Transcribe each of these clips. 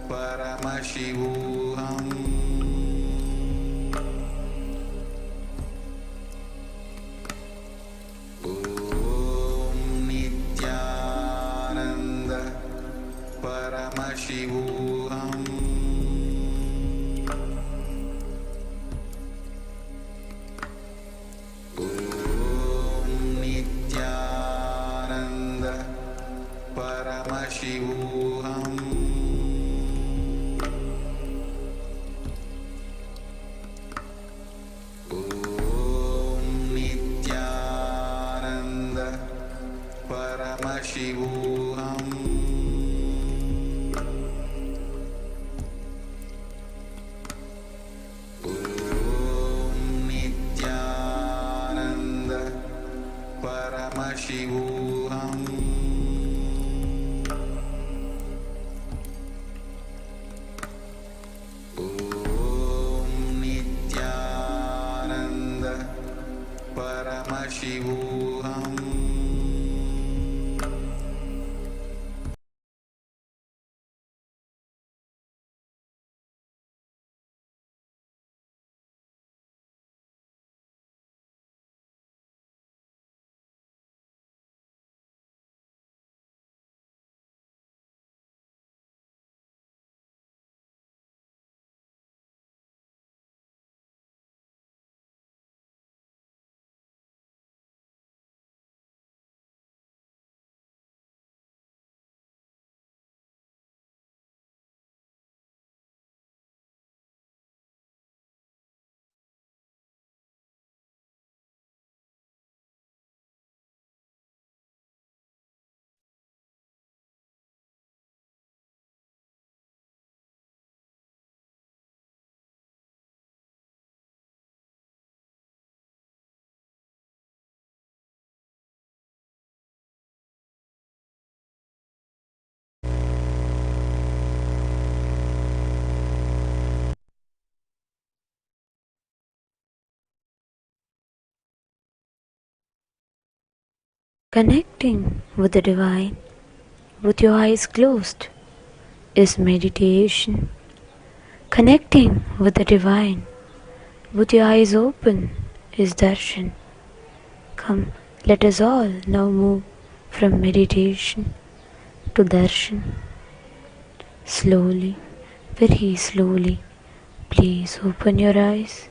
Paramashivoham. Om Nithyananda Paramashivoham. Om Nithyananda Paramashivoham. Paramashivoham. Om Nithyananda Paramashivoham. Om Nithyananda Paramashivoham. Connecting with the Divine with your eyes closed is meditation. Connecting with the Divine with your eyes open is darshan. Come, let us all now move from meditation to darshan. Slowly, very slowly, please open your eyes.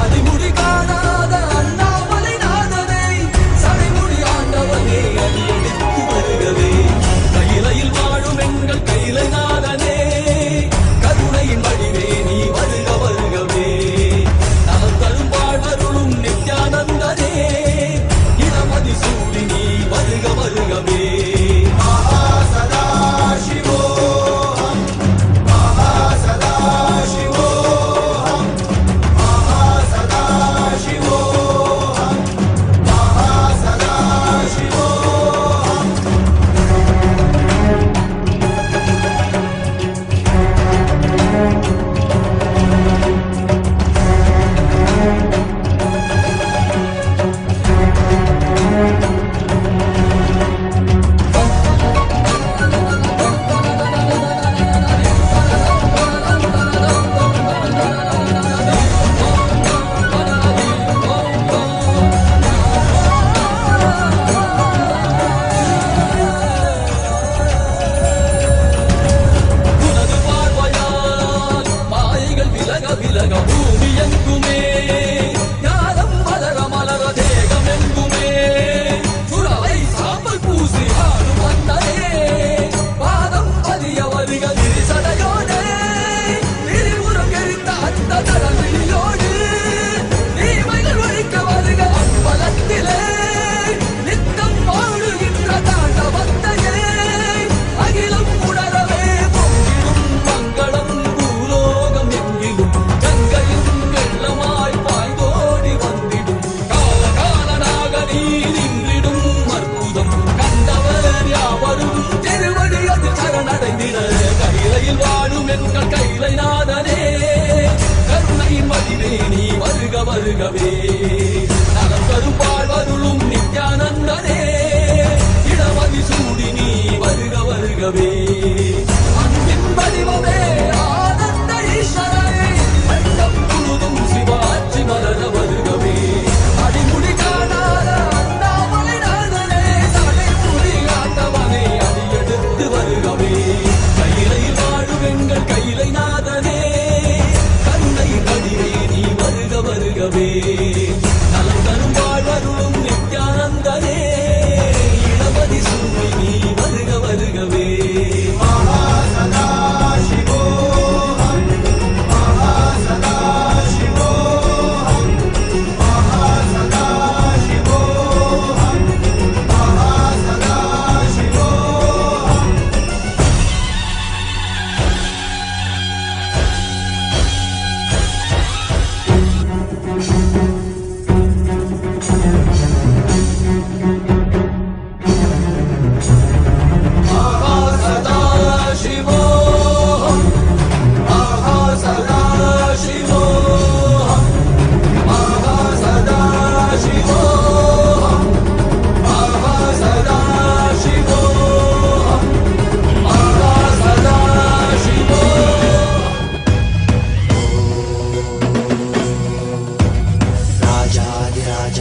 அதிமுடி காணாத அண்ணாமலை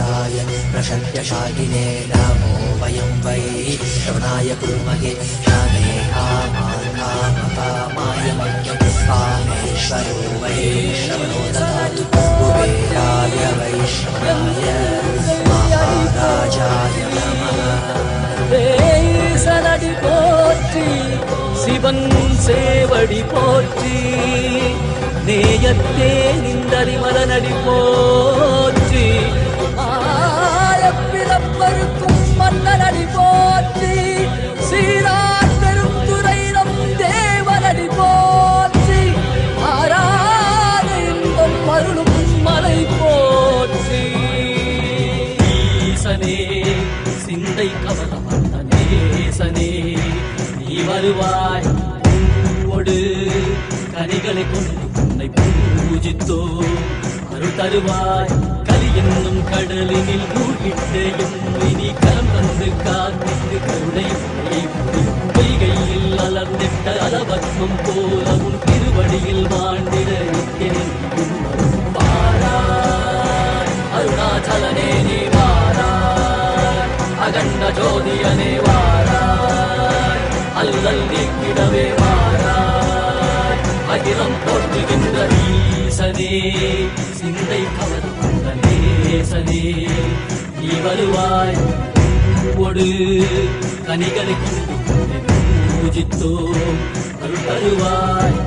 महाराजाय प्रशक्यशालिने नमो वयं वै श्रवणाय कुर्महे क्षमे कामान् कामकामाय मह्यं कामेश्वरो वै श्रवणो ददातु कुबेराय वै श्रवणाय महाराजाय नमः சனடி போற்றி சிவன் சேவடி போற்றி நேயத்தே நின்றறிமலனடி போற்றி ஆழப்பிறப்பருக்கும் மன்னனடி போற்றி சீரார் பெருந்துரை நம் தேவனடி போற்றி ஆராத இன்பம் அருளும் மலை போற்றி ஈசனே சிந்தை கவலம் நேசனே நீ வருவாய் பூவோடு கனிகளை கொண்டு உன்னை பூஜித்தோ அருள் தருவாய் கலி என்னும் கடலினில் மூழ்கிட்டேயும் இனி கரம் தந்து காத்திட்டு கருணை பொய்கையில் அலர்ந்திட்ட அலவத்மம் போல உன் திருவடியில் வாழ்ந்திட வாராய் அருணாச்சலனே நீ வாராய் அகண்ட ஜோதியனே வாராய் அல்லல் நீக்கிடவே வாராய் அகிலம் போற்றுகின்ற ஈசனே சிந்தை கவர்ந்த நேசனே நீ வருவாய் பூவோடு கனிகளை கொண்டு பூஜித்தோ அருள் தருவாய்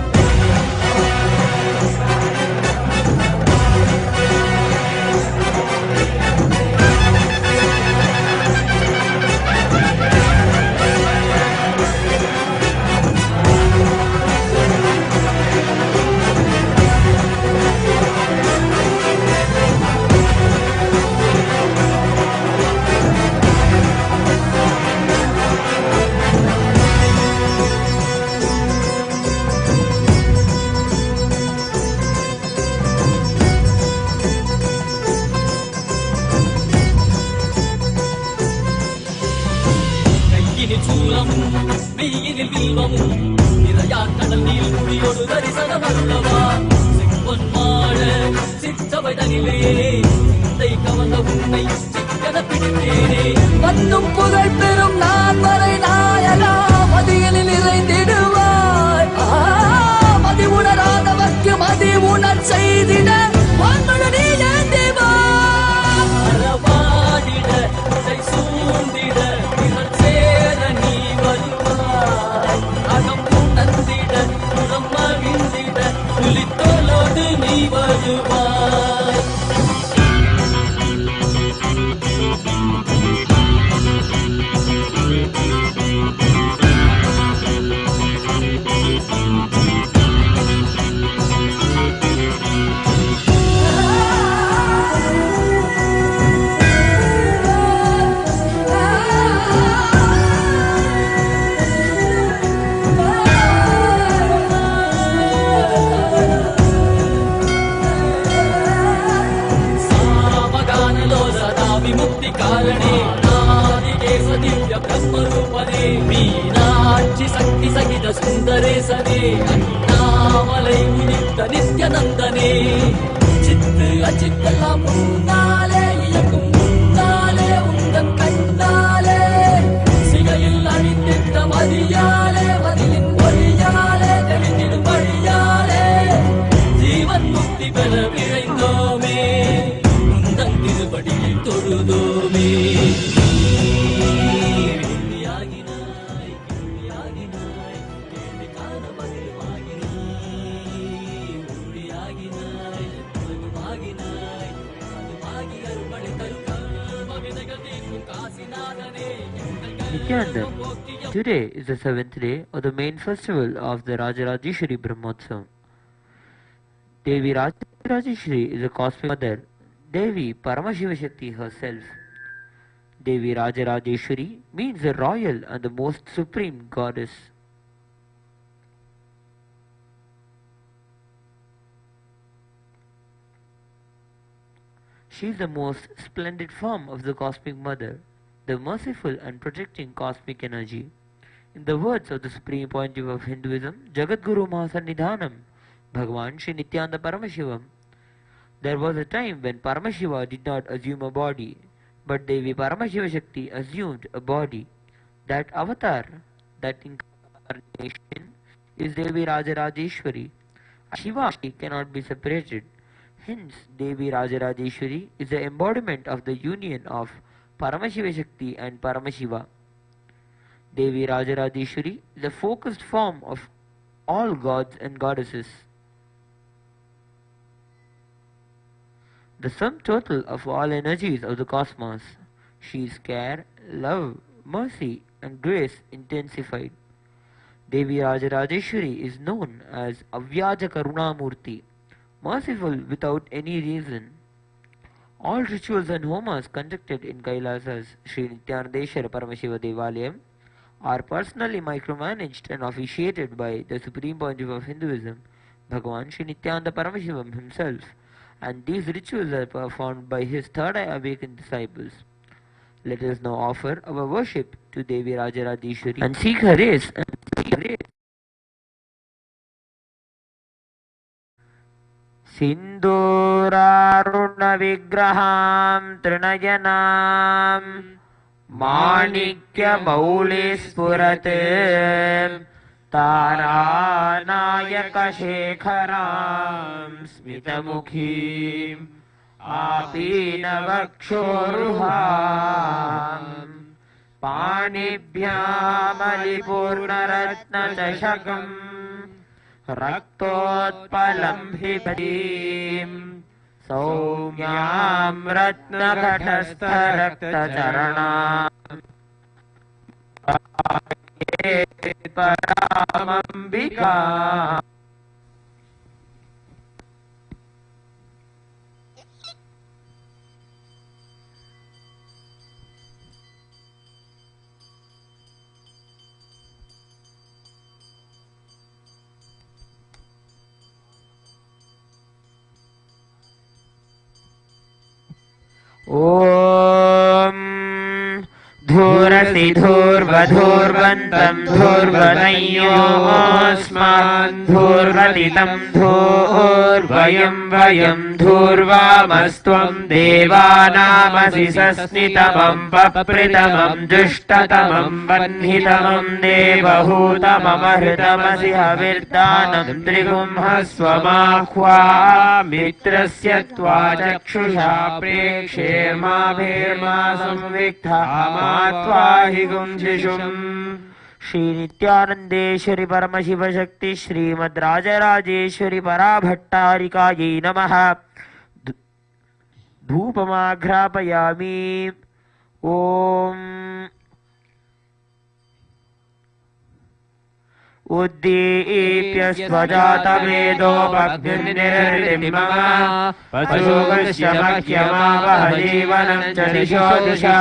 மெய்யினில் வில்வமும் நிறையா கடல் நீர் குடியோடு தரிசனம் அருளவா செம்பொன் மாட சிற்றவை தனிலே சிந்தை கவர்ந்த உன்னை சிக்கன பிடித்தேனே வந்தும் புகழ் பெறும் நான் வரை நாயனா மதியனில் நிறைந்திடுவாய் மதி உணராதவர்க்கு மதி உணர் செய்திட வான்மழை நீ ஏந்திவாடிட சூழ்ந்திட நீ வருவாய் विमुक्ति कारणे नादिकेश दिव्य ब्रह्मरूपने मीनाक्षि शक्ति सहित सुंदरेशने अन्नामलै उदित नित्यानंदने चित्त अचित्तெல்லாம் முன்னாலே இயக்கும் முன்னாலே உந்தன் கண்ணாலே சிகையில் அணிந்திட்ட மதியாலே மதியின் ஒளியாலே தெளிந்திடும் வழியாலே ஜீவன் முக்தி பெற விழைந்தோமே உந்தன் திருவடியில் தொழுதோமே Nithyananda, today is the 7th day of the main festival of the Rajarajeshwari Brahmotsavam. Devi Rajarajeshwari is a cosmic mother, Devi Paramashivoham herself. Devi Rajarajeshwari means the royal and the most supreme goddess. She is the most splendid form of the cosmic mother, the merciful and protecting cosmic energy. In the words of the supreme point of Hinduism, Jagadguru Mahasannidhanam, Bhagavan Shri Nithyananda Paramashivam, There was a time when Paramashiva did not assume a body, but Devi Paramashiva Shakti assumed a body. That avatar, that incarnation, is Devi Rajarajeshwari. Shiva cannot be separated. Hence, Devi Rajarajeshwari is the embodiment of the union of Paramashiva Shakti and Paramashiva. Devi Rajarajeshwari is the focused form of all gods and goddesses. The sum total of all energies of the cosmos. She is care, love, mercy, and grace intensified. Devi Rajarajeshwari is known as Avyaja Karunamurti, merciful without any reason. All rituals and homas conducted in Kailasa's Sri Nithyananda Paramashiva Devalayam are personally micromanaged and officiated by the Supreme Pontiff of Hinduism, Bhagavan Sri Nithyananda Paramashivam himself, and these rituals are performed by his third eye awakened disciples. Let us now offer our worship to Devi Rajarajeshwari and seek her grace. Sindurarunavigraham Trinayanam Manikya-maulisphurate Taranayaka-shekharam Smitamukhim Apinavakshoruham Panibhyam-alipurnaratna-chashakam Raktotpalam hipadiim Saumyam ratna-kathastha-rakta-charanam Paramambika. Om Dhurasi Dhurvadhurvantam Dhurvadayosman Dhurvaditam Dhurvayam Vayam Dhurvamastvam Devanamasi Sasnitamam Papritamam Jushtatamam Vanhitamam Devahutamam Ahritamasi Havirdanam Trigumhasvamahva Mitrasya Tvachakshusha Prekshirma Samviktha Shri Nithyanandeshwari Paramashiva Shakti Srimad Rajarajeshwari Parabhattarikaye Namaha. Dhupamagrapayami. Om Uddipya svajatavedo bhaktinirrimama Pasogashyamakhyamavahajivanam charishodusha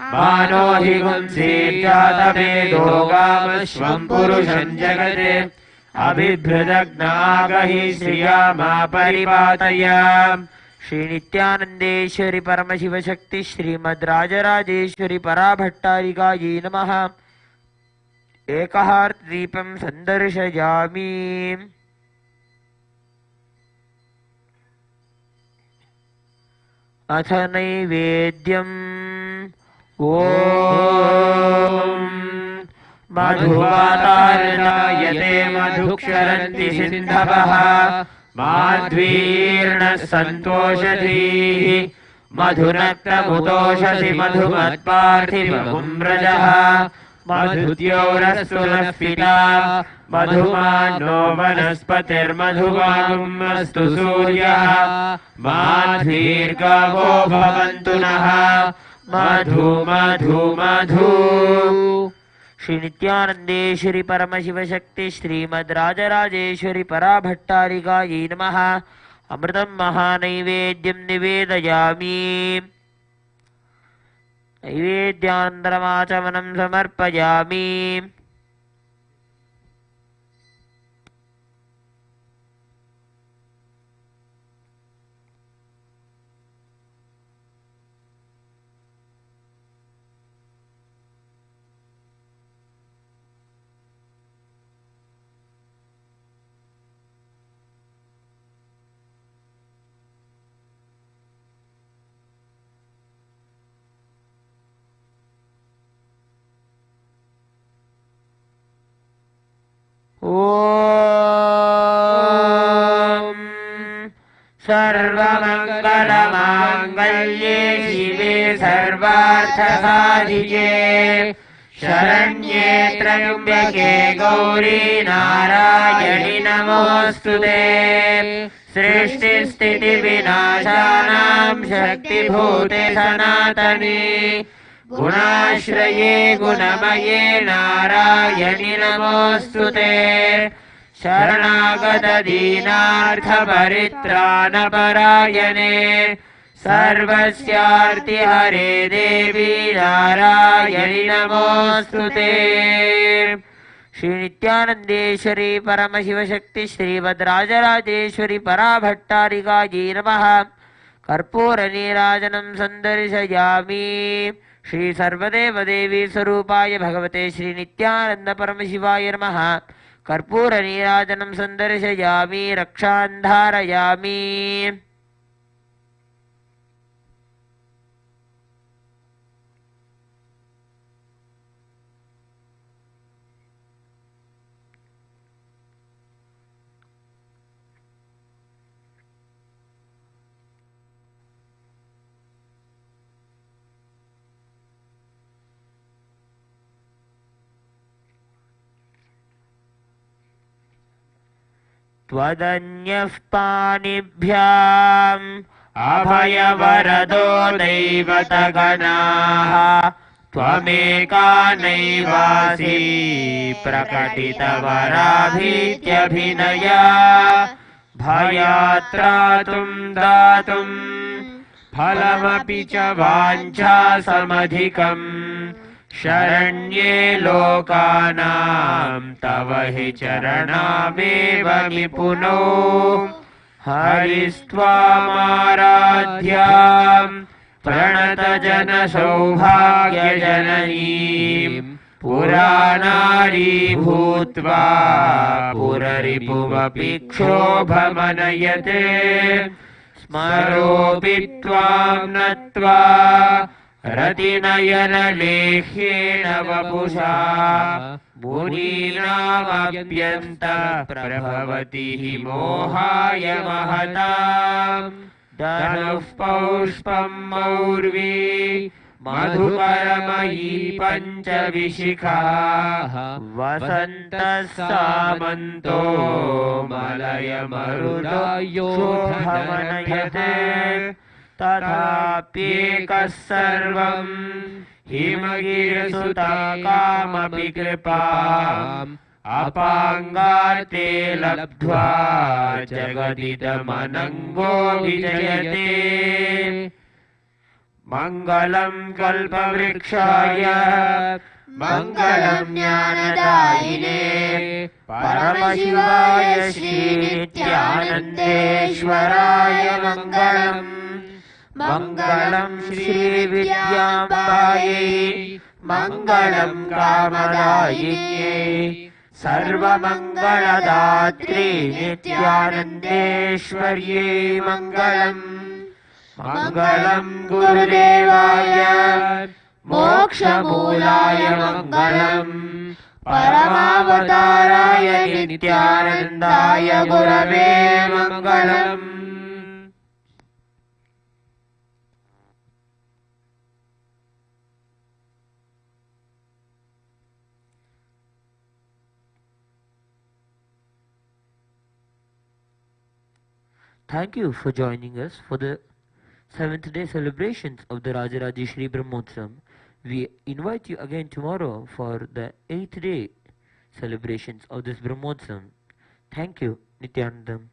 Mano hi gumsirjatavedo gamashvam purusham jagate Abhibhradagnaagahi sriyama paripataya. Shri Nithyanandeshwari Paramashiva Shakti Srimad Rajarajeshwari Parabhattarikaye Namaha. Ekahartdipam sandarshayami. Atha naivedyam. Om Madhuvatarnayate madhuksharanti sindhavaha Madhvirna santoshadhihi Madhunakta mutoshasi madhumatparthivagum rajaha Madhutyorastulapita Madhumano vanaspatirmadhuvagum astu suryaha Madhvirgavo bhavantu naha Madhu Madhu Madhu. Shri Nithyanandeshwari Paramashiva Shakti Srimad Rajarajeshwari Parabhattarikaye Namaha. Amritam Mahanaivedyam Nivedayami. Naivedyanandramāchamanam samarpayami. ॐ सर्वमङ्गलमाङ्गल्ये शिवे सर्वार्थसाधिके शरण्ये त्र्यम्बके गौरी नारायणि नमोऽस्तुते सृष्टिस्थितिविनाशानां शक्तिभूते सनातने गुणाश्रये गुणमये नारायणि नमोऽस्तुते शरणागत दीनार्थपरित्राणपरायणे सर्वस्यार्तिहरे देवी नारायणि नमोऽस्तुते। श्री नित्यानंदेश्वरी परमशिवशक्ति श्रीभद्राजराजेश्वरी पराभट्टारिकायै नमः। कर्पूर नीराजनं संदर्शयामि। श्री सर्वदेव देवी स्वरूपाय भगवते श्री नित्यानंद परमशिवाय नमः। कर्पूर नीराजनं संदर्शयामि रक्षां धारयामि। त्वदन्यः पाणिभ्याम् अभयवरदो दैवतगणाः त्वमेका नैवासि प्रकटितवराभीत्यभिनया भयात्रातुं दातुं फलमपि च वाञ्छासमधिकम् शरण्ये लोकानां तव हि चरणामेव निपुनो हरिस्त्वामाराध्यां प्रणतजनसौभाग्यजननीं पुराणारी भूत्वा पुररिपुमपि क्षोभमनयते स्मरोऽपि त्वां नत्वा रतिनयनलेह्येन वपुषा मुनीनामप्यन्तप्रभवति हि मोहाय महताम् धनुः पौष्पं मौर्वी मधुकरमयी पञ्चविशिखाः वसन्तः सामन्तो मलयमरुदायो शोभमनयते तथाप्येकः सर्वं हिमगिरिसुता कामपि कृपाम् अपाङ्गार्ते लब्ध्वा जगदिदमनङ्गो विजयते मङ्गलं कल्पवृक्षाय मङ्गलं ज्ञानदायिने परमशिवाय श्रीनित्यानन्देश्वराय मङ्गलम् मङ्गलं श्रीविद्याम्बायै मङ्गलं कामदायिन्यै सर्वमङ्गलदात्री नित्यानन्देश्वर्यै मङ्गलम् मङ्गलं गुरुदेवाय मोक्षमूलाय मङ्गलम् परमावताराय नित्यानन्दाय गुरवे मङ्गलम्। Thank you for joining us for the 7th day celebrations of the Rajarajeshri Brahmotsavam. We invite you again tomorrow for the 8th day celebrations of this Brahmotsavam. Thank you, Nityanandam.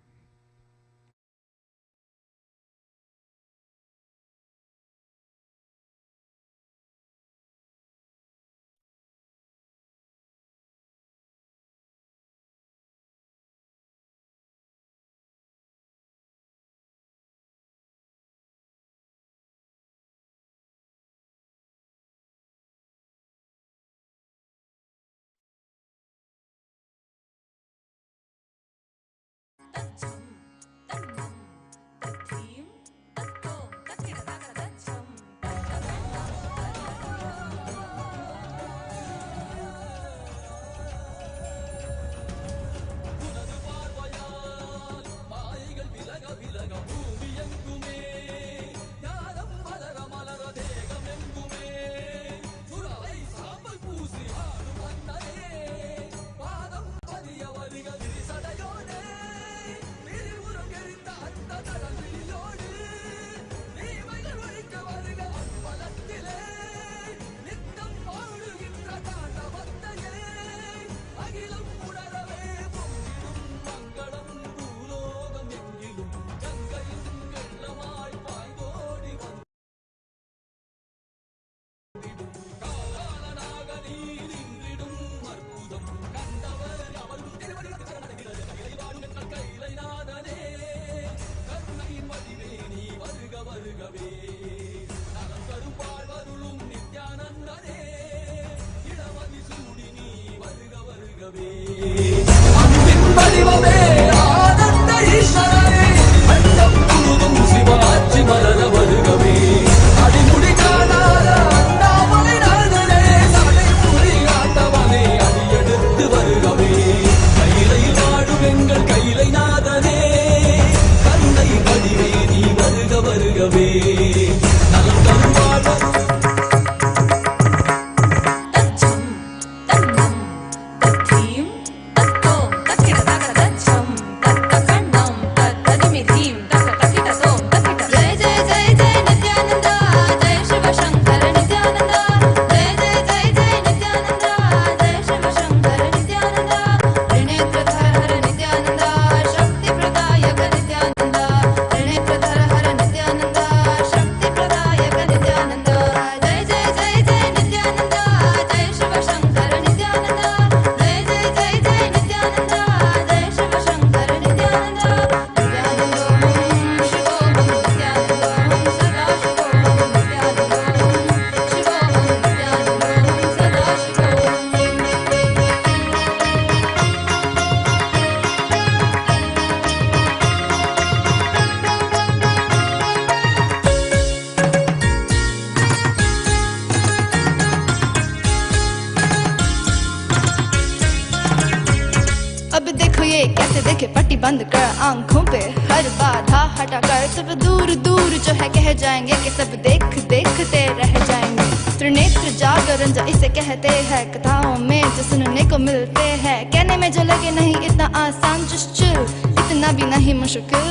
बंद कर आंखों पे हर बाधा हटा कर सब दूर दूर जो है कह जाएंगे कि सब देख देखते रह जाएंगे। त्रिनेत्र जागरण जो इसे कहते हैं, कथाओं में जो सुनने को मिलते हैं, कहने में जो लगे नहीं इतना आसान, जस्ट चिल, इतना भी नहीं मुश्किल।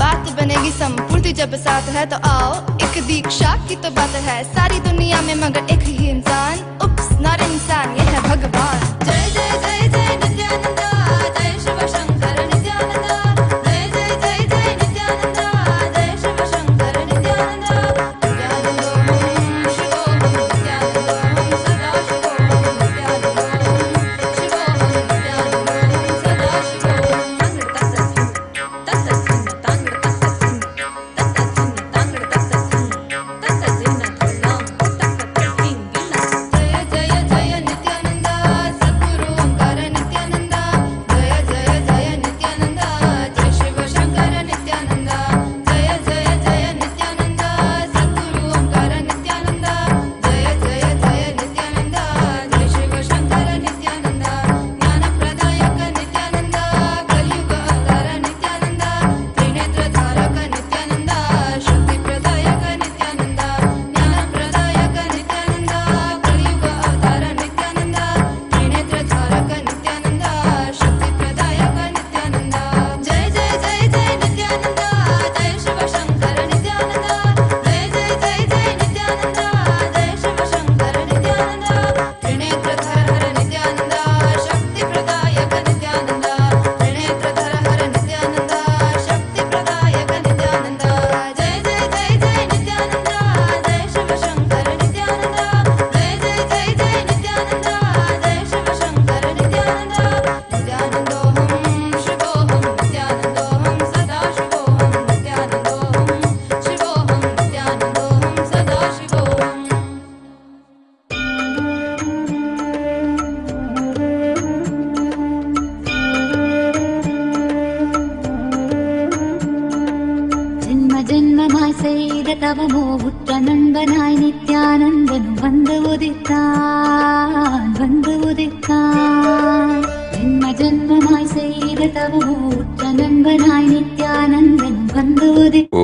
बात बनेगी संपूर्ति जब साथ है तो आओ, एक दीक्षा की तो बात है सारी दुनिया में मगर एक ही इंसान, उप्स नॉट इंसान, ये है भगवान। जय जय जय जय नित्यानंदा, जय शिव शंकर नित्यानंदा, जय जय जय जय नित्यानंदा, जय शिव शंकर नित्यानंदा। नित्यानंदोहम शिवोहम नित्यानंदोहम सदा शिवोहम नित्यानंदोहम शिवोहम नित्यानंदोहम सदा शिवोहम। तत्तत्सिन्न तांगड़ तत्तत्सिन्न तत्तत्सिन्न तांगड़ तत्तत्सिन्न तत्तत्सिन्न धर्नाम तत्तत्तिंगिना। जय जय जय नित्यानंदा सद्गुरु ओंकार नित्यानंदा, जय जय जय नित्यानंदा, जय शिव शंकर नित्यानंदा, जय जय जय नित्यानंदा सद्गुरु ओंकार नित्यानंदा, जय जय जय नित्यानंदा, जय शिव शंकर नित्यानंदा। ज्ञान प्रदायक नित्यानंदा, कलयुग अवतार नित्यानंदा, त्रिनेत्र धारक नित्यानंदा, शक्ति प्रदायक नित्यानंदा, ज्ञान प्रदायक नित्यानंदा, कलयुग अवतार नित्यानंदा, त्रिनेत्र धारक नित्यानंदा, शक्ति प्रदायक नित्यानंदा। जय जय जय जय नित्यानंदा, जय शिव शंकर नित्यानंदा, जय जय जय जय नित्यानंदा, जय शिव शंकर नित्यानंदा। त्रिनेत्र धर नित्यानंदा, शक्ति प्रदायक नित्यानंदा, त्रिनेत्र धर नित्यानंदा, शक्ति प्रदायक नित्यानंदा। जय जय जय जय नित्यानंदा, जय शिव शंकर नित्यानंदा, जय जय जय जय नित्यानंदा, जय शिव शंकर नित्यानंदा। नित्यानंदोहम शिवोहम नित्यानंदोहम सदा शिवोहम नित्यानंदोहम शिवोहम नित्यानंदोहम सदा शिवोहम। ജന്മ ജന്മമായി ചെയ്ത തവമോ ഉറ്റനന്ദനായി നിത്യാനന്ദനും വന്ന് ഉദിത്താൻ വന്ന് ഉദിത്താൻ. ജന്മ ജന്മമായി ചെയ്ത തവമോ ഉറ്റനന്ദനായി നിത്യാനന്ദനും വന്ന് ഉദിത്താൻ.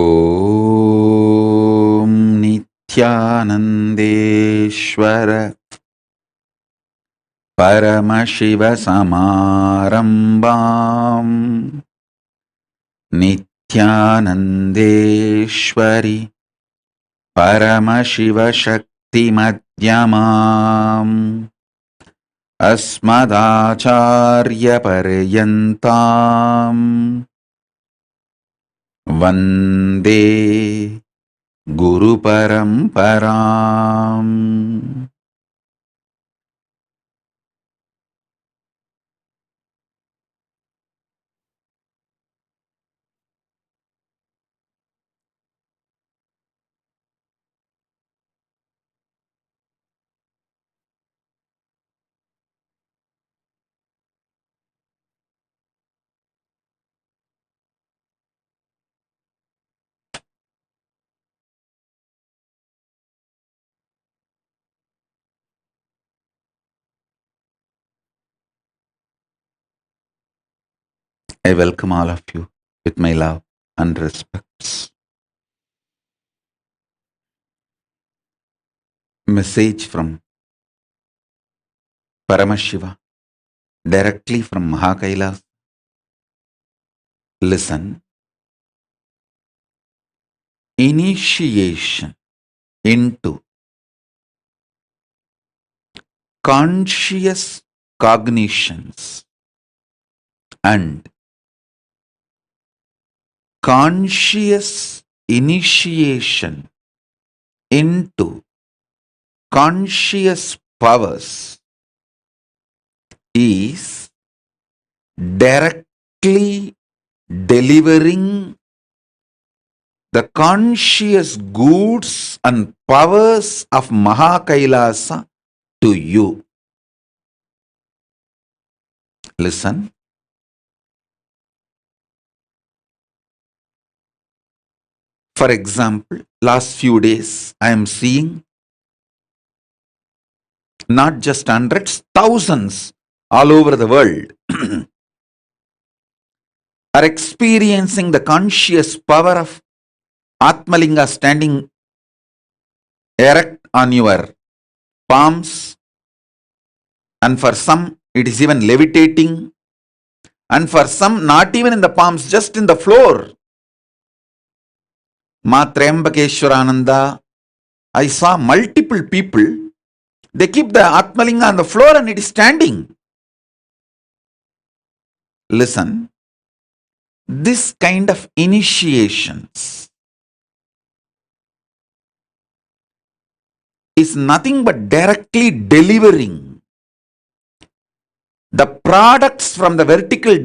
ॐ नित्यानन्देश्वर परमशिवसमारम्भाम् नित्यानन्देश्वरि परमशिवशक्तिमध्यमाम् अस्मदाचार्यपर्यन्ताम् वन्दे गुरुपरम्पराम्। I welcome all of you with my love and respects. Message from Paramashiva, directly from KAILASA. Listen. Initiation into conscious cognitions and conscious initiation into conscious powers is directly delivering the conscious goods and powers of KAILASA to you. Listen. For example, last few days I am seeing not just hundreds, thousands all over the world are experiencing the conscious power of Atmalinga standing erect on your palms, and for some it is even levitating, and for some not even in the palms, just in the floor. Ma Trembakeshwarananda, I saw multiple people, they keep the Atmalinga on the floor and it is standing. Listen, this kind of initiations is nothing but directly delivering the products from the vertical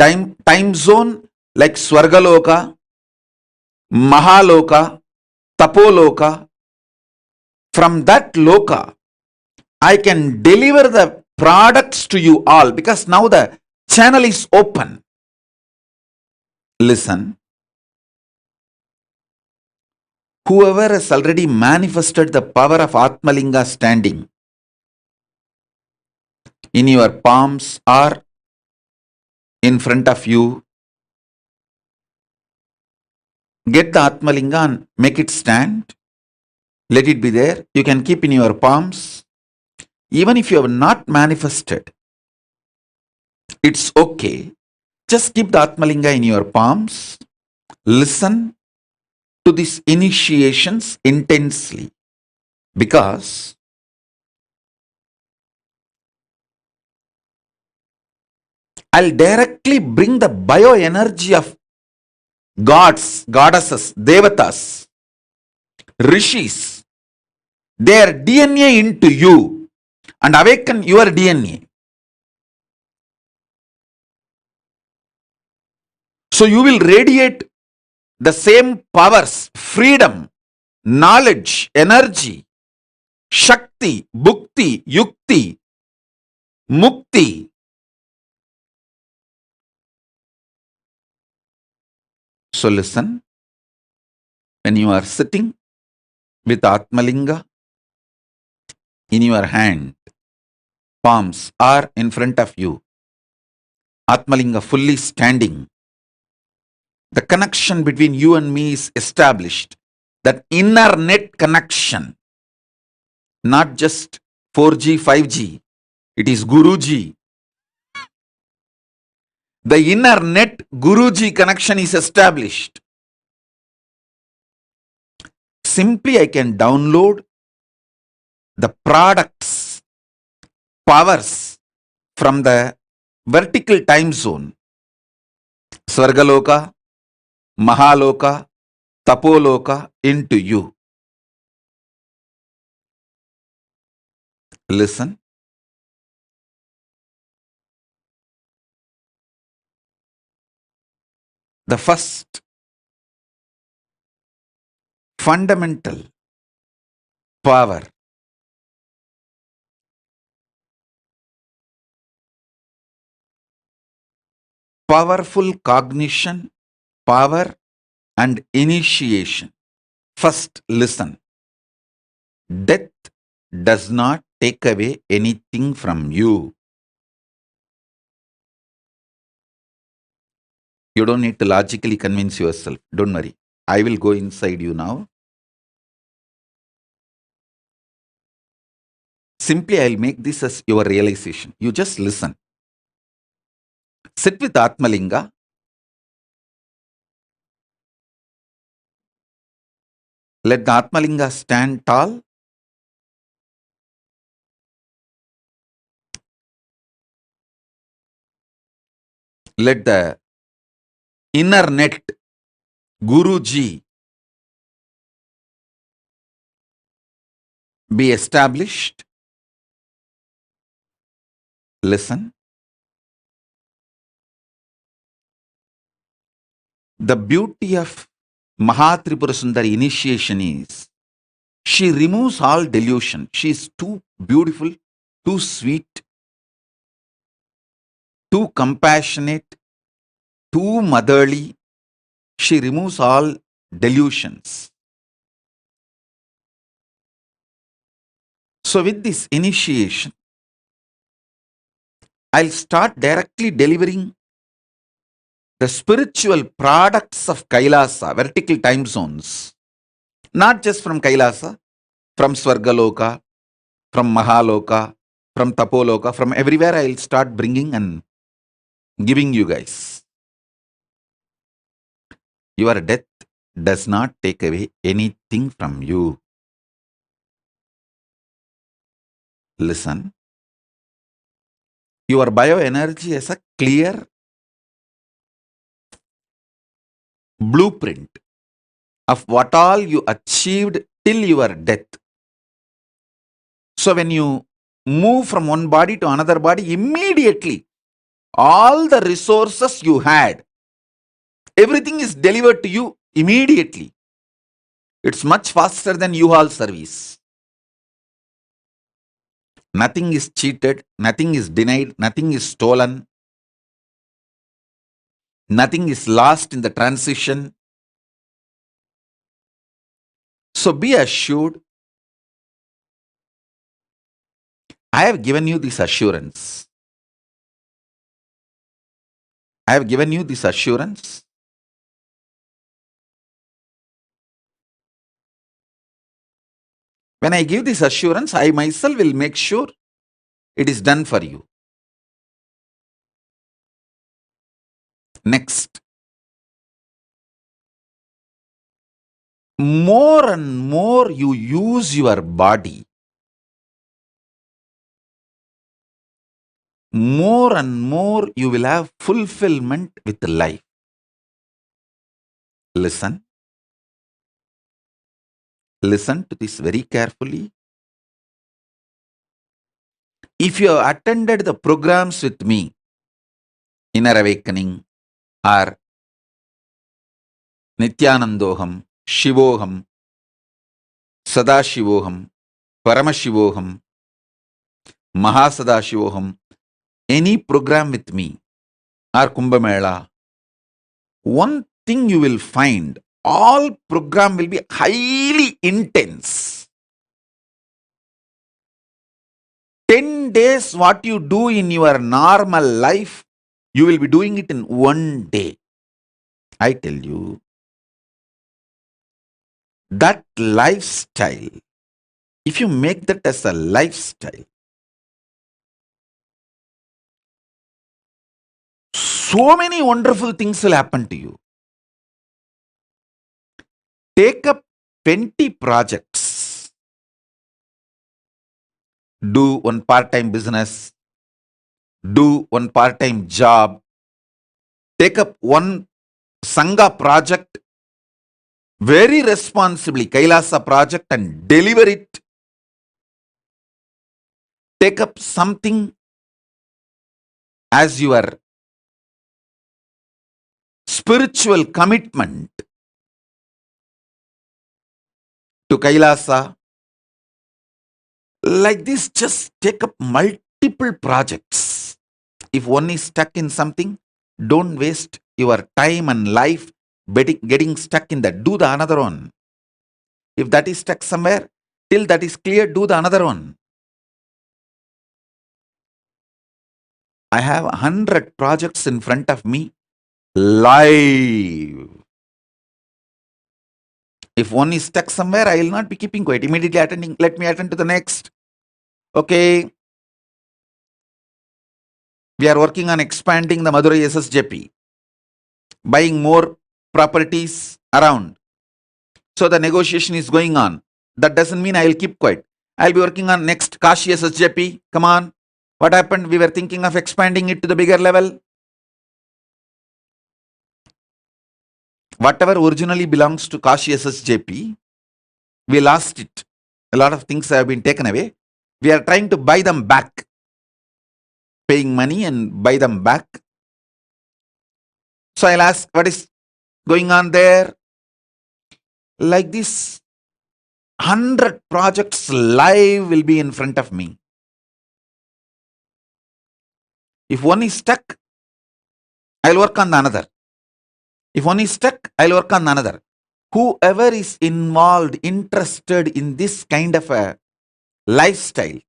time zone like Swargaloka, Mahaloka, Tapoloka. From that loka, I can deliver the products to you all because now the channel is open. Listen, whoever has already manifested the power of Atmalinga standing in your palms or in front of you, get the Atmalinga and make it stand. Let it be there. You can keep in your palms. Even if you have not manifested, it's okay. Just keep the Atmalinga in your palms. Listen to these initiations intensely, because I'll directly bring the bioenergy of gods, goddesses, devatas, rishis, their DNA into you and awaken your DNA. So you will radiate the same powers, freedom, knowledge, energy, shakti, bhukti, yukti, mukti. So listen, when you are sitting with Atmalinga in your hand, palms are in front of you, Atmalinga fully standing, the connection between you and me is established. That inner net connection, not just 4G, 5G, it is Guruji. The inner net Guruji connection is established. Simply I can download the products, powers from the vertical time zone, Swargaloka, Mahaloka, Tapoloka into you. Listen. The first fundamental power, powerful cognition, power and initiation. First, listen. Death does not take away anything from you. You don't need to logically convince yourself. Don't worry. I will go inside you now. Simply, I'll make this as your realization. You just listen. Sit with Atmalinga. Let the Atmalinga stand tall. Let the inner net, Guruji, be established. Listen. The beauty of Mahatripura Sundari initiation is she removes all delusion. She is too beautiful, too sweet, too compassionate, too motherly. She removes all delusions. So with this initiation, I'll start directly delivering the spiritual products of Kailasa, vertical time zones, not just from Kailasa, from Swargaloka, from Mahaloka, from Tapoloka, from everywhere I'll start bringing and giving you guys. Your death does not take away anything from you. Listen. Your bioenergy is a clear blueprint of what all you achieved till your death. So when you move from one body to another body, immediately all the resources you had, everything is delivered to you immediately. It's much faster than U-Haul service. Nothing is cheated, nothing is denied, nothing is stolen, nothing is lost in the transition. So be assured, I have given you this assurance. I have given you this assurance. When I give this assurance, I myself will make sure it is done for you. Next. More and more you use your body, more and more you will have fulfillment with life. Listen. Listen to this very carefully. If you have attended the programs with me, Inner Awakening or Nithyanandoham, Shivoham, Sadashivoham, Paramashivoham, Mahasadashivoham, any program with me or Kumbh Mela, one thing you will find, all program will be highly intense. 10 days what you do in your normal life, you will be doing it in one day. I tell you, that lifestyle, if you make that as a lifestyle, so many wonderful things will happen to you. Take up 20 projects. Do one part-time business. Do one part-time job. Take up one Sangha project very responsibly, KAILASA project, and deliver it. Take up something as your spiritual commitment to KAILASA. Like this, just take up multiple projects. If one is stuck in something, don't waste your time and life getting stuck in that. Do the another one. If that is stuck somewhere, till that is clear, do the another one. I have 100 projects in front of me, live. If one is stuck somewhere, I will not be keeping quiet. Immediately attending, let me attend to the next. Okay. We are working on expanding the Madurai SSJP, buying more properties around. So the negotiation is going on. That doesn't mean I will keep quiet. I'll be working on next Kashi SSJP. Come on. What happened? We were thinking of expanding it to the bigger level. Whatever originally belongs to Kashi SSJP, we lost it. A lot of things have been taken away. We are trying to buy them back. Paying money and buy them back. So I'll ask, what is going on there? Like this, 100 projects live will be in front of me. If one is stuck, I'll work on the another. If one is stuck, I'll work on the another. Whoever is involved, interested in this kind of a lifestyle,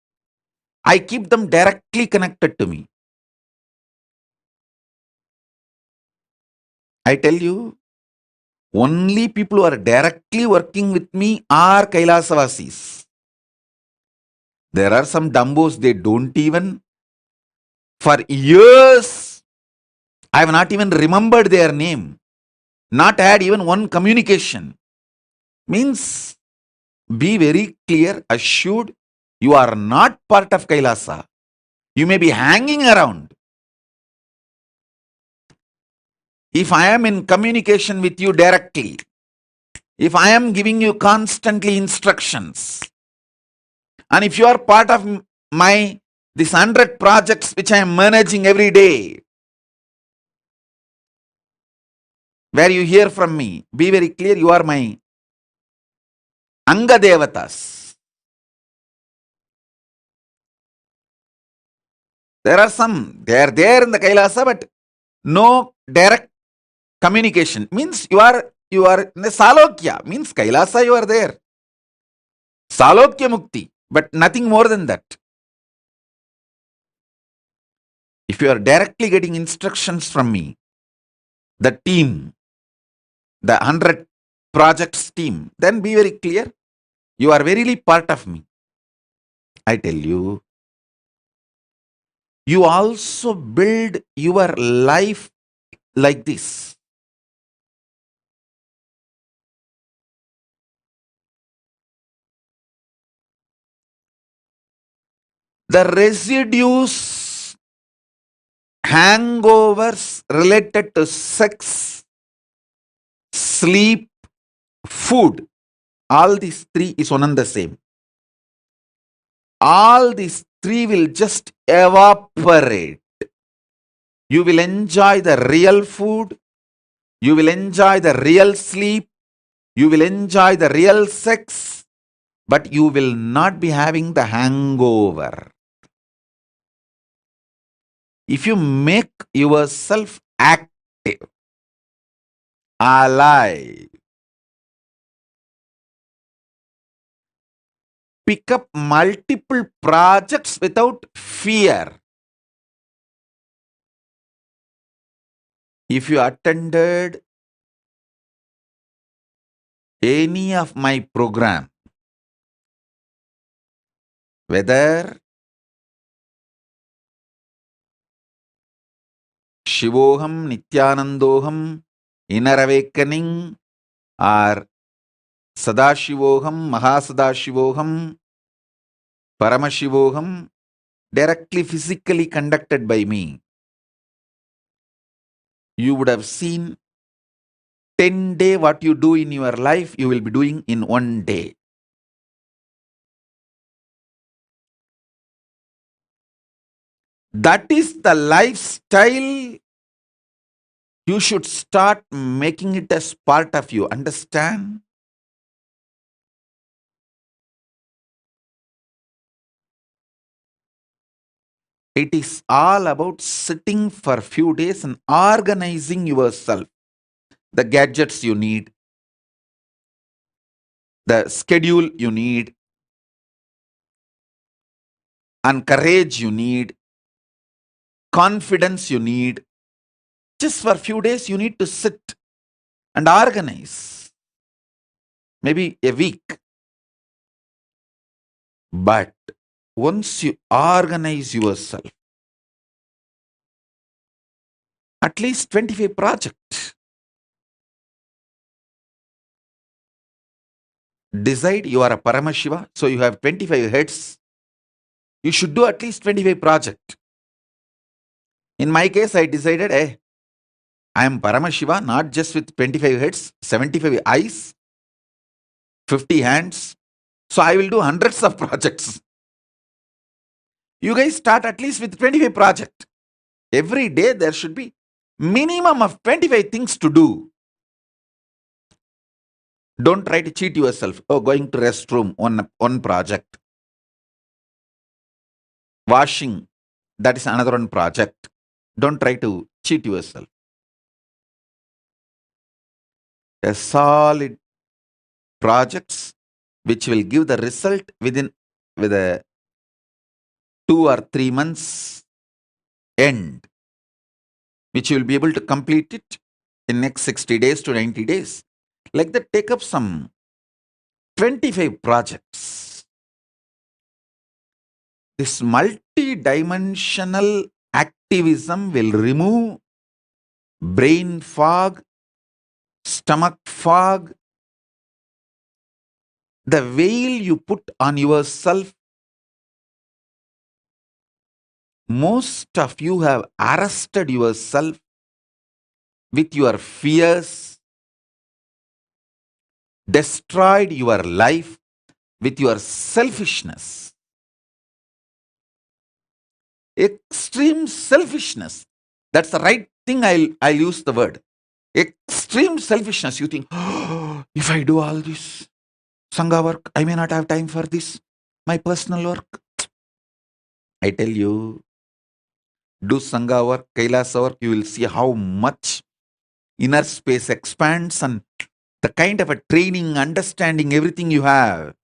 I keep them directly connected to me. I tell you, only people who are directly working with me are Kailasavasis. There are some dumbos, they don't even, for years, I have not even remembered their name, not had even one communication. Means, be very clear, assured, you are not part of Kailasa. You may be hanging around. If I am in communication with you directly, if I am giving you constantly instructions, and if you are part of my these 100 projects which I am managing every day, where you hear from me, be very clear, you are my Anga Devatas. There are some, they are there in the Kailasa, but no direct communication. Means you are in the Salokya, means Kailasa you are there. Salokya Mukti, but nothing more than that. If you are directly getting instructions from me, the team, the 100 projects team, then be very clear, you are verily part of me. I tell you, you also build your life like this. The residues, hangovers related to sex, sleep, food, all these three is one and the same. All these three will just evaporate. You will enjoy the real food, you will enjoy the real sleep, you will enjoy the real sex, but you will not be having the hangover. If you make yourself active, alive, pick up multiple projects without fear. If you attended any of my program, whether Shivoham, Nithyanandoham, Inner Awakening, or Sadashivoham, Mahasadashivoham, Paramashivoham, directly physically conducted by me, you would have seen 10 day what you do in your life, you will be doing in 1 day. That is the lifestyle. You should start making it as part of you. Understand? It is all about sitting for a few days and organizing yourself. The gadgets you need, the schedule you need, and courage you need, confidence you need. Just for a few days, you need to sit and organize. Maybe a week. But once you organize yourself, at least 25 projects. Decide you are a Paramashiva, so you have 25 heads. You should do at least 25 projects. In my case, I decided, I am Paramashiva, not just with 25 heads, 75 eyes, 50 hands. So I will do hundreds of projects. You guys start at least with 25 projects. Every day there should be minimum of 25 things to do. Don't try to cheat yourself. Oh, going to restroom, one project. Washing, that is another one project. Don't try to cheat yourself. A solid projects which will give the result with a 2 or 3 months end, which you will be able to complete it in next 60 days to 90 days. Like that, take up some 25 projects. This multi-dimensional activism will remove brain fog, stomach fog, the veil you put on yourself. Most of you have arrested yourself with your fears, destroyed your life with your selfishness. Extreme selfishness. That's the right thing. I'll use the word. Extreme selfishness. You think, oh, if I do all this Sangha work, I may not have time for this, my personal work. I tell you, do Sangha work, KAILASA work, you will see how much inner space expands and the kind of a training, understanding, everything you have.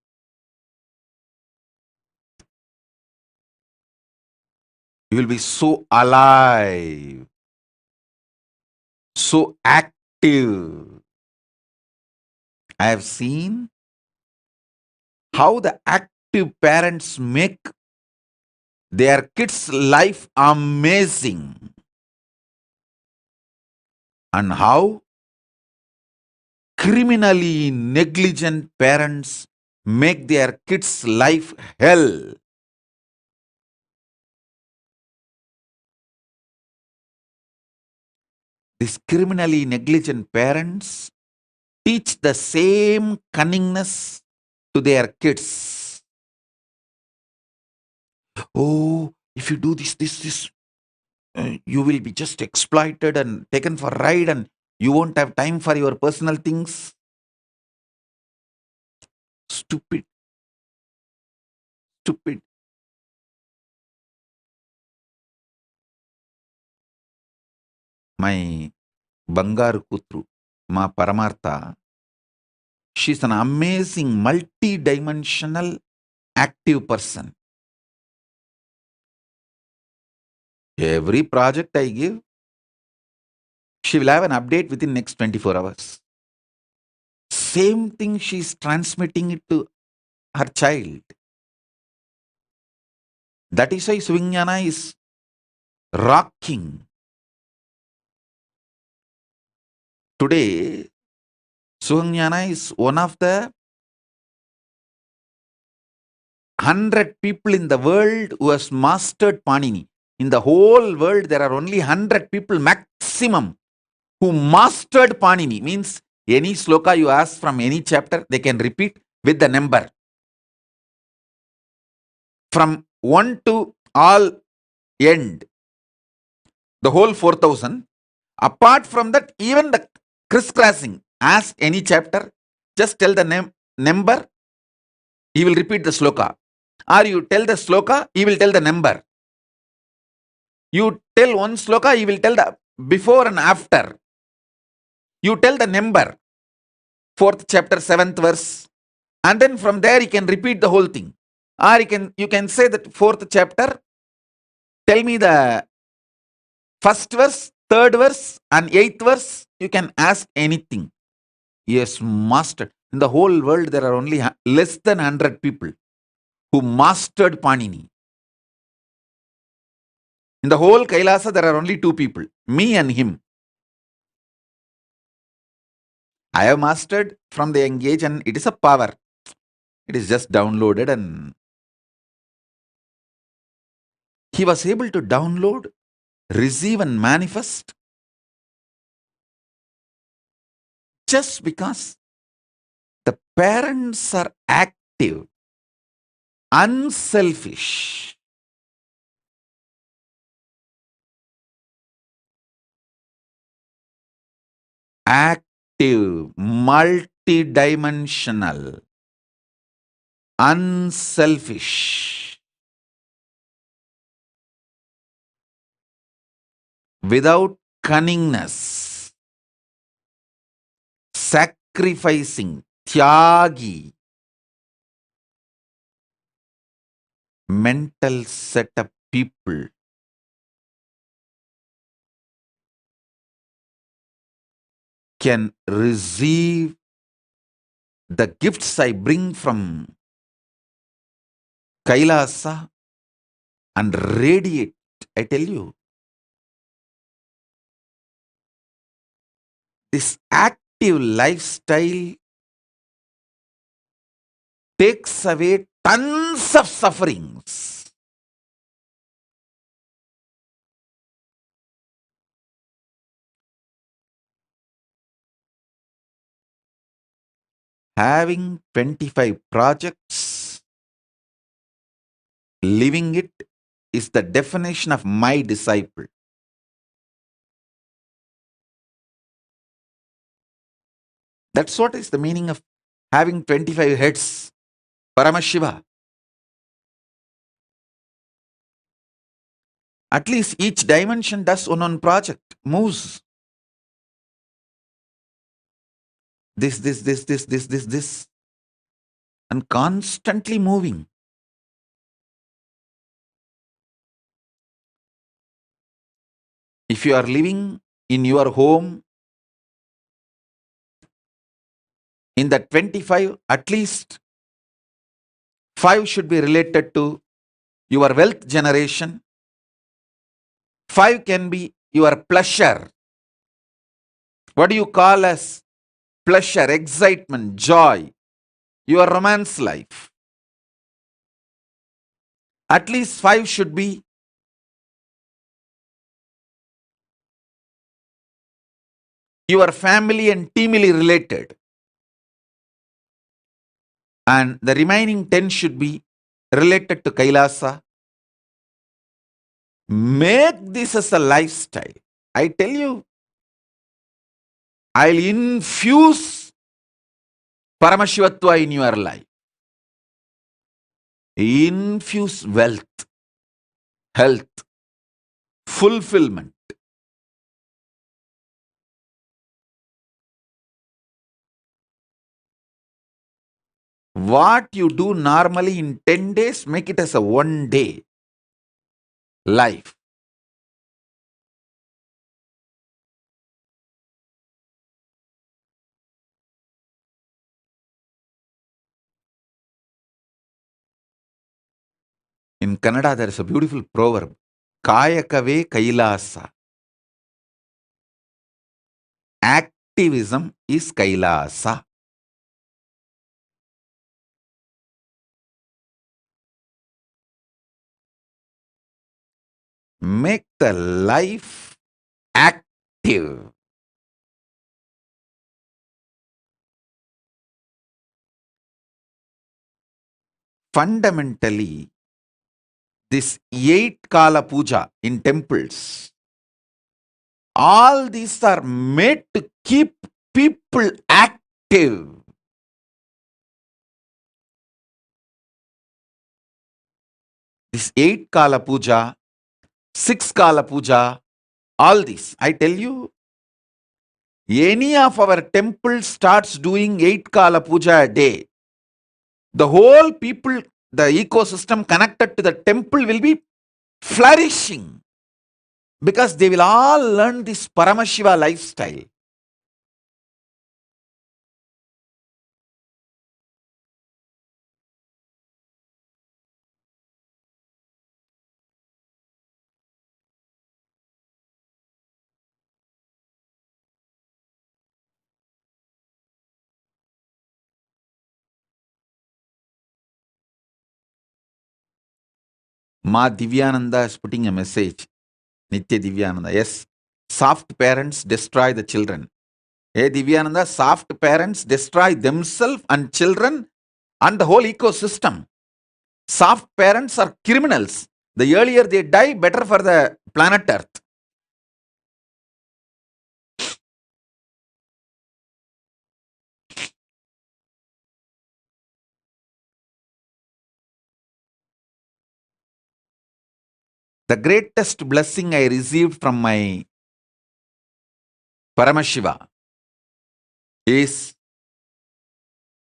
You will be so alive, so active. I have seen how the active parents make their kids' life amazing, and how criminally negligent parents make their kids' life hell. These criminally negligent parents teach the same cunningness to their kids. Oh, if you do this, you will be just exploited and taken for a ride and you won't have time for your personal things. Stupid. Stupid. My Bangaru Kutru, Ma Paramartha, she's an amazing multi-dimensional active person. Every project I give, she will have an update within next 24 hours. Same thing she's transmitting it to her child. That is why Swignana is rocking. Today, Suhanyana is one of the 100 people in the world who has mastered Panini. In the whole world, there are only 100 people maximum who mastered Panini. Means any sloka you ask from any chapter, they can repeat with the number. From 1 to all end, the whole 4000. Apart from that, even the crisscrossing, ask any chapter, just tell the number, he will repeat the sloka. Or you tell the sloka, he will tell the number. You tell one sloka, he will tell the before and after. You tell the number, 4th chapter, 7th verse. And then from there, he can repeat the whole thing. Or you can say that 4th chapter, tell me the 1st verse, 3rd verse, and 8th verse. You can ask anything. Yes, mastered. In the whole world, there are only less than 100 people who mastered Panini. In the whole Kailasa, there are only 2 people, me and him. I have mastered from the young age, and it is a power. It is just downloaded, and he was able to download, receive, and manifest just because the parents are active, unselfish. Active, multidimensional, unselfish, without cunningness, sacrificing, tyagi, mental setup people can receive the gifts I bring from Kailasa and radiate. I tell you, this active lifestyle takes away tons of sufferings. Having 25 projects, living it is the definition of my disciple. That's what is the meaning of having 25 heads. Paramashiva. At least each dimension does one project, moves. This, and constantly moving. If you are living in your home, in the 25, at least 5 should be related to your wealth generation. 5 can be your pleasure. What do you call as pleasure, excitement, joy? Your romance life. At least 5 should be your family and teamily related. And the remaining 10 should be related to Kailasa. Make this as a lifestyle. I tell you, I'll infuse Paramashivatva in your life. Infuse wealth, health, fulfillment. What you do normally in 10 days, make it as a 1 day life. In Kannada, there is a beautiful proverb. Kayakave Kailasa. Activism is Kailasa. Make the life active. Fundamentally, this 8 Kala Puja in temples, all these are made to keep people active. This 8 Kala Puja, 6 Kala Puja, all this, I tell you, any of our temples starts doing 8 Kala Puja a day, the whole people, the ecosystem connected to the temple will be flourishing because they will all learn this Paramashiva lifestyle. Ma Divyananda is putting a message. Nitya Divyananda. Yes, soft parents destroy the children. Hey Divyananda, soft parents destroy themselves and children and the whole ecosystem. Soft parents are criminals. The earlier they die, better for the planet Earth. The greatest blessing I received from my Paramashiva is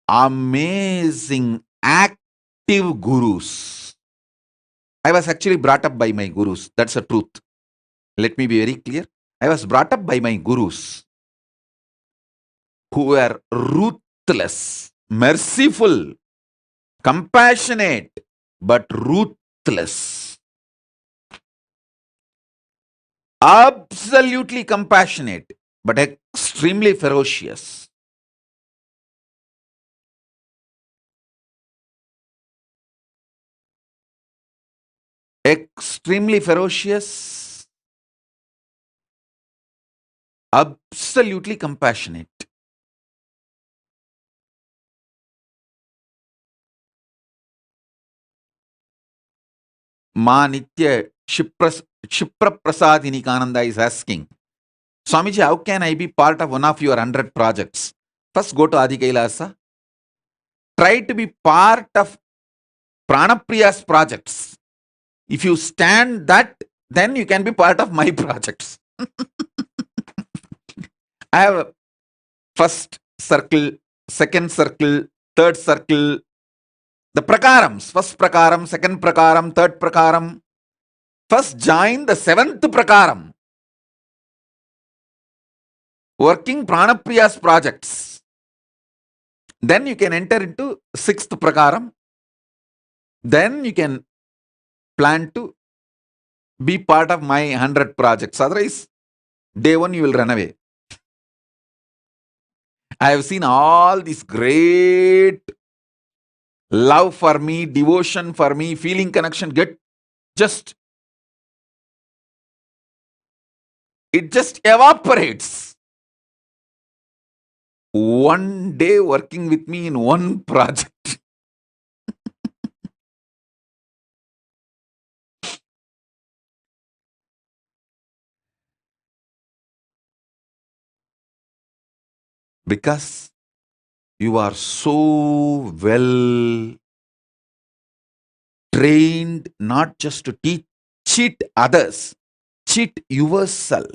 amazing active gurus. I was actually brought up by my gurus. That's the truth. Let me be very clear. I was brought up by my gurus. who were ruthless, merciful, compassionate, but ruthless. Absolutely compassionate, but extremely ferocious. Extremely ferocious, absolutely compassionate. Ma Nitya Shipra Prasadini Kananda is asking, Swamiji, how can I be part of one of your 100 projects? First, go to Adi Kailasa. Try to be part of Pranapriya's projects. If you stand that, then you can be part of my projects. I have a first circle, second circle, third circle, the prakarams. First prakaram, second prakaram, third prakaram. First join the seventh prakaram. Working Pranapriya's projects. Then you can enter into sixth prakaram. Then you can plan to be part of my 100 projects. Otherwise, day one you will run away. I have seen all this great love for me, devotion for me, feeling connection it just evaporates. One day working with me in one project. Because you are so well trained not just to cheat others, cheat yourself.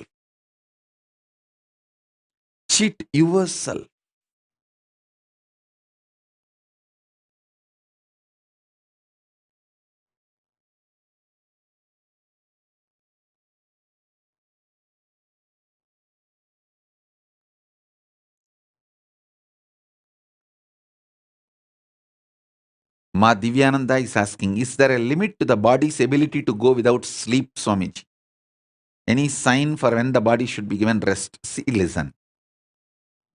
Cheat yourself. Ma Divyananda is asking, is there a limit to the body's ability to go without sleep, Swamiji? Any sign for when the body should be given rest? See, listen.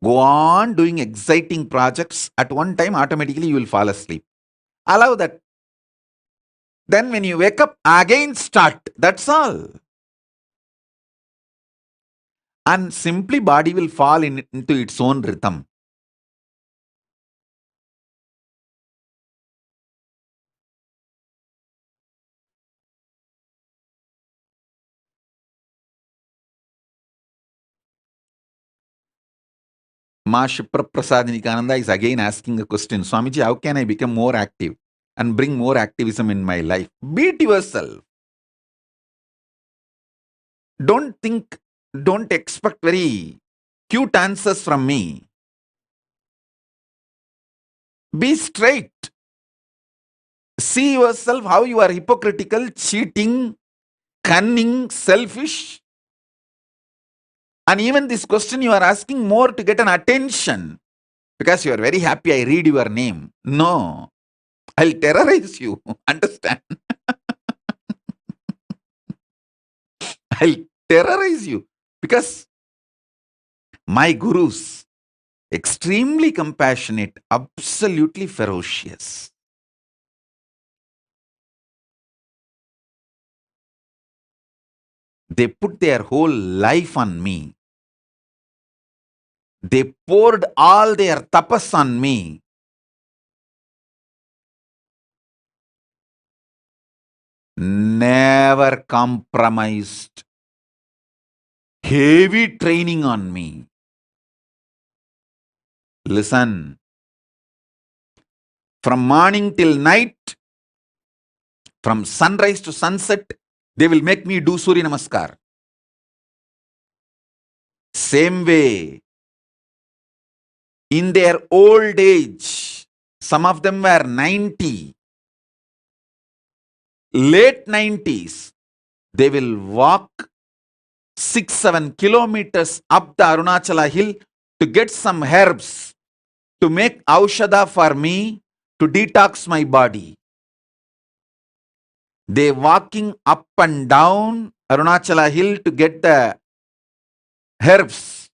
Go on doing exciting projects. At one time, automatically you will fall asleep. Allow that. Then when you wake up, again start. That's all. And simply body will fall into its own rhythm. Ma Shipra Prasadini Kananda is again asking a question. Swamiji, how can I become more active and bring more activism in my life? Beat yourself. Don't expect very cute answers from me. Be straight. See yourself how you are hypocritical, cheating, cunning, selfish. And even this question you are asking more to get an attention. Because you are very happy I read your name. No. I'll terrorize you. Understand? I'll terrorize you. Because my gurus, extremely compassionate, absolutely ferocious. They put their whole life on me. They poured all their tapas on me. Never compromised. Heavy training on me. Listen. From morning till night, from sunrise to sunset, they will make me do Surya Namaskar. Same way, in their old age, some of them were 90, late 90s, they will walk 6-7 kilometers up the Arunachala hill to get some herbs, to make aushadha for me, to detox my body. They walking up and down Arunachala hill to get the herbs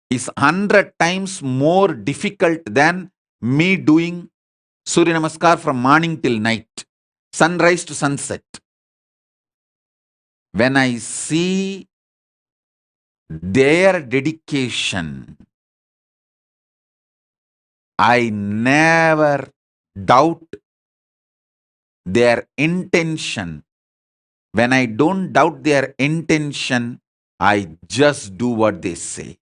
is 100 times more difficult than me doing Surya Namaskar from morning till night, sunrise to sunset. When I see their dedication, I never doubt their intention. When I don't doubt their intention, I just do what they say.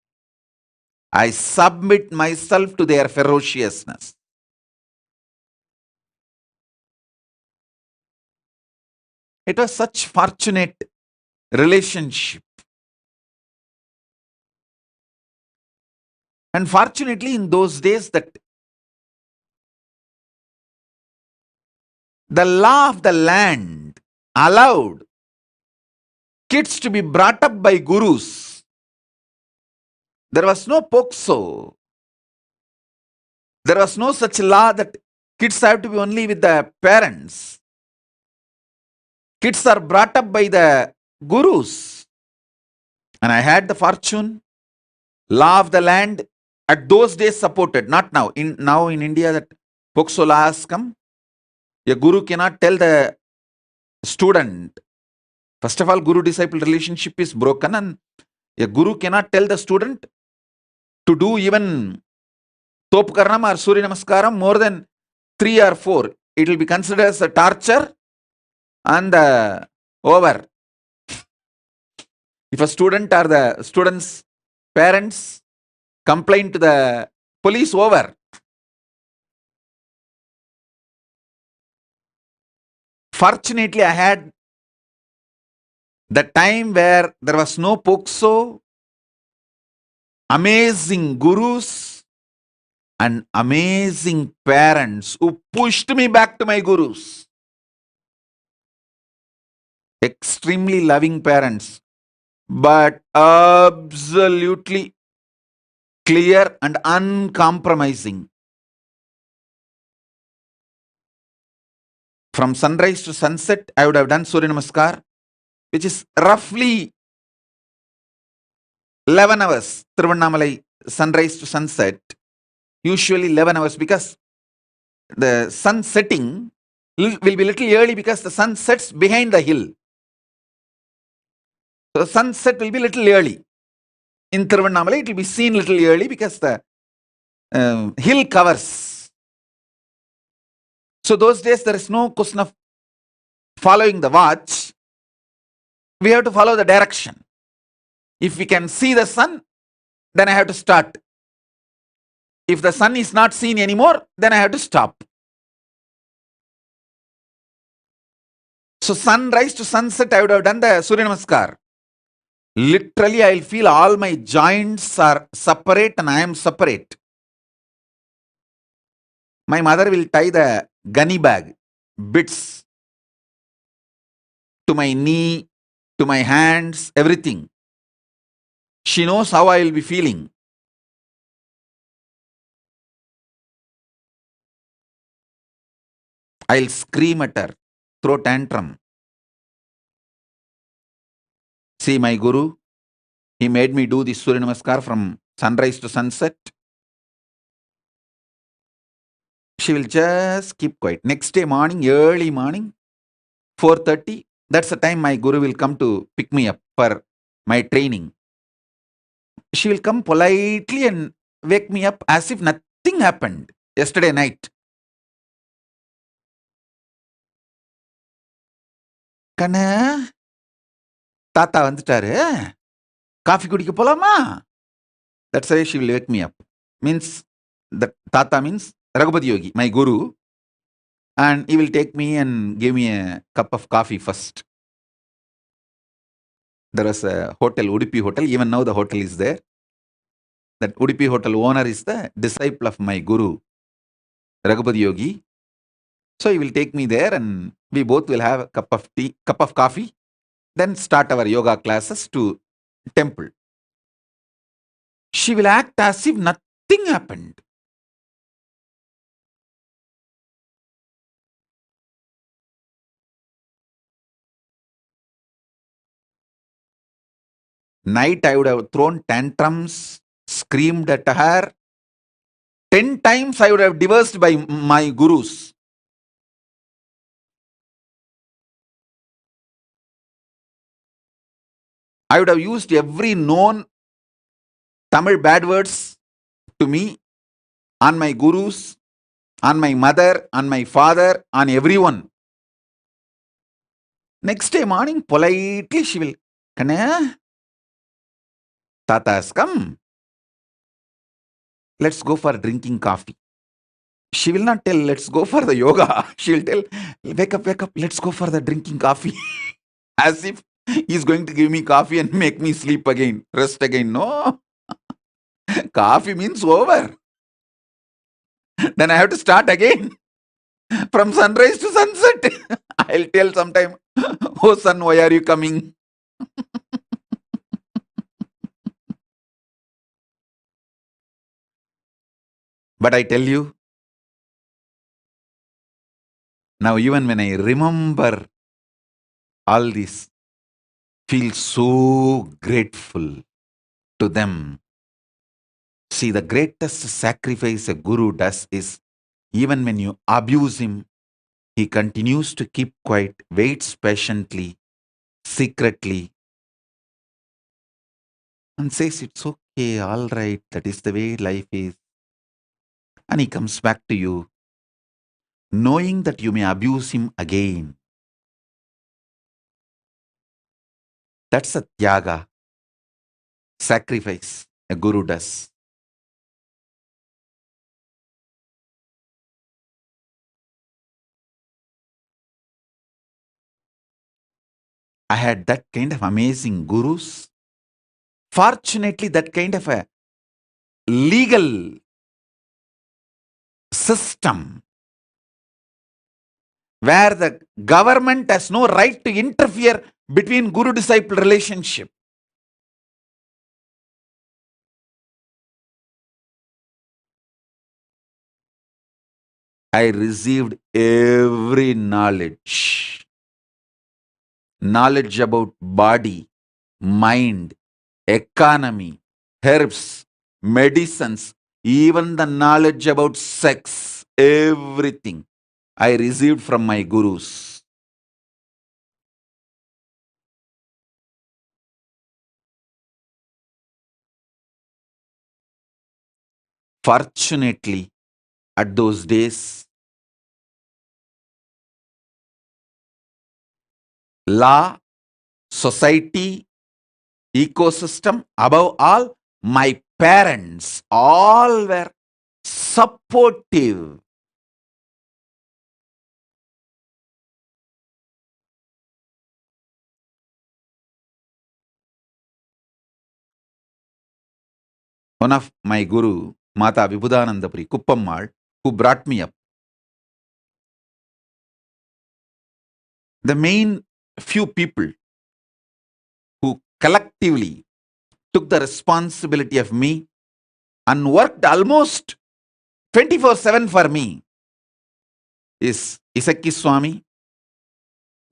I submit myself to their ferociousness. It was such fortunate relationship. And fortunately, in those days, that the law of the land allowed kids to be brought up by gurus. There was no POXO. There was no such law that kids have to be only with the parents. Kids are brought up by the gurus. And I had the fortune, law of the land at those days supported, not now. Now in India that POXO law has come. A guru cannot tell the student. First of all, guru-disciple relationship is broken, and a guru cannot tell the student to do even Topkaranam or Surya Namaskaram more than 3 or 4. It will be considered as a torture and over. If a student or the student's parents complain to the police, over. Fortunately, I had the time where there was no POXO, amazing gurus and amazing parents who pushed me back to my gurus. Extremely loving parents, but absolutely clear and uncompromising. From sunrise to sunset, I would have done Surya Namaskar, which is roughly 11 hours. Tiruvannamalai, sunrise to sunset, usually 11 hours, because the sun setting will be little early because the sun sets behind the hill. So the sunset will be little early. In Tiruvannamalai, it will be seen little early because the hill covers. So those days there is no question of following the watch. We have to follow the direction. If we can see the sun, then I have to start. If the sun is not seen anymore, then I have to stop. So sunrise to sunset, I would have done the Surya Namaskar. Literally, I will feel all my joints are separate and I am separate. My mother will tie the gunny bag, bits, to my knee, to my hands, everything. She knows how I will be feeling. I'll scream at her, throw tantrum. See, my guru, he made me do this Surya Namaskar from sunrise to sunset. She will just keep quiet. Next day morning, early morning, 4:30, that's the time my guru will come to pick me up for my training. She will come politely and wake me up as if nothing happened yesterday night. Kanna, Tata வந்துட்டாரு, coffee குடிக்க போலாமா? That's why she will wake me up. Means, that Tata means Raghupati Yogi, my guru, and he will take me and give me a cup of coffee first. There was a hotel, Udupi Hotel, even now the hotel is there. That Udupi Hotel owner is the disciple of my guru, Raghupati Yogi. So he will take me there and we both will have a cup of tea, cup of coffee, then start our yoga classes to temple. She will act as if nothing happened. Night I would have thrown tantrums, screamed at her. 10 times I would have divorced by my gurus. I would have used every known Tamil bad words to me, on my gurus, on my mother, on my father, on everyone. Next day morning, politely she will, Kanaya, Tata has come. Let's go for drinking coffee. She will not tell, let's go for the yoga. She will tell, wake up, let's go for the drinking coffee. As if he's going to give me coffee and make me sleep again, rest again. No. Coffee means over. Then I have to start again. From sunrise to sunset. I'll tell sometime, oh son, why are you coming? But I tell you, now even when I remember all this, feel so grateful to them. See, the greatest sacrifice a guru does is, even when you abuse him, he continues to keep quiet, waits patiently, secretly, and says, it's okay, all right, that is the way life is. And he comes back to you, knowing that you may abuse him again. That's a tyaga, sacrifice a guru does. I had that kind of amazing gurus. Fortunately, that kind of a legal system where the government has no right to interfere between guru-disciple relationship. I received every knowledge. Knowledge about body, mind, economy, herbs, medicines, even the knowledge about sex, everything I received from my gurus. Fortunately, at those days, law, society, ecosystem, above all, my parents, all were supportive. One of my guru, Mata Vibhudanandapuri, Kuppammal, who brought me up, the main few people who collectively took the responsibility of me and worked almost 24/7 for me is Isakki Swami,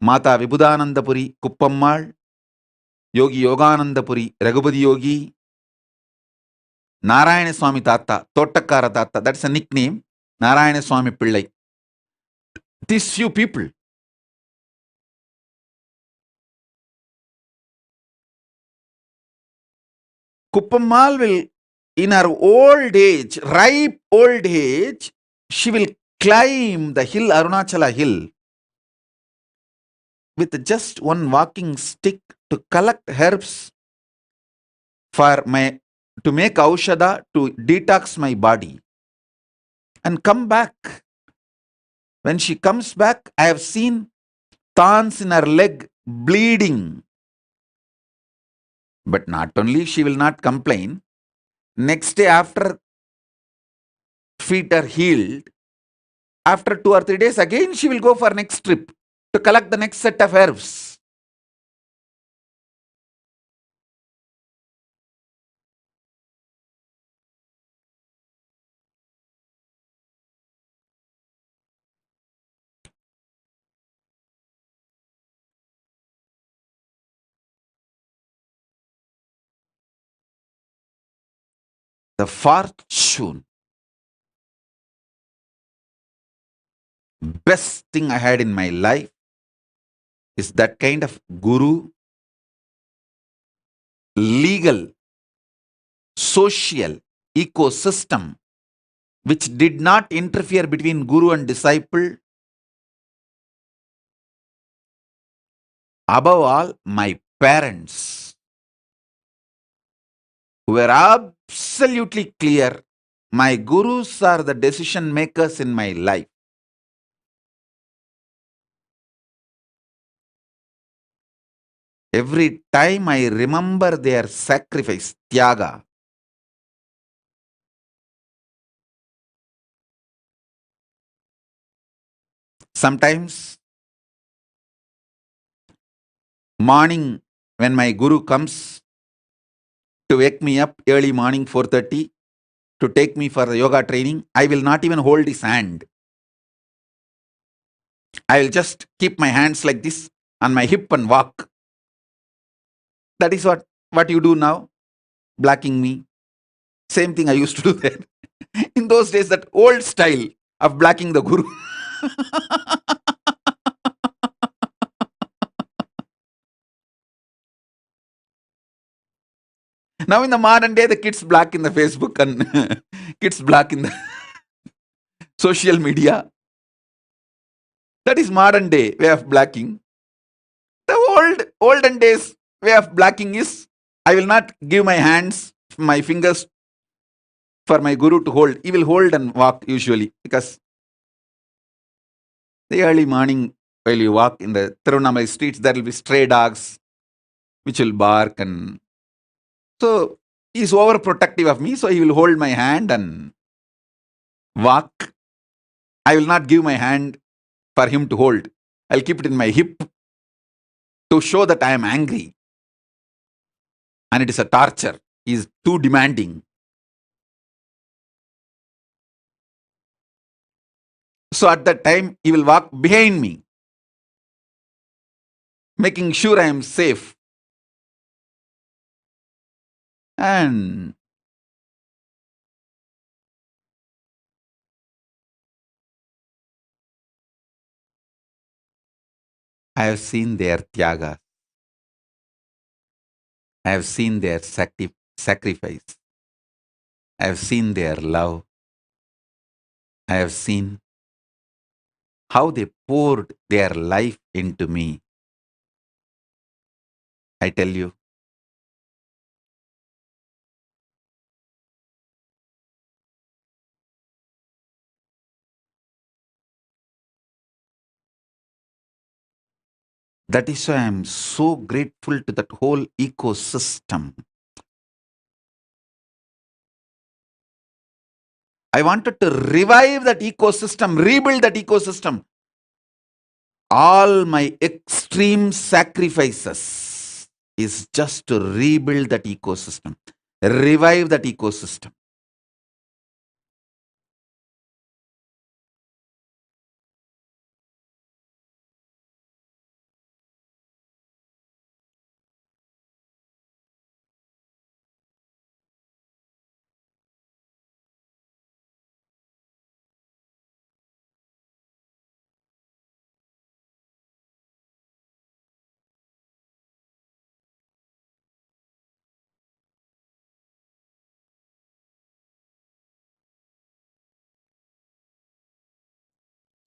Mata Vibhudanandapuri, Kuppammal, Yogi Yoganandapuri, Raghupati Yogi, Narayana Swami Tata, Tottakkara Tata, that's a nickname, Narayana Swami Pillai. These few people. Kuppammal will, in her old age, ripe old age, she will climb the hill, Arunachala hill, with just one walking stick to collect herbs for to make aushada, to detox my body, and come back. When she comes back, I have seen thorns in her leg bleeding. But not only she will not complain, next day after feet are healed, after 2 or 3 days again she will go for next trip to collect the next set of herbs. the fortune, best thing I had in my life is that kind of guru, legal, social ecosystem which did not interfere between guru and disciple. Above all, my parents were absolutely clear. My gurus are the decision makers in my life. Every time I remember their sacrifice, tyaga, sometimes morning when my guru comes to wake me up early morning 4:30 to take me for the yoga training, I will not even hold his hand. I will just keep my hands like this on my hip and walk. That is what you do now, blocking me. Same thing I used to do then. In those days, that old style of blocking the guru. Now in the modern day, the kids block in the Facebook and kids block in the social media. That is modern day way of blocking. The olden days way of blocking is I will not give my hands, my fingers for my guru to hold. He will hold and walk usually because the early morning while you walk in the Tirunamai streets, there will be stray dogs which will bark, and so he is overprotective of me, so he will hold my hand and walk. I will not give my hand for him to hold. I'll keep it in my hip to show that I am angry. And it is a torture. He is too demanding. So at that time, he will walk behind me, making sure I am safe. And I have seen their tyaga. I have seen their sacrifice. I have seen their love. I have seen how they poured their life into me. I tell you, that is why I am so grateful to that whole ecosystem. I wanted to revive that ecosystem, rebuild that ecosystem. All my extreme sacrifices is just to rebuild that ecosystem, revive that ecosystem.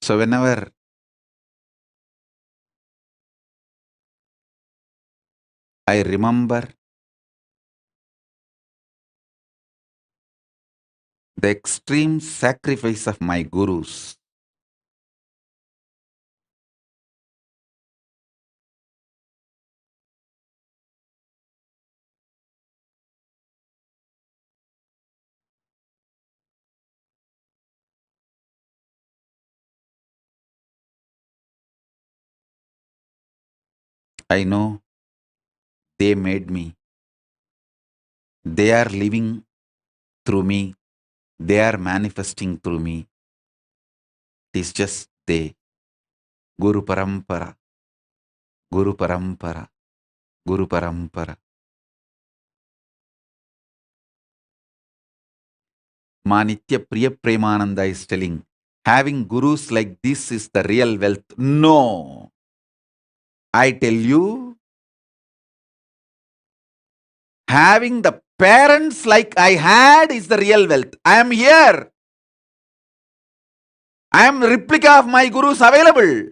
So whenever I remember the extreme sacrifice of my gurus, I know they made me. They are living through me. They are manifesting through me. It is just they. Guru Parampara, Guru Parampara, Guru Parampara. Manitya Priya Premananda is telling, having gurus like this is the real wealth. No. I tell you, having the parents like I had is the real wealth. I am here. I am replica of my gurus available.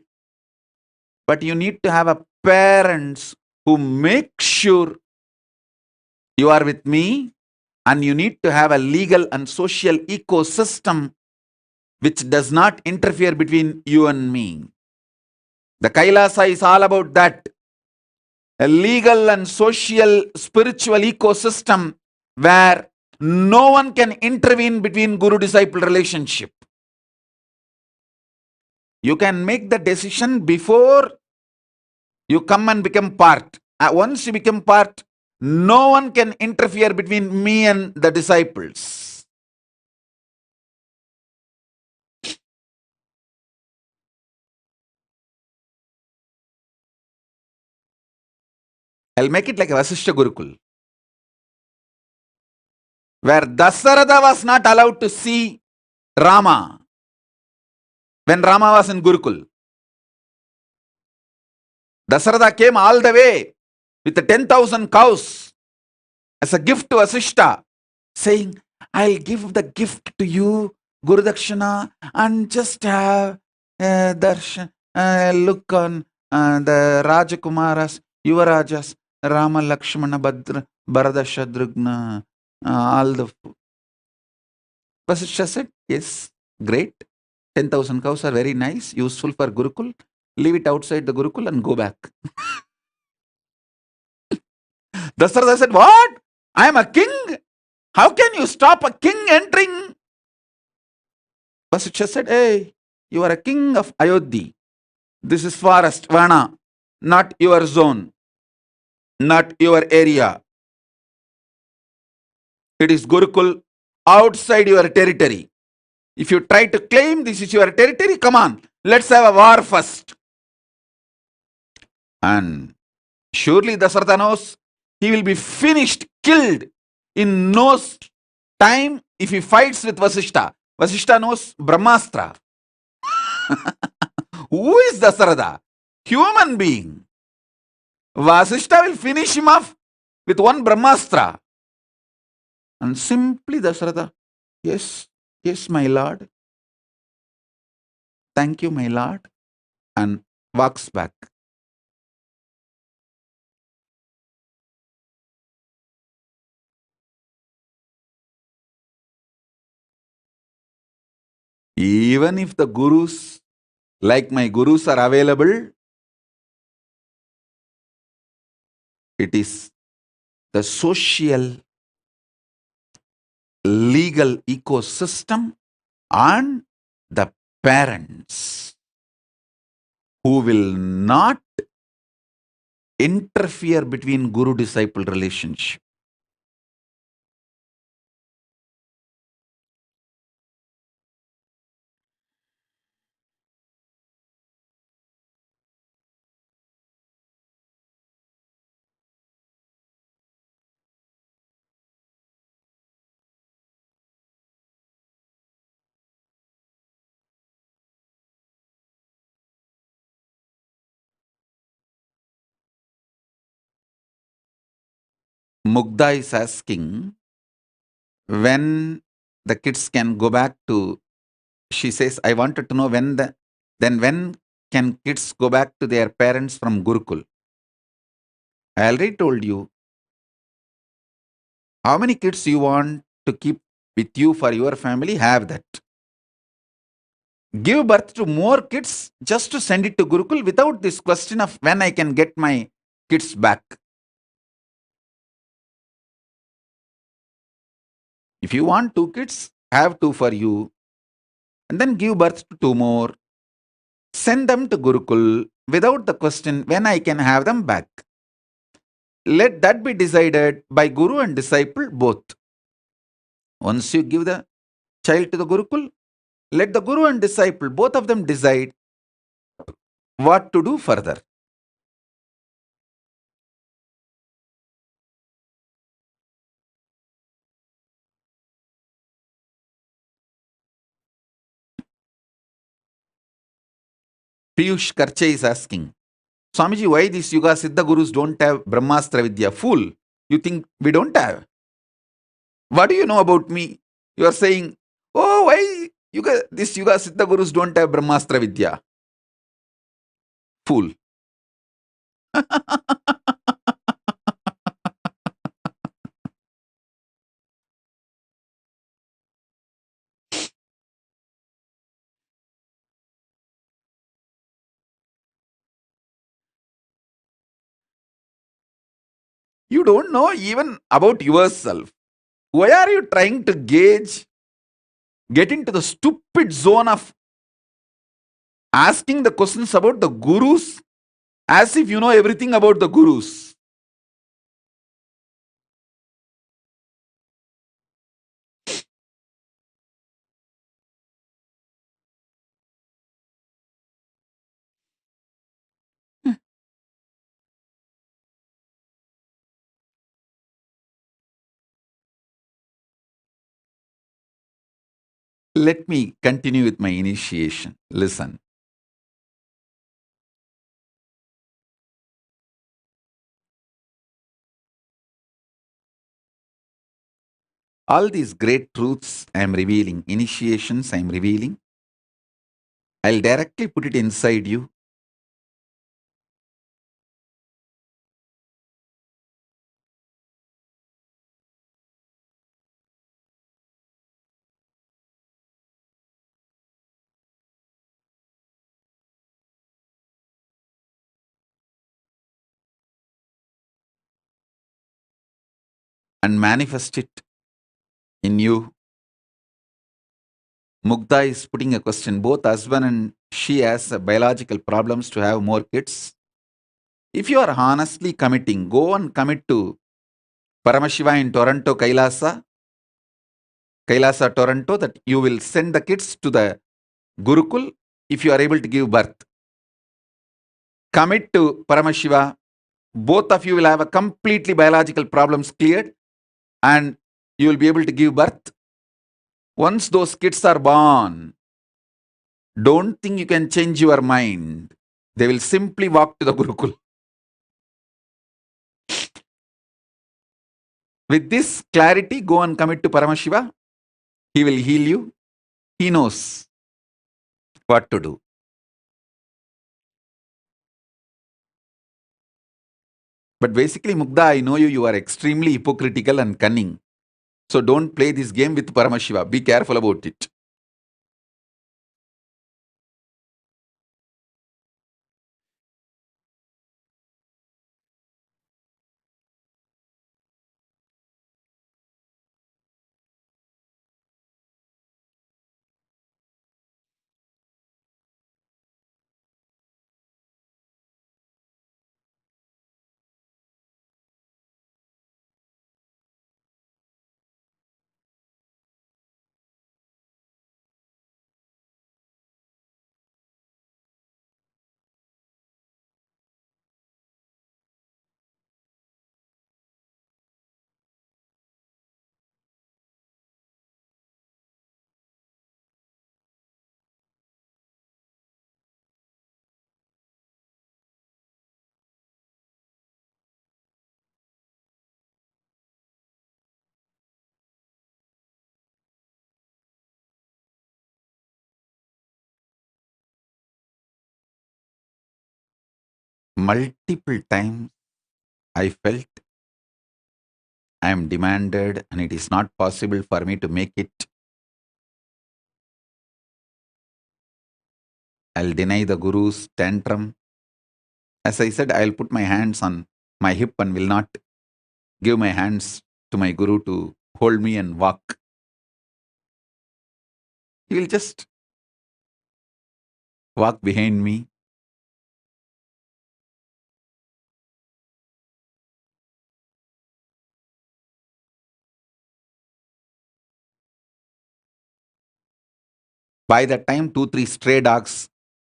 But you need to have a parents who make sure you are with me, and you need to have a legal and social ecosystem which does not interfere between you and me. The Kailasa is all about that. A legal and social spiritual ecosystem where no one can intervene between guru-disciple relationship. You can make the decision before you come and become part. Once you become part, no one can interfere between me and the disciples. I'll make it like a Vasishtha Gurukul, where Dasaratha was not allowed to see Rama when Rama was in Gurukul. Dasaratha came all the way with the 10,000 cows as a gift to Vasishtha, saying, I'll give the gift to you, Guru Dakshana, and just have darshan, look on the Rajakumaras, Yuvarajas, Rama, Lakshmana, Bharata, Shatrugna, all the. Vasishtha said, yes, great. 10,000 cows are very nice, useful for Gurukul. Leave it outside the Gurukul and go back. Dasaratha said, what? I am a king? How can you stop a king entering? Vasishtha said, hey, you are a king of Ayodhya. This is forest, Vana, not your zone, not your area. It is Gurukul outside your territory. If you try to claim this is your territory, come on, let's have a war first. And surely Dasaratha knows he will be finished, killed in no time if he fights with Vasishtha. Vasishtha knows Brahmastra. Who is Dasaratha? Human being. Vasishtha will finish him off with one Brahmastra. And simply Dasaratha, yes, yes, my lord. Thank you, my lord. And walks back. Even if the gurus, like my gurus, are available, it is the social, legal ecosystem and the parents who will not interfere between guru-disciple relationship. Mugdha is asking when the kids can go back to, she says, I wanted to know when can kids go back to their parents from Gurukul? I already told you how many kids you want to keep with you for your family, have that. Give birth to more kids just to send it to Gurukul without this question of when I can get my kids back. If you want 2 kids, have 2 for you, and then give birth to 2 more. Send them to Gurukul without the question when I can have them back. Let that be decided by Guru and disciple both. Once you give the child to the Gurukul, let the Guru and disciple, both of them, decide what to do further. Piyush Karche is asking, Swamiji, why these Yuga Siddha Gurus don't have Brahmastra Vidya? Fool, you think we don't have? What do you know about me? You are saying, oh, why this Yuga Siddha Gurus don't have Brahmastra Vidya? Fool. You don't know even about yourself. Why are you trying to get into the stupid zone of asking the questions about the gurus as if you know everything about the gurus? Let me continue with my initiation. Listen. All these great truths I am revealing, initiations I am revealing, I'll directly put it inside you. And manifest it in you. Mugdha is putting a question. Both husband and she has biological problems to have more kids. If you are honestly committing, go and commit to Paramashiva in Toronto, KAILASA, Toronto, that you will send the kids to the Gurukul if you are able to give birth. Commit to Paramashiva. Both of you will have a completely biological problems cleared and you will be able to give birth. Once those kids are born, don't think you can change your mind. They will simply walk to the Gurukul. With this clarity, go and commit to Paramashiva. He will heal you. He knows what to do. But basically, Mugdha, I know you, you are extremely hypocritical and cunning. So don't play this game with Paramashiva. Be careful about it. Multiple times I felt I am demanded and it is not possible for me to make it. I'll deny the Guru's tantrum. As I said, I'll put my hands on my hip and will not give my hands to my Guru to hold me and walk. He will just walk behind me. By the time 2-3 stray dogs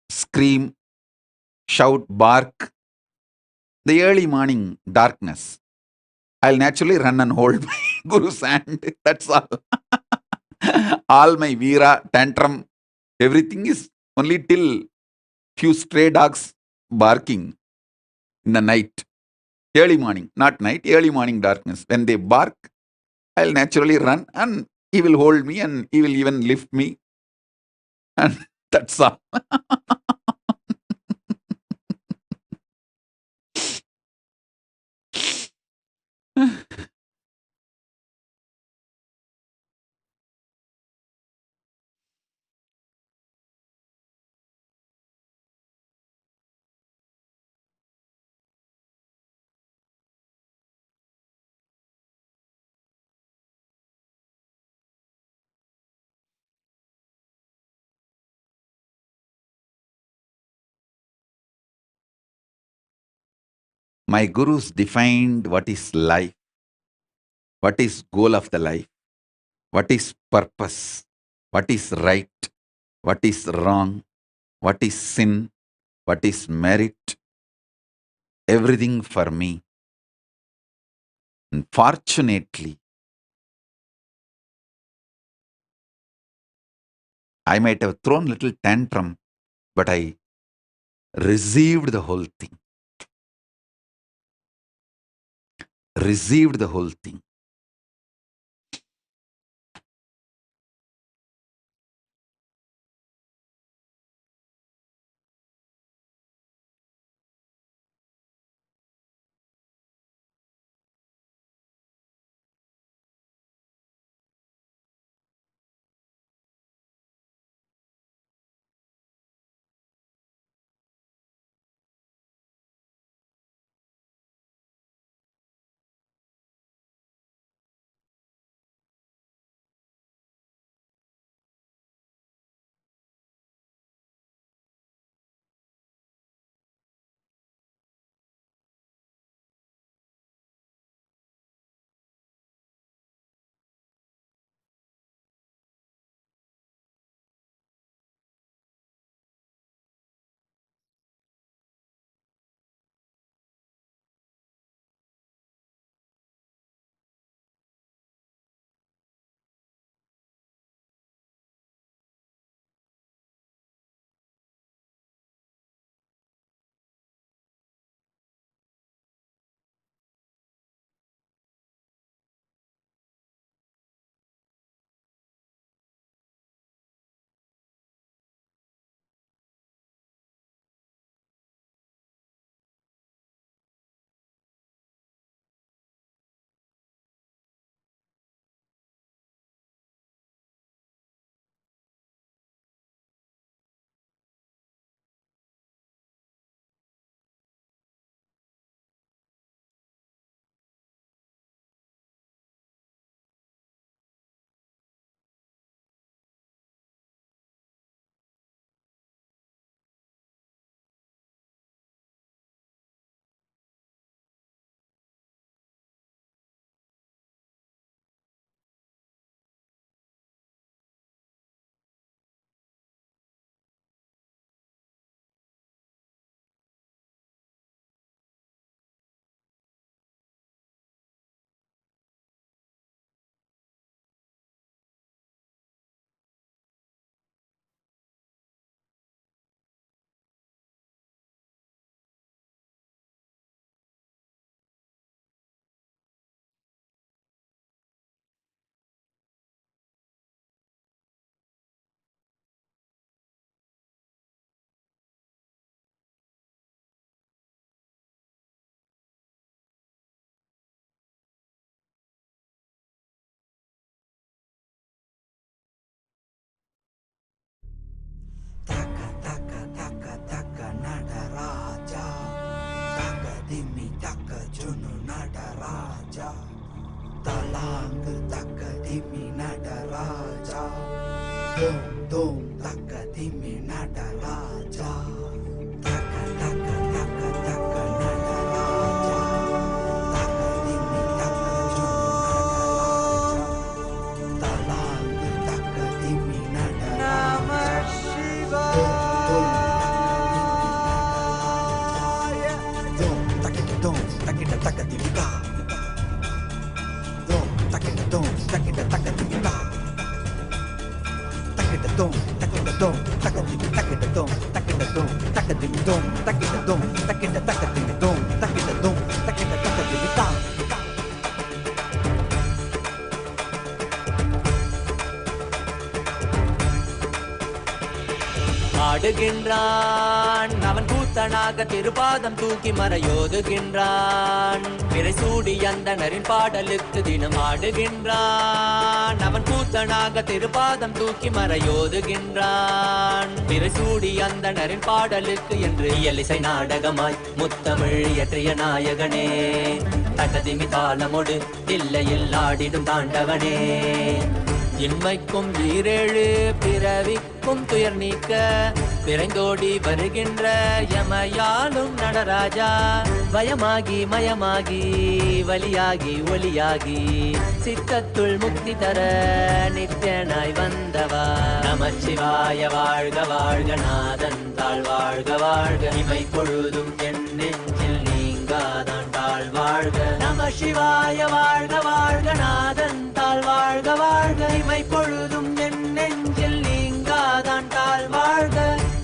scream, shout, bark, the early morning darkness, I'll naturally run and hold my Guru's hand. That's all. All my Veera, tantrum, everything is only till few stray dogs barking in the night, early morning, not night, early morning darkness. When they bark, I'll naturally run and he will hold me and he will even lift me. And that's all. My gurus defined what is life, what is goal of the life, what is purpose, what is right, what is wrong, what is sin, what is merit, everything for me. And fortunately, I might have thrown little tantrum, but I received the whole thing. Received the whole thing. Taka taka taka taka nadaraja, taka dimi taka junu nadaraja, talang taka dimi nadaraja, dum dum taka dimi nadaraja, taka taka taka taka nadaraja, taka dimi taka junu nadaraja, talang taka dimi nadaraja. தக்கதிமிதோம் தக்கிட்டதும் தக்கிட்ட தக்கதிமிதோம் தக்கிட்டதும் தக்கிட்ட தக்கதிமிதாம். ஆடுகின்றான் அவன் கூத்தனாக திருப்பாதம் தூக்கி மறையோதுகின்றான். பிறை சூடி அந்தணரின் பாடலுக்கு தினம் ஆடுகின்றான். அவன் கூத்தனாக திருப்பாதம் தூக்கி மறையோதுகின்றான். பிறை சூடி அந்தணரின் பாடலுக்கு என்று இயலிசை நாடகமாய் முத்தமிழ் இயற்றிய நாயகனே. தகதிமி தாளமொடு இல்லையில் ஆடிடும் தாண்டவனே. இன்மைக்கும் ஈரேழு பிறவிக்கும் துயர் நீக்க விரைந்தோடி வருகின்ற யமயாலும் நடராஜா. பயமாகி மயமாகி வலியாகி ஒலியாகி சித்தத்துள் முக்தி தர நித்யனாய் வந்தவா. நமச்சிவாய வாழ்க வாழ்க நாதன் தாழ் வாழ்க வாழ்க. இமை பொழுதும் என் நெஞ்சில் நீங்காதான் தாழ் வாழ்க. நமசிவாய வாழ்க வாழ்க நாதன் தாழ் வாழ்க வாழ்க. இமை பொழுதும் என் நெஞ்சில் நீங்காதான் தாழ் வாழ்க.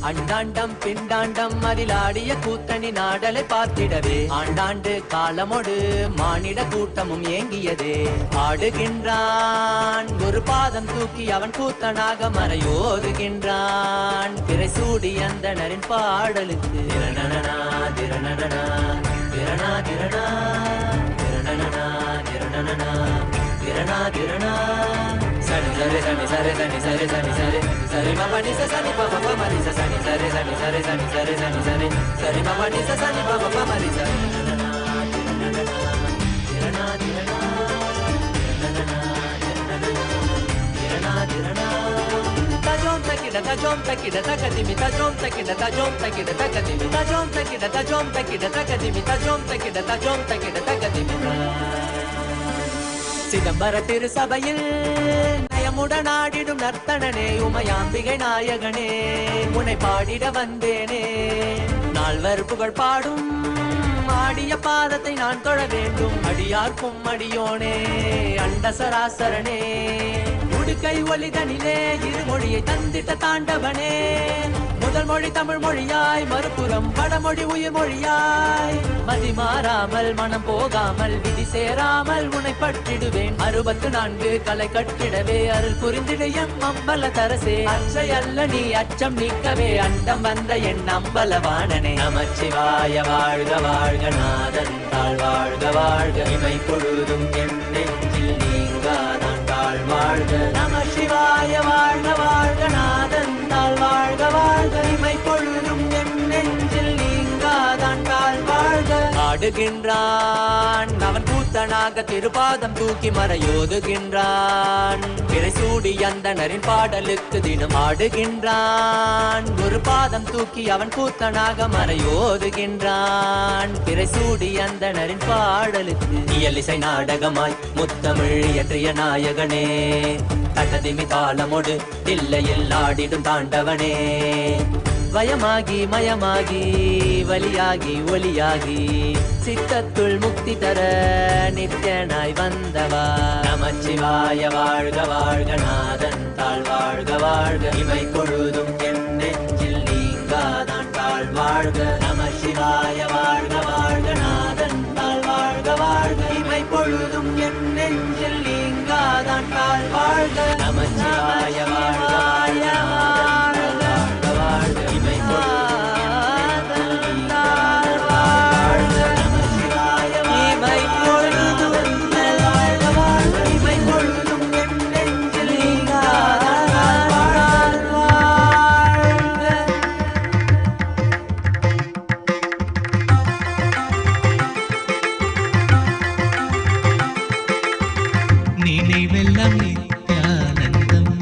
அண்டாண்டம் பிண்டாண்டம் அதிலாடிய கூத்தணி நாடலை பார்த்திடவே ஆண்டாண்டு காலமோடு மானிட கூட்டமும் ஏங்கியதே. ஆடுகின்றான் ஒரு பாதம் தூக்கி அவன் கூத்தனாக மறையோதுகின்றான். பிறை சூடி அந்தணரின் பாடலுக்கு திரணனா திரணனா திரணா திரணா திரணனா திரணனா திரணா திரணா. சனி சரி சனி சரி சனி சரி சனி சரி சரி மபனி சனி பப மரி சனி சரி சனி சரி சனி சரி சனி சரி சரி மபனி சனி பப மரி சனி திரணா திரணா திரணா திரணா. தஜோம் தக்கிட தஜோம் தக்கிட தகதிமி தஜோம் தக்கிட தஜோம் தக்கிட தகதிமி தஜோம் தக்கிட தஜோம் தக்கிட தகதிமி தஜோம் தக்கிட தஜோம் தக்கிட தகதிமி. சிதம்பர திருசபையில் நயமுடன் ஆடிடும் நர்த்தனனே உமையாம்பிகை நாயகனே. உன்னை பாடிட வந்தேனே நால்வர் புகழ் பாடும் ஆடிய பாதத்தை நான் தொழ வேண்டும். அடியார்க்கும் அடியோனே அண்ட சராசரனே. உடுக்கை ஒலிதனிலே இருமொழியை தந்திட்ட தாண்டவனே. முதல் மொழி தமிழ் மொழியாய் மறுபுறம் வடமொழி உயிர் மொழியாய். மதி மாறாமல் மனம் போகாமல் விதி சேராமல் உன்னை பற்றிடுவேன். 64 கலை கட்டிடவே அருள் புரிந்திடு எம் அம்பல தரசே. அச்சை அல்ல நீ அச்சம் நீக்கவே அண்டம் வந்த என் அம்பலவாணனே. நமச்சிவாய வாழ்க வாழ்க நாதன் தாழ் வாழ்க வாழ்க. இமை பொழுதும் என் நெஞ்சில் நீங்காதான் தாழ் வாழ்க. நமசிவாய வாழ்க வாழ்க நாதன் தாழ் வாழ்க வாழ்க. இமை பொழுதும் என் நெஞ்சில் நீங்காதான் தாழ் வாழ்க. ஆடுகின்றான் அவன் கூத்தனாக திருப்பாதம் தூக்கி மறையோதுகின்றான். பிறை சூடி அந்தணரின் பாடலுக்கு தினம் ஆடுகின்றான். ஒரு பாதம் தூக்கி அவன் கூத்தனாக மறையோதுகின்றான். பிறை சூடி அந்தணரின் பாடலுக்கு இயலிசை நாடகமாய் முத்தமிழ் இயற்றிய நாயகனே. தகதிமி தாளமொடு இல்லையில் ஆடிடும் தாண்டவனே. பயமாகி மயமாகி வலியாகி ஒலியாகி சித்தத்துள் முக்தி தர நித்யனாய் வந்தவா. நமச்சிவாய வாழ்க வாழ்க நாதன் தாழ் வாழ்க வாழ்க. இமை பொழுதும் என் நெஞ்சில் நீங்காதான் தாழ் வாழ்க. நமசிவாய வாழ்க வாழ்க நாதன் தாழ் வாழ்க வாழ்க. இமை பொழுதும் என் நெஞ்சில் நீங்காதான் தாழ் வாழ்க. நமசிவாய வாழ்க வாழ்க நாதன் தாழ் வாழ்க. இமை பொழுதும் என் நெஞ்சில் நீங்காதான் தாழ் வாழ்க. நமசிவாய இமை பொழுதும் வாழ்க வாழ்க. இமை பொழுதும் என் நெஞ்சில் நீங்காதான் தாழ் வாழ்க. நினைவெல்லாம் நித்யானந்தம்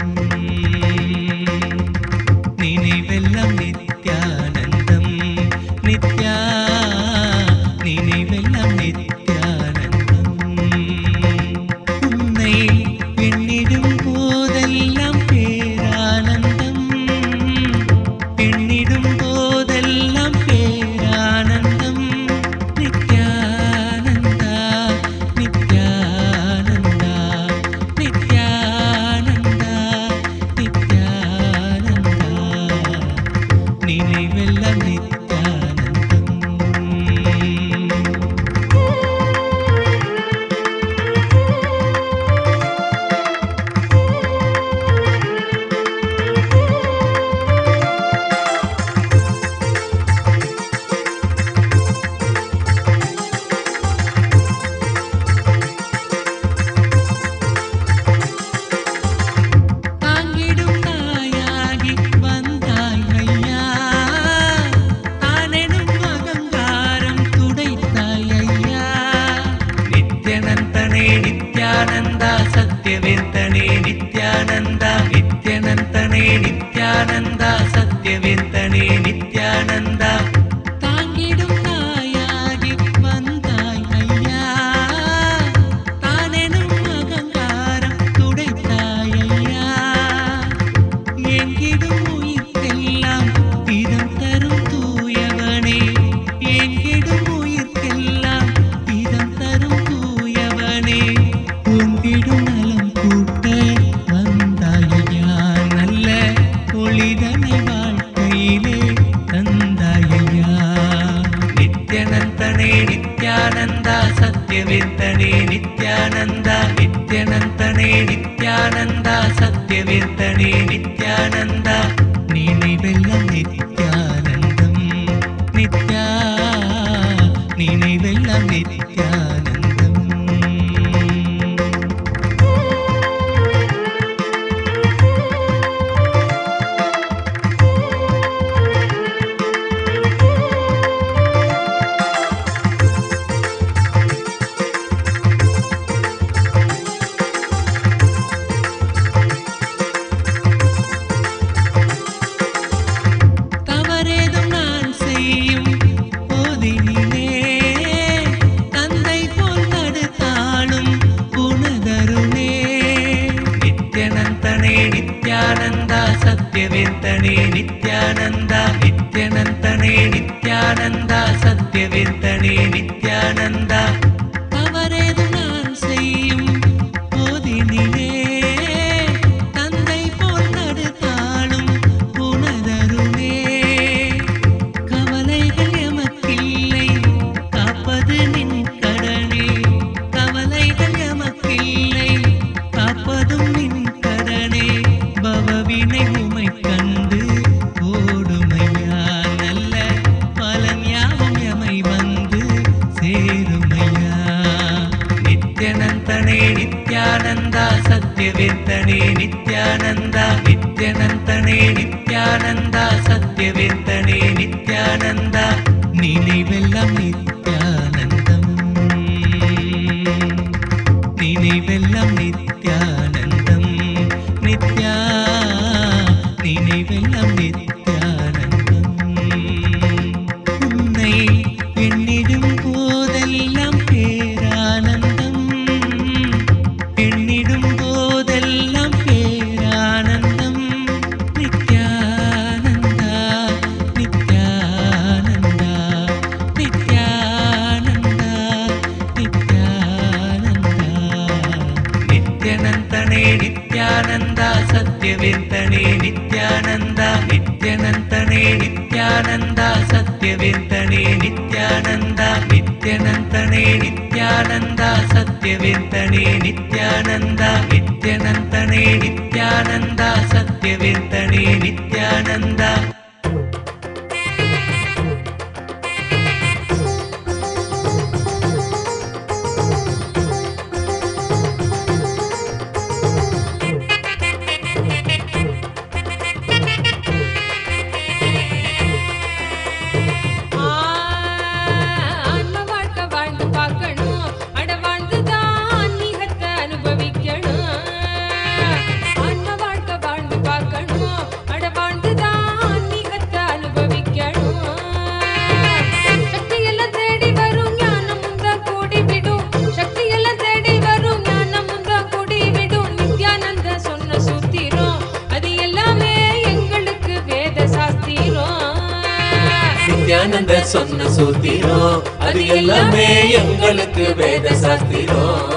நித்யானந்தர் சொன்ன சூத்திரம் அது எல்லாமே எங்களுக்கு வேத சாஸ்திரம்.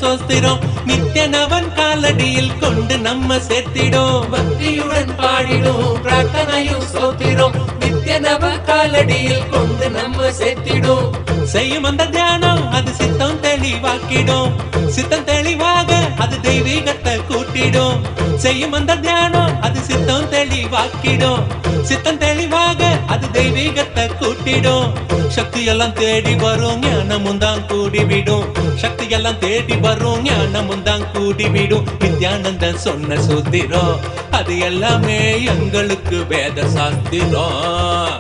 சோஸ்திரம் நித்யனவன் காலடியில் கொண்டு நம்ம சேர்த்திடும். பக்தியுடன் பாடிடும் பிரார்த்தனையும் சோத்திரம் நித்யனவ காலடியில் கொண்டு நம்ம சேர்த்திடும். செய்யும் அந்த தியானம் அது சித்தம் தெளிவாக்கிடும். சித்தம் தெளிவாக அது தெய்வீகத்தை கூட்டிடும். செய்யும் அந்த தியானம் அது சித்தம் தெளிவாக்கிடும். சித்தம் தெளிவாக அது தெய்வீகத்தை கூட்டிடும். சக்தி எல்லாம் தேடி வரும் ஞானமும் தான் கூடிவிடும். சக்தி எல்லாம் தேடி வரும் ஞானமும் தான் கூடிவிடும். நித்யானந்தன் சொன்ன சூத்திரம் அது எல்லாமே எங்களுக்கு வேத சாஸ்திரம்.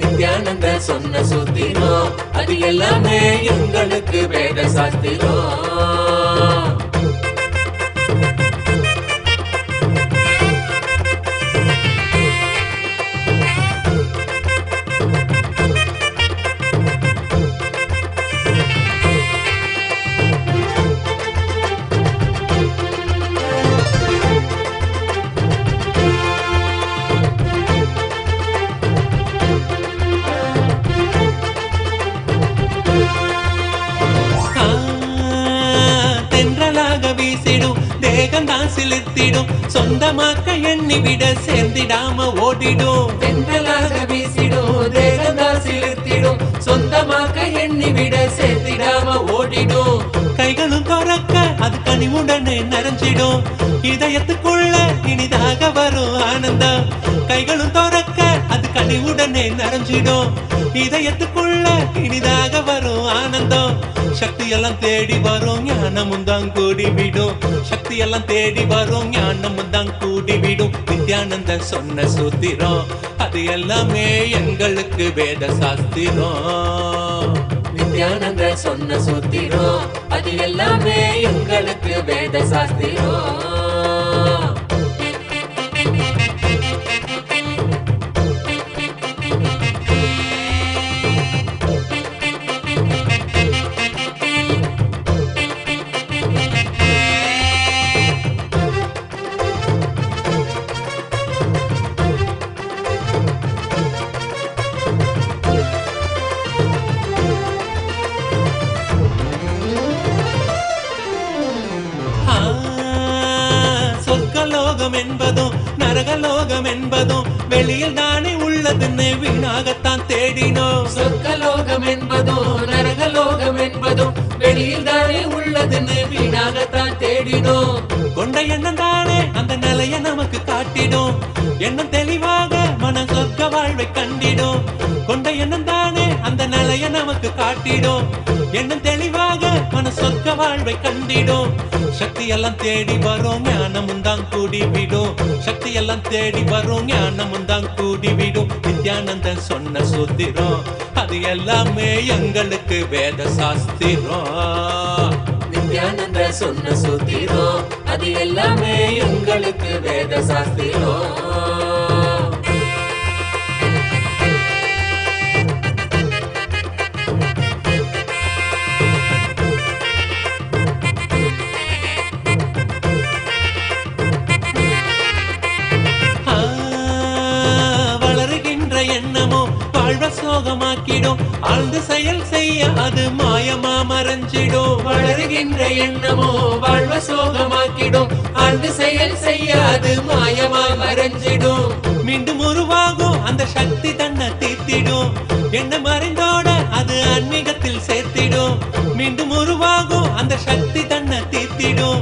நித்யானந்த சொன்ன சூத்திரம் அது எல்லாமே எங்களுக்கு வேத சாஸ்திரம். தேகந்தான் சிலிர்த்திடும் சொந்தமாக்க எண்ணி விட சேர்ந்திடாம ஓடிடும். தென்றலாக வீசிடும் தேகந்தான் சிலிர்த்திடும் சொந்தமாக்க எண்ணி விட சேர்ந்திடாம ஓடிடும். கைகளும் துறக்க அது கனிவுடனே நிறைஞ்சிடும். இதயத்துக்குள்ள இனிதாக வரும் ஆனந்தம். கைகளும் துறக்க அது கனிவுடனே நிறைஞ்சிடும். இதயத்துக்குள்ள இனிதாக வரும் ஆனந்தம். சக்தி எல்லாம் தேடி வரும் ஞானமும் தான் கூடிவிடும். சக்தி எல்லாம் தேடி வரும் ஞானமும் தான் கூடிவிடும். நித்யானந்த சொன்ன சூத்திரம் அது எல்லாமே எங்களுக்கு வேத சாஸ்திரம். நித்யானந்த சொன்ன சூத்திரம் அது எல்லாமே எங்களுக்கு வேத சாஸ்திரம். என்பதும் நரகலோகம் என்பதும் வெளியில் தானே உள்ளதுன்னு வீணாகத்தான் தேடினோம். சொர்க்கலோகம் என்பதும் நரகலோகம் என்பதும் வெளியில் தானே உள்ளதுன்னு வீணாகத்தான் தேடினோம். கொண்ட எண்ணம் தானே அந்த நிலைய நமக்கு காட்டிடும். எண்ணம் தெளிவாக மன சொர்க்க வாழ்வை கண்டிடும். கொண்ட எண்ணம் தானே அந்த நிலைய நமக்கு காட்டிடும். எண்ணம் தெளிவாக மன சொர்க்க வாழ்வை கண்டிடும். சக்தி எல்லாம் தேடி வரும் ஞானமும் தான் கூடிவிடும். சக்தி எல்லாம் தேடி வரும் ஞானமும் தான் கூடிவிடும். நித்யானந்தன் சொன்ன சூத்திரம் அது எல்லாமே எங்களுக்கு வேத சாஸ்திரம். நித்யானந்த சொன்ன சூத்திரம் அது எல்லாமே எங்களுக்கு வேத சாஸ்திரம். சோகமாக்கிடும் ஆழ்ந்து செயல் செய்ய அது மாயமா மறைஞ்சிடும். வளருகின்ற எண்ணமோ வாழ்வ சோகமாக்கிடும். ஆழ்ந்து செயல் செய்ய அது மாயமா மறைஞ்சிடும். மீண்டும் உருவாகும் அந்த சக்தி தன்னை தீர்த்திடும். எண்ணம் மறைந்தோட அது ஆன்மீகத்தில் சேர்த்திடும். மீண்டும் உருவாகும் அந்த சக்தி தன்னை தீர்த்திடும்.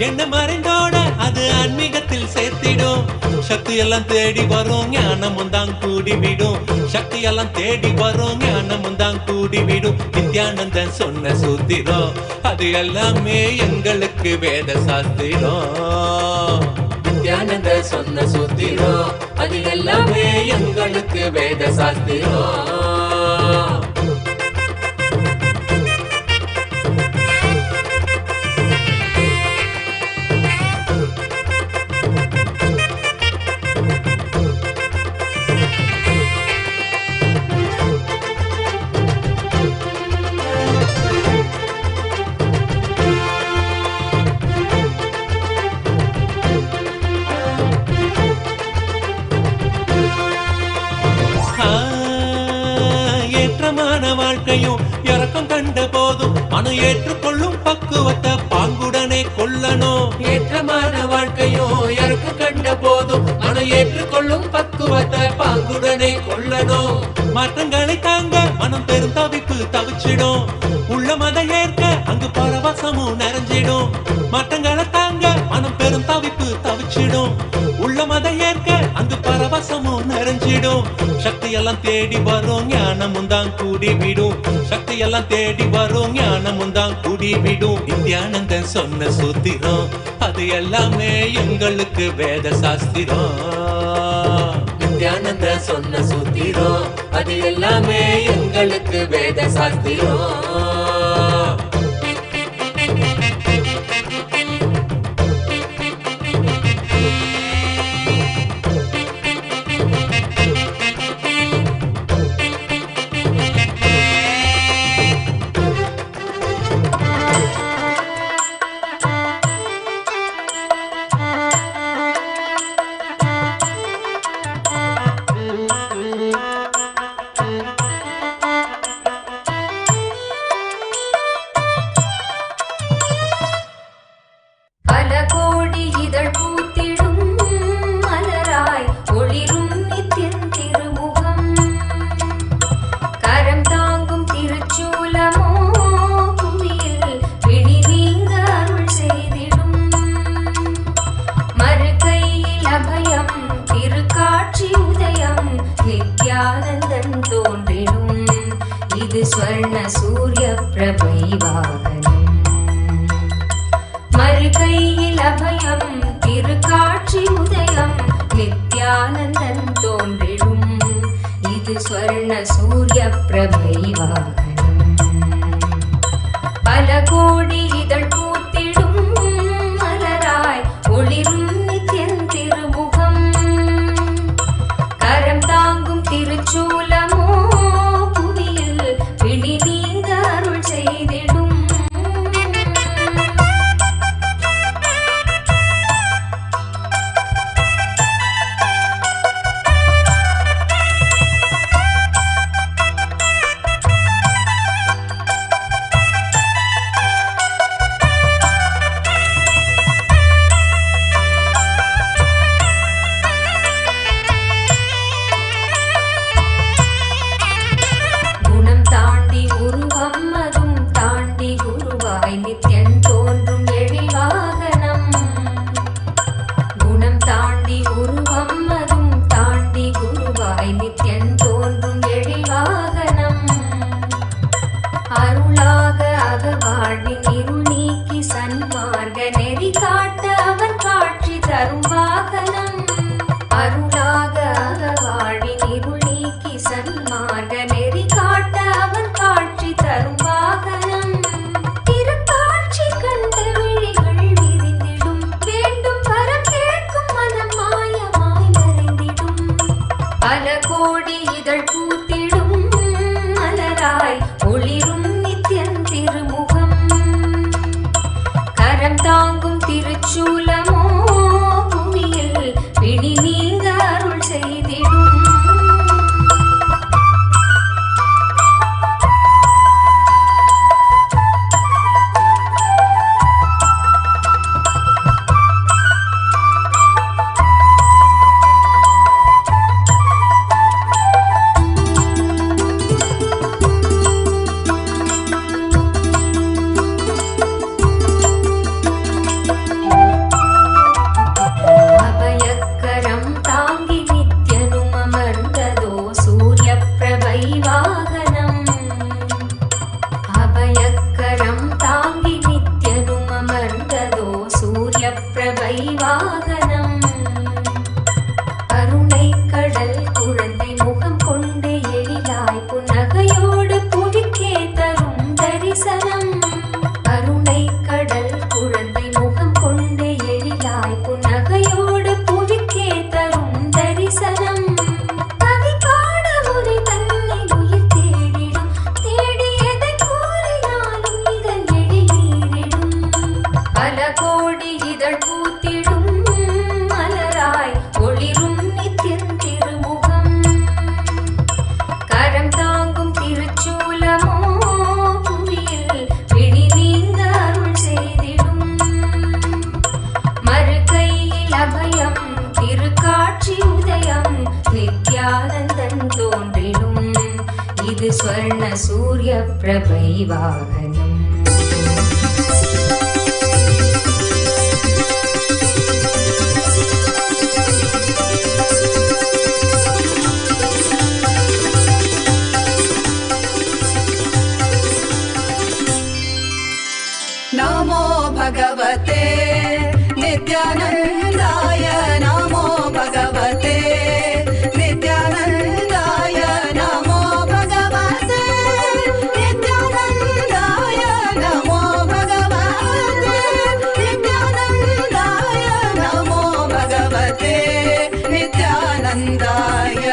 எண்ணம் மறைந்தோட அது ஆன்மீகத்தில் சேர்த்திடும். சக்தி எல்லாம் தேடி வரும் ஞானமும் தான் கூடிவிடும். சக்தி எல்லாம் தேடி வரும் ஞானமும் தான் கூடிவிடும். நித்யானந்தன் சொன்ன சூத்திரம் அது எல்லாமே எங்களுக்கு வேத சாஸ்திரம். நித்யானந்த சொன்ன சூத்திரம் அது எல்லாமே எங்களுக்கு வேத சாஸ்திரம். ஏற்றமான வாழ்க்கையும் இறக்கம் கண்ட போதும் மனம் ஏற்றுக்கொள்ளும் பக்குவத்தை பாங்குடனே கொள்ளணும். ஏற்றமான வாழ்க்கையும் இறக்கம் கண்ட போதும் மனம் ஏற்றுக்கொள்ளும் பக்குவத்தை பாங்குடனே கொள்ளணும். மாற்றங்களை தாங்க மனம் பெரும் தவிப்பு தவிச்சிடும். உள்ள மத ஏற்க அங்கு பரவசமும் நிறைஞ்சிடும். மாற்றங்களை தாங்க மனம் பெரும் தவிப்பு தவிச்சிடும். உள்ள மத ஏற்க அங்கு பரவசமும் நிறைஞ்சிடும். சக்தி எல்லாம் தேடி வரும் ஞானமும் தான் கூடி விடும். சக்தி எல்லாம் தேடி வரும் ஞானமும் தான் கூடி விடும். நித்யானந்தன் சொன்ன சூத்திரம் அது எல்லாமே எங்களுக்கு வேத சாஸ்திரம். நித்யானந்த சொன்ன சூத்திரம் அது எல்லாமே எங்களுக்கு வேத சாஸ்திரம். பூத்திடும் மலராய் ஒளிரும் நித்தியன் திருமுகம். वर्णसूर्यप्रभैवाहनम् नमो भगवते नित्यानन्दाय नमो भगवते नित्यानन्दाय नमो भगवते नित्यानन्दाय नमो भगवते नित्यानन्दाय नमो भगवते नित्यानन्दाय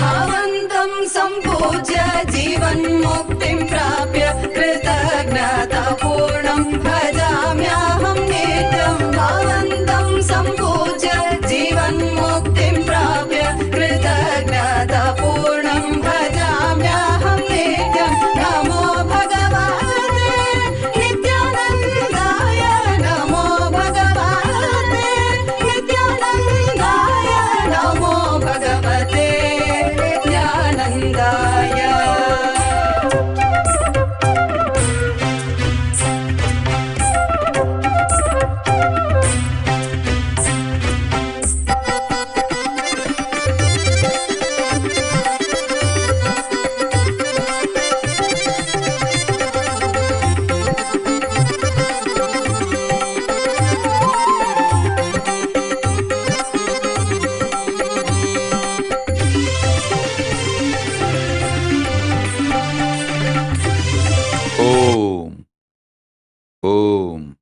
भावन्तं सम्पूज्य जीवन्मुक्तिं प्राप्य कृतज्ञतापूर्णं भजाम्यहं नित्यं भावन्तं सम्पूज्य जीवन्मुक्तिं प्राप्य कृतज्ञतापूर्णं भजाम्यहं नित्यं नमो भगवते नित्यानन्दाय नमो भगवते नित्यानन्दाय नमो भगवते नित्यानन्दाय Om. Om.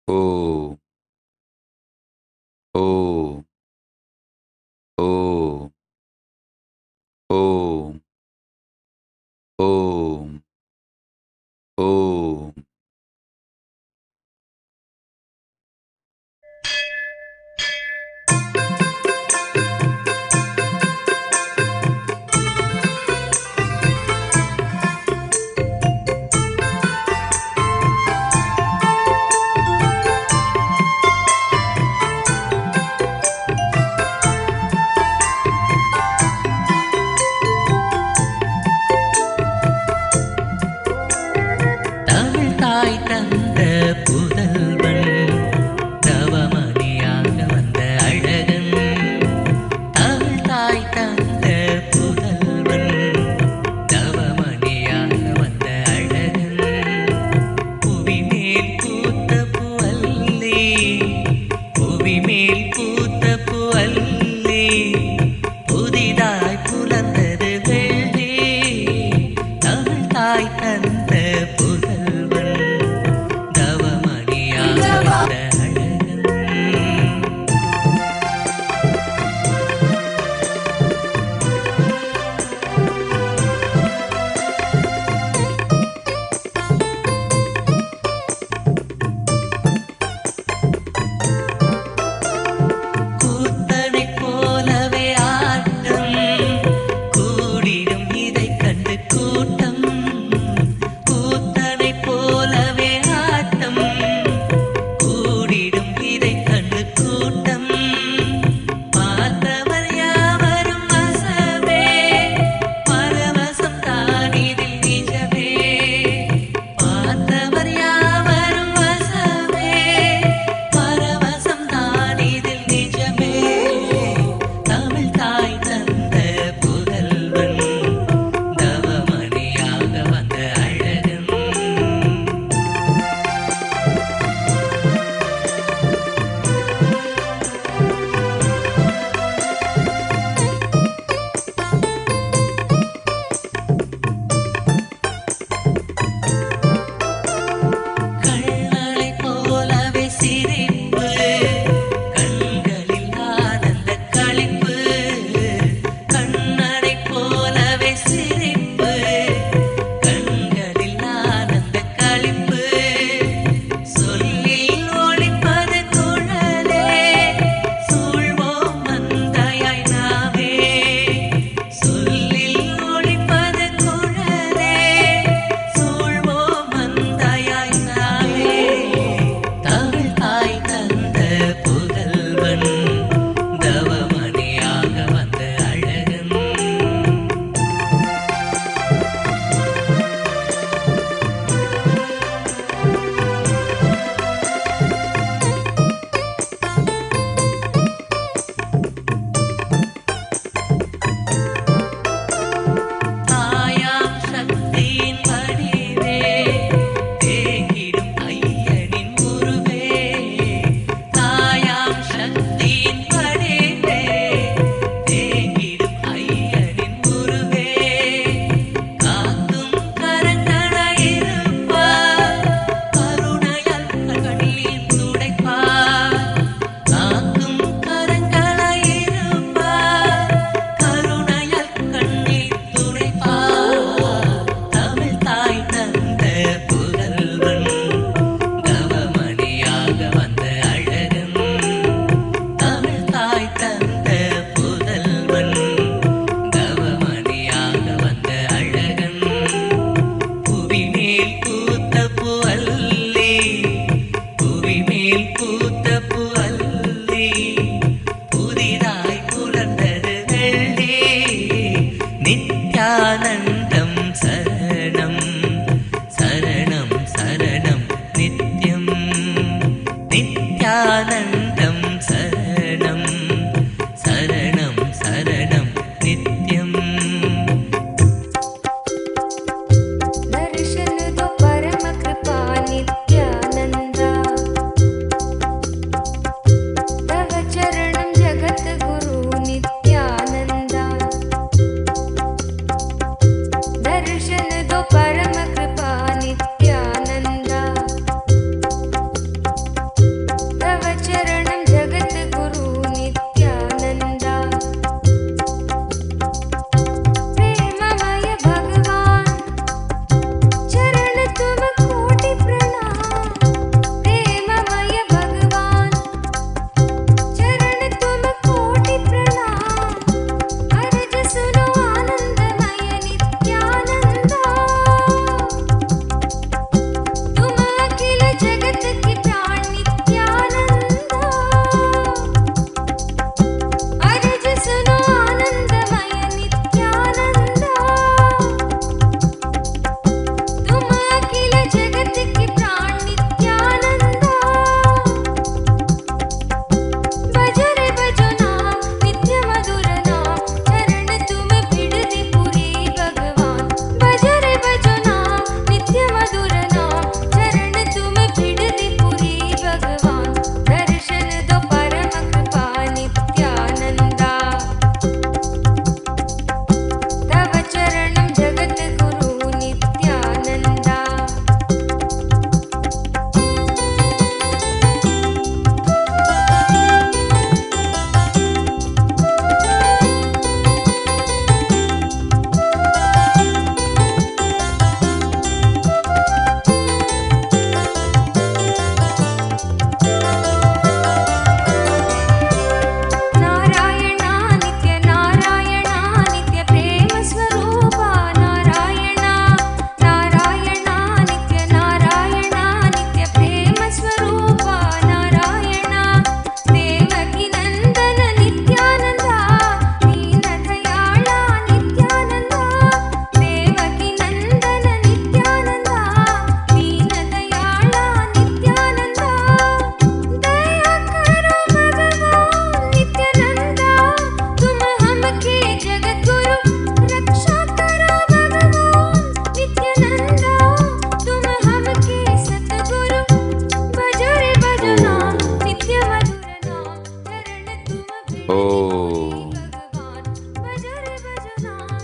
Om. Om. Om. Om. Om. Om.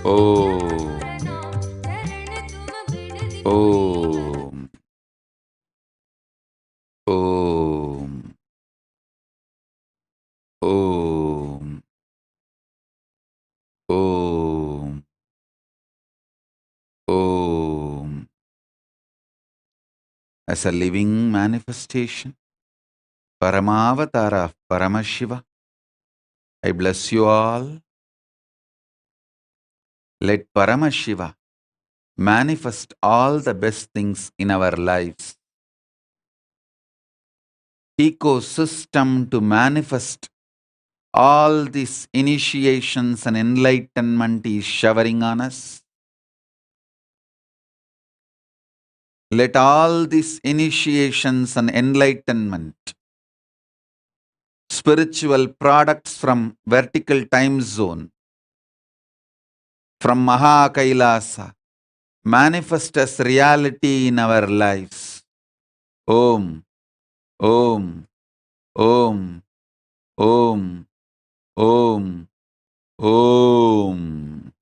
Om. Om. Om. Om. Om. Om. As a living manifestation, Paramavatara of Paramashiva, I bless you all. Let Paramashiva manifest all the best things in our lives. Ecosystem to manifest all these initiations and enlightenment is showering on us. Let all these initiations and enlightenment, spiritual products from vertical time zone, from Maha KAILASA, manifest as reality in our lives. Om, Om, Om, Om, Om, Om.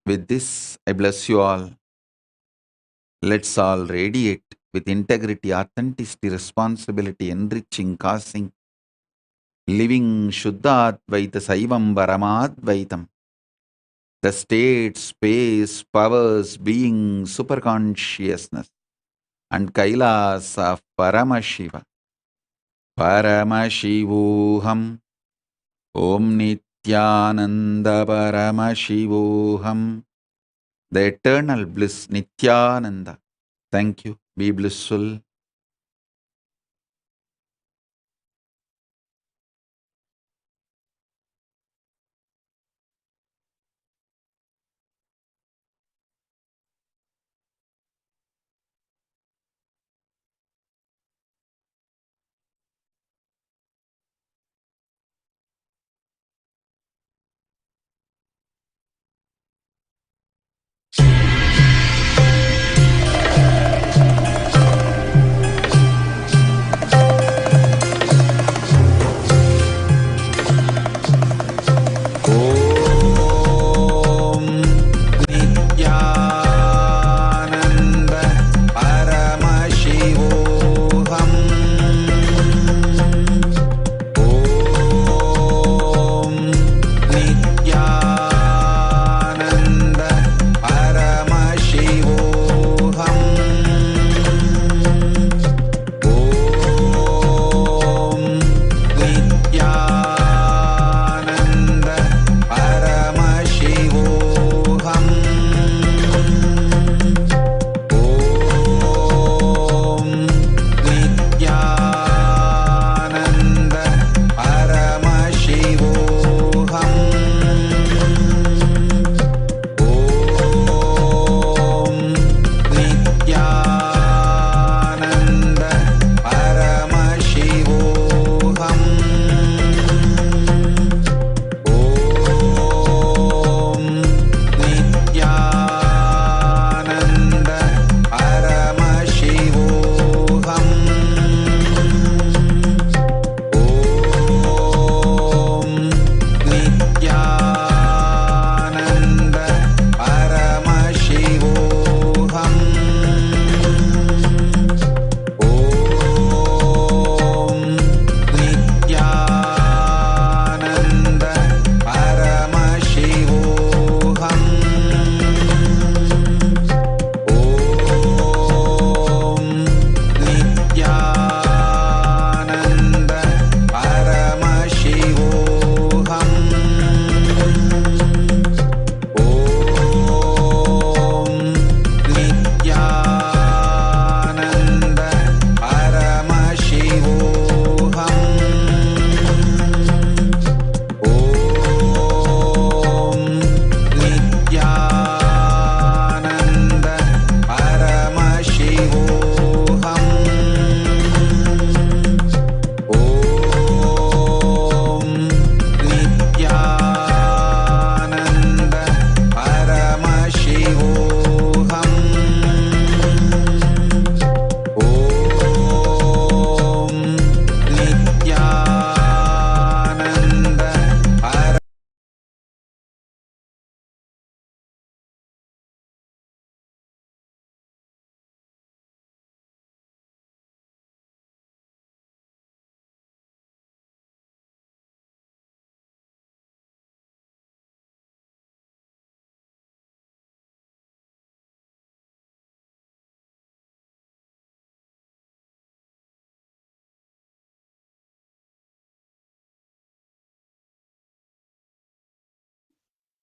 With this, I bless you all. Let's all radiate with integrity, authenticity, responsibility, enriching, causing, living Shuddha Advaita Saivam Paramadvaitam. The state, space, powers, being, superconsciousness, and Kailasa of Paramashiva. Paramashivoham. Om Nithyananda Paramashivoham. The eternal bliss, Nithyananda. Thank you. Be blissful.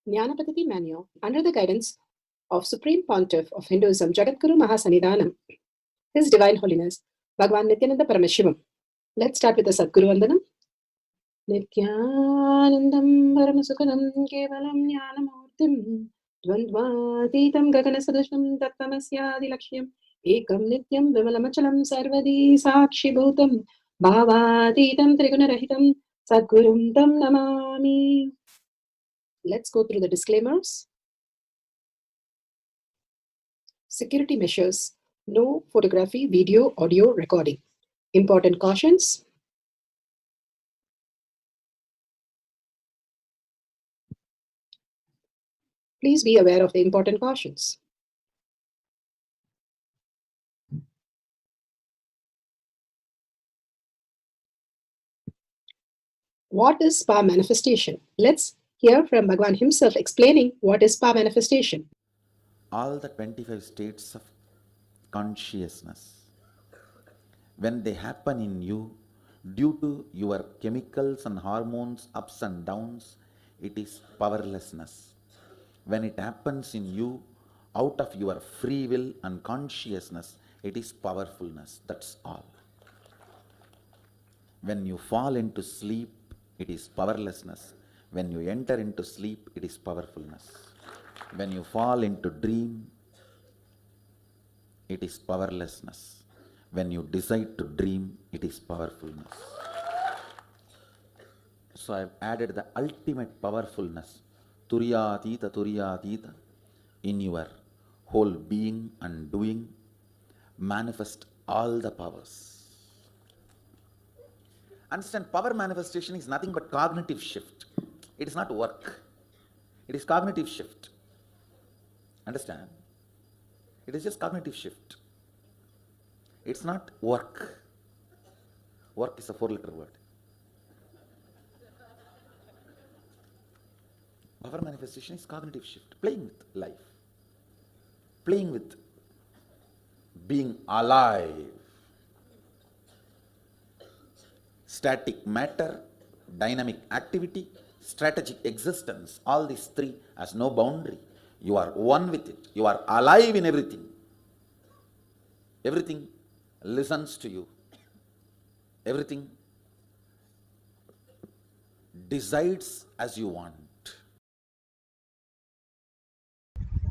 Jnanapatiti Manual, under the guidance of Supreme Pontiff of Hinduism, Jagadguru Mahasannidhanam, His Divine Holiness, Bhagavan Nithyananda Paramashivam. Let's start with the Sadguru Vandanam. Nithyanandam Paramasukhanam Kevalam Jnanamurtim Dvandvatitam Gaganasadushnam Tattvamasyaadilakshmyam Ekam Nityam Vimalamachalam Sarvadi Sakshibhutam Bhavatitam Trigunarahitam Sadgurum Tam Namami. Let's go through the disclaimers. Security measures. No photography, video, audio recording. Important cautions. Please be aware of the important cautions. What is spa manifestation? Let's hear from Bhagavan himself explaining what is spa manifestation. All the 25 states of consciousness, when they happen in you, due to your chemicals and hormones ups and downs, it is powerlessness. When it happens in you, out of your free will and consciousness, it is powerfulness. That's all. When you fall into sleep, it is powerlessness. When you enter into sleep, it is powerfulness. When you fall into dream, it is powerlessness. When you decide to dream, it is powerfulness. So I've added the ultimate powerfulness, Turiyatita, in your whole being and doing. Manifest all the powers. Understand, power manifestation is nothing but cognitive shift. It is not work. It is cognitive shift. Understand? It is just cognitive shift. It's not work. Work is a 4-letter word. Power manifestation is cognitive shift. Playing with life. Playing with being alive. Static matter, dynamic activity, strategic existence, all these three has no boundary. You are one with it. You are alive in everything. Everything listens to you. Everything decides as you want.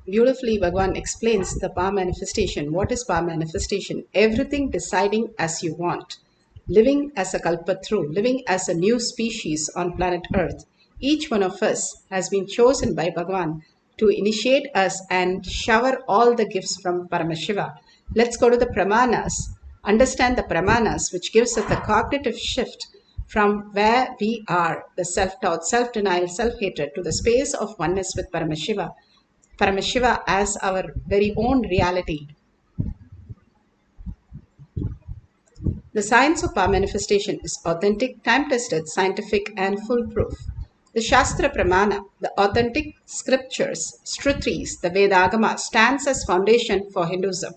Beautifully, Bhagavan explains the power manifestation. What is power manifestation? Everything deciding as you want. Living as a Kalpatru, living as a new species on planet Earth. Each one of us has been chosen by Bhagavan to initiate us and shower all the gifts from Paramashiva. Let's go to the Pramanas. Understand the Pramanas, which gives us the cognitive shift from where we are, the self-doubt, self-denial, self-hatred, to the space of oneness with Paramashiva. Paramashiva as our very own reality. The science of power manifestation is authentic, time-tested, scientific, and foolproof. The Shastra Pramana, the authentic scriptures, Shrutris, the Vedagama, stands as foundation for Hinduism.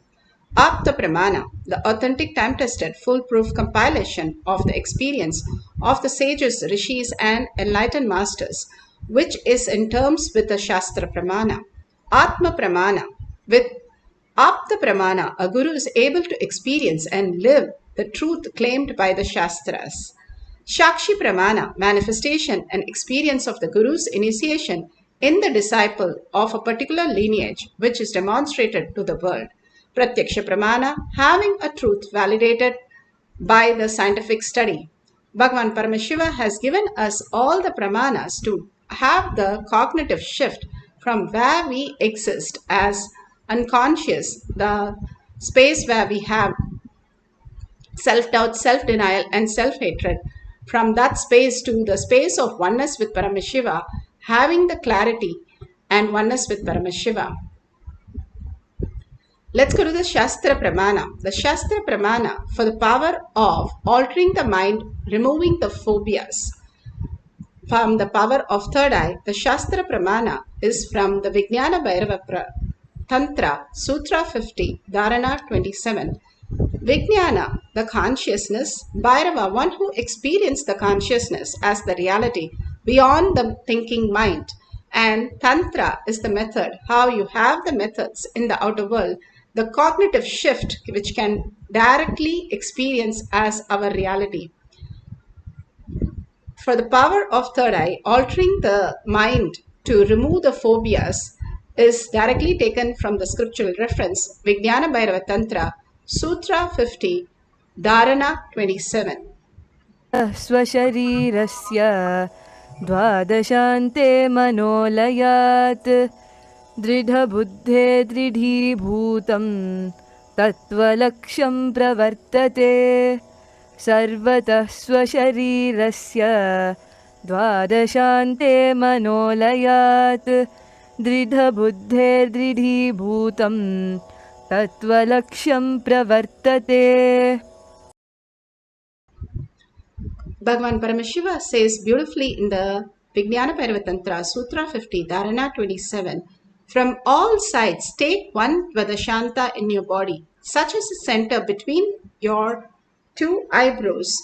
Apta Pramana, the authentic, time-tested, foolproof compilation of the experience of the sages, rishis, and enlightened masters, which is in terms with the Shastra Pramana. Atma Pramana, with Apta Pramana, a guru is able to experience and live the truth claimed by the Shastras. Shakshi Pramana, manifestation and experience of the guru's initiation in the disciple of a particular lineage, which is demonstrated to the world. Pratyaksha Pramana, having a truth validated by the scientific study. Bhagavan Paramashiva has given us all the Pramanas to have the cognitive shift from where we exist as unconscious, the space where we have self-doubt, self-denial, and self-hatred, from that space to the space of oneness with Paramashiva, having the clarity and oneness with Paramashiva. Let's go to the Shastra Pramana. The Shastra Pramana for the power of altering the mind, removing the phobias. From the power of third eye, the Shastra Pramana is from the Vijnana Bhairava Tantra, Sutra 50, Dharana 27. Vijnana, the consciousness, Bhairava, one who experienced the consciousness as the reality beyond the thinking mind. and Tantra is the method, how you have the methods in the outer world, the cognitive shift which can directly experience as our reality. For the power of third eye, altering the mind to remove the phobias is directly taken from the scriptural reference, Vijnana Bhairava Tantra, Sutra 50, Dharana 27. स्वशरीरस्य द्वादशान्ते मनोलयात् दृढबुद्धे दृढीभूतं तत्त्वलक्ष्यं प्रवर्तते सर्वतः स्वशरीरस्य द्वादशान्ते मनोलयात् दृढबुद्धे दृढीभूतं तत्त्वलक्ष्यं प्रवर्तते. Bhagavan Paramashiva says beautifully in the Vijnana Bhairava Tantra, Sutra 50, Dharana 27, from all sides take one Dvadashanta in your body, such as a center between your two eyebrows.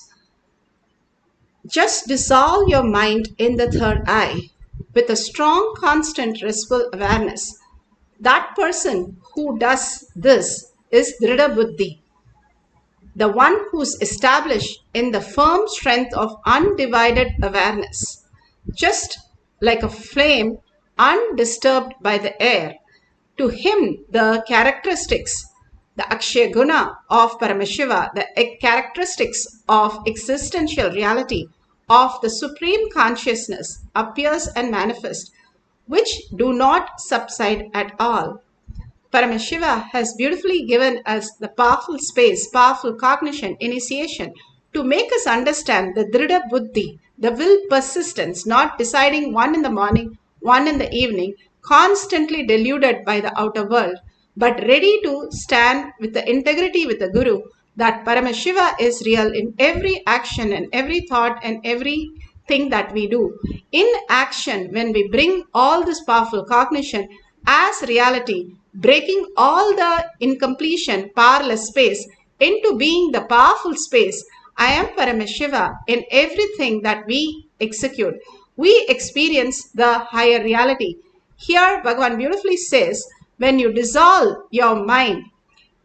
Just dissolve your mind in the third eye with a strong, constant, restful awareness. That person who does this is Dhrida Buddhi, the one who's established in the firm strength of undivided awareness, just like a flame undisturbed by the air. To him, the characteristics, the Akshaya Guna of Paramashiva, the characteristics of existential reality, of the supreme consciousness appears and manifests, which do not subside at all. Paramashiva has beautifully given us the powerful space, powerful cognition, initiation to make us understand the Dhrida Buddhi, the will persistence, not deciding one in the morning, one in the evening, constantly deluded by the outer world, but ready to stand with the integrity with the Guru, that Paramashiva is real in every action and every thought and everything that we do. In action, when we bring all this powerful cognition as reality, breaking all the incompletion, powerless space into being the powerful space, I am Paramashiva in everything that we execute. We experience the higher reality. Here, Bhagavan beautifully says, when you dissolve your mind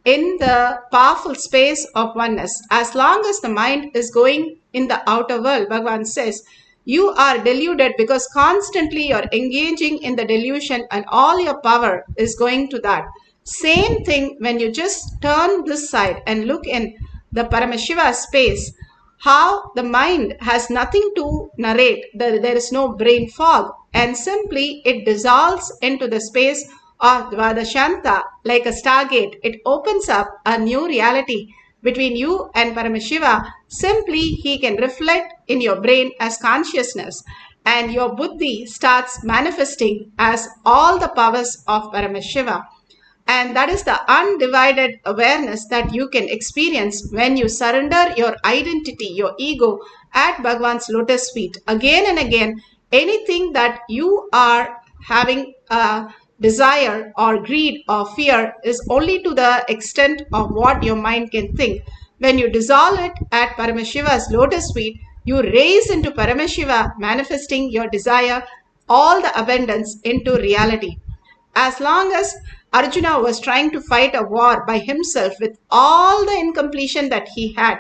in the powerful space of oneness, as long as the mind is going in the outer world, Bhagavan says, you are deluded because constantly you're engaging in the delusion and all your power is going to that. Same thing when you just turn this side and look in the Paramashiva space, how the mind has nothing to narrate, there is no brain fog, and simply it dissolves into the space of Dvadashanta like a stargate. It opens up a new reality between you and Paramashiva. Simply he can reflect in your brain as consciousness, and your buddhi starts manifesting as all the powers of Paramashiva. And that is the undivided awareness that you can experience when you surrender your identity, your ego at Bhagavan's lotus feet. Again and again, anything that you are having a desire or greed or fear is only to the extent of what your mind can think. When you dissolve it at Paramashiva's lotus feet, you raise into Paramashiva, manifesting your desire, all the abundance into reality. As long as Arjuna was trying to fight a war by himself with all the incompletion that he had,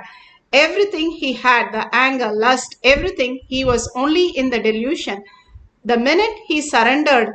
everything he had, the anger, lust, everything, he was only in the delusion. The minute he surrendered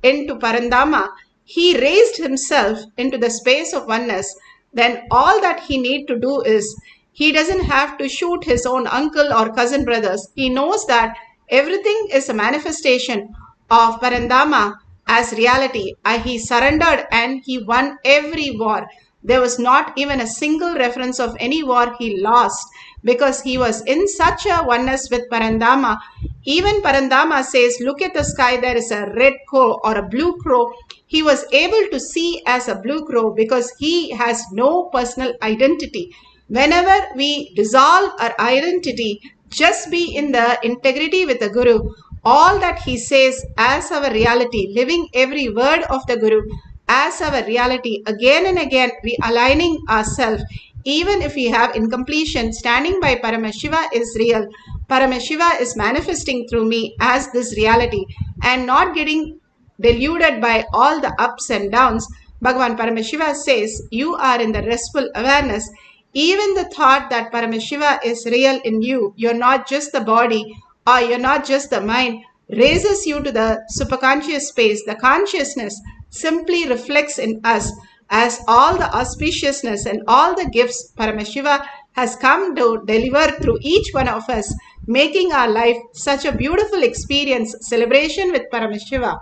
into Parandama, he raised himself into the space of oneness. Then all that he need to do is, he doesn't have to shoot his own uncle or cousin brothers. He knows that everything is a manifestation of Parandama as reality. He surrendered and he won every war. There was not even a single reference of any war he lost, because he was in such a oneness with Parandama. Even Parandama says, look at the sky, there is a red crow or a blue crow. He was able to see as a blue crow because he has no personal identity. Whenever we dissolve our identity, just be in the integrity with the Guru, all that he says as our reality, living every word of the Guru as our reality, again and again we aligning ourselves. Even if we have incompletion, standing by Paramashiva is real. Paramashiva is manifesting through me as this reality. and not getting deluded by all the ups and downs, Bhagavan Paramashiva says, you are in the restful awareness. Even the thought that Paramashiva is real in you, you're not just the body or you're not just the mind, raises you to the superconscious space. The consciousness simply reflects in us as all the auspiciousness and all the gifts Paramashiva has come to deliver through each one of us, making our life such a beautiful experience, celebration with Paramashiva.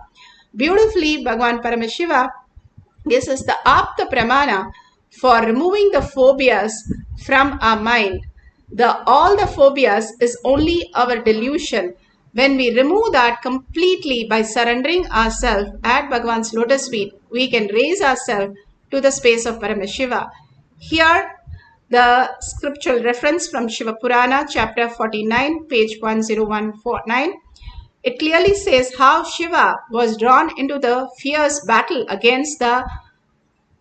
Beautifully, Bhagavan Paramashiva gives us the Apta Pramana for removing the phobias from our mind. All the phobias is only our delusion. When we remove that completely by surrendering ourselves at Bhagavan's lotus feet, we can raise ourselves to the space of Paramashiva. Here, the scriptural reference from Shiva Purana, chapter 49, page 10149. It clearly says how Shiva was drawn into the fierce battle against the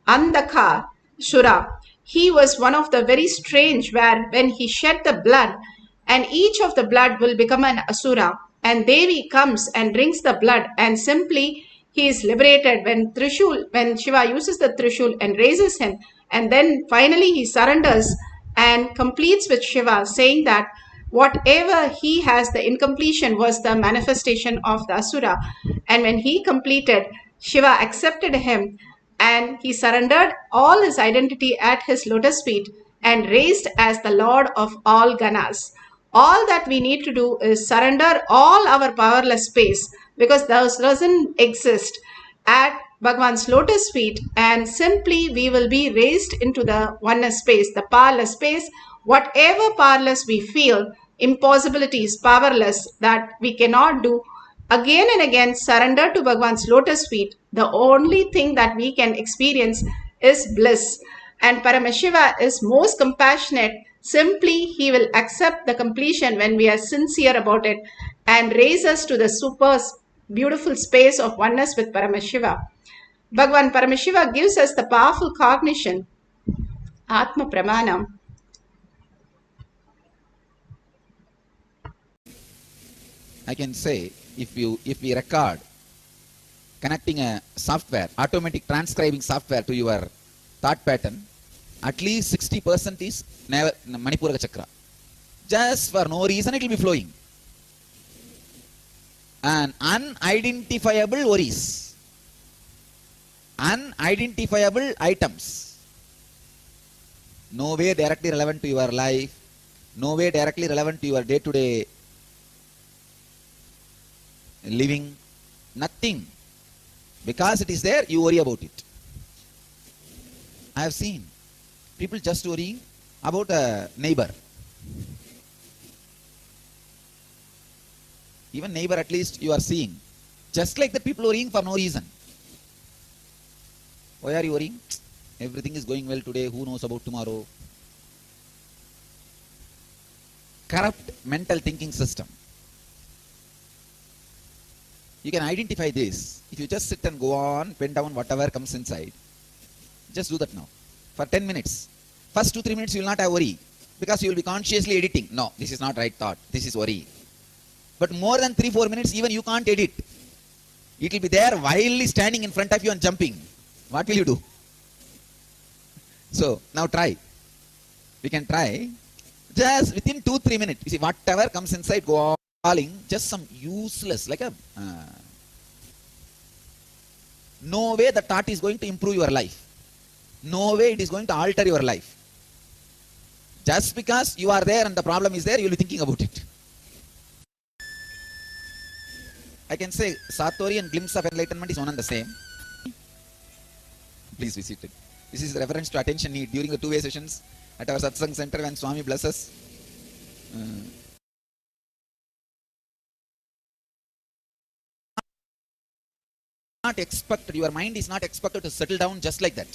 Andhaka Shura. He was one of the very strange where when he shed the blood and each of the blood will become an Asura, and Devi comes and drinks the blood and simply he is liberated when Shiva uses the Trishul and raises him, and then finally he surrenders and completes with Shiva, saying that whatever he has, the incompletion was the manifestation of the Asura. And when he completed, Shiva accepted him and he surrendered all his identity at his lotus feet and raised as the Lord of all Ganas. All that we need to do is surrender all our powerless space, because those doesn't exist, at Bhagavan's lotus feet, and simply we will be raised into the oneness space, the powerless space. Whatever powerless we feel, impossibilities, powerless that we cannot do, again and again surrender to Bhagavan's lotus feet. The only thing that we can experience is bliss. And Paramashiva is most compassionate. Simply he will accept the completion when we are sincere about it and raise us to the super beautiful space of oneness with Paramashiva. Bhagavan Paramashiva gives us the powerful cognition, Atma Pramanam. I can say, if we record connecting a software, automatic transcribing software to your thought pattern, at least 60% is Manipura Chakra. Just for no reason it will be flowing. And unidentifiable worries, unidentifiable items, no way directly relevant to your life, no way directly relevant to your day-to-day living, nothing. Because it is there, you worry about it. I have seen people just worrying about a neighbor. Even neighbor, at least you are seeing. Just like that, people worrying for no reason. Why are you worrying? Everything is going well today, who knows about tomorrow? Corrupt mental thinking system. You can identify this. If you just sit and go on, pen down whatever comes inside. Just do that now. For 10 minutes. First 2-3 minutes you will not have worry. Because you will be consciously editing. No, this is not right thought. This is worry. But more than 3-4 minutes, even you can't edit. It will be there wildly standing in front of you and jumping. What will you do? So, now try. We can try. Just within 2-3 minutes. You see, whatever comes inside, go on. Calling just some useless, like a no way the thought is going to improve your life. No way it is going to alter your life. Just because you are there and the problem is there, you will be thinking about it. I can say Satori and glimpse of enlightenment is one and the same. Please be seated. This is reference to attention need during the two-way sessions at our satsang center when Swami blesses. Not expected, your mind is not expected to settle down just like that.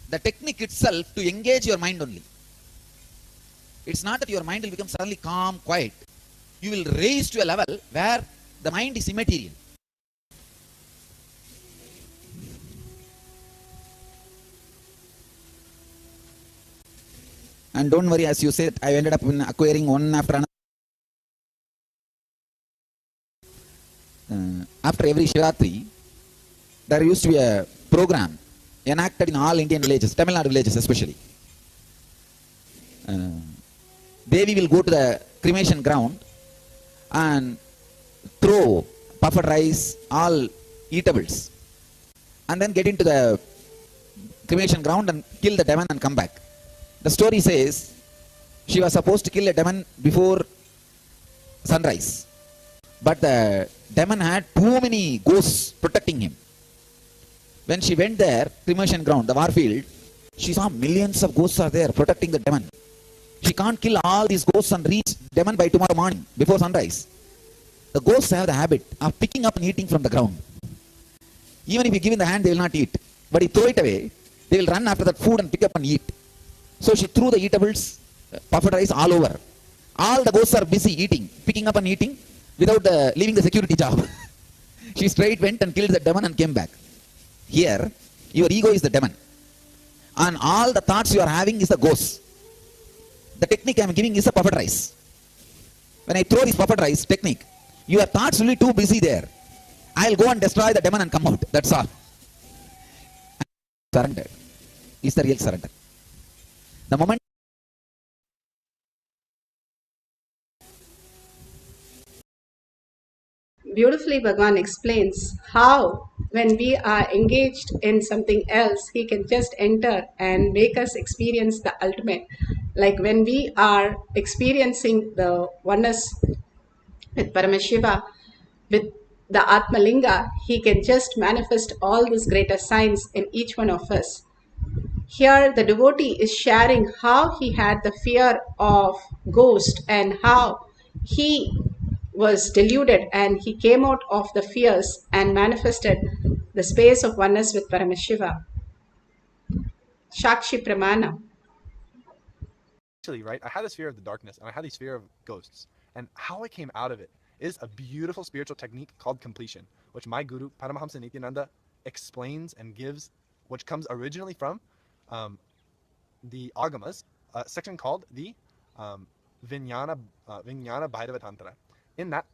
The technique itself to engage your mind only. It's not that your mind will become suddenly calm, quiet. You will raise to a level where the mind is immaterial. And don't worry, as you said, I ended up acquiring one after another. after every Shivaratri, there used to be a program enacted in all Indian villages, Tamil Nadu villages especially. Devi will go to the cremation ground and throw puffed rice, all eatables, and then get into the cremation ground and kill the demon and come back. The story says she was supposed to kill a demon before sunrise, but the demon had too many ghosts protecting him. When she went there, cremation ground, the war field, she saw millions of ghosts are there protecting the demon. She can't kill all these ghosts and reach demon by tomorrow morning before sunrise. The ghosts have the habit of picking up and eating from the ground. Even if you give in the hand, they will not eat. But if you throw it away, they will run after that food and pick up and eat. So she threw the eatables, puffed rice all over. All the ghosts are busy eating, picking up and eating without leaving the security job. She straight went and killed the demon and came back. Here, your ego is the demon. And all the thoughts you are having is the ghosts. The technique I am giving is a puffed rice. When I throw this puffed rice technique, your thoughts will be too busy there. I'll go and destroy the demon and come out. That's all. Surrender is the real surrender. The moment Beautifully, Bhagwan explains how when we are engaged in something else, he can just enter and make us experience the ultimate. Like when we are experiencing the oneness with Paramashiva, with the Atmalinga, he can just manifest all these greater signs in each one of us. Here, the devotee is sharing how he had the fear of ghost and how he was deluded and he came out of the fears and manifested the space of oneness with Paramashiva. Shakshi Pramana. Actually, right, I had this fear of the darkness and I had this fear of ghosts. And how I came out of it is a beautiful spiritual technique called completion, which my guru, Paramahamsa Nithyananda, explains and gives, which comes originally from the Agamas, a section called the Vijnana Bhairava Tantra. In that,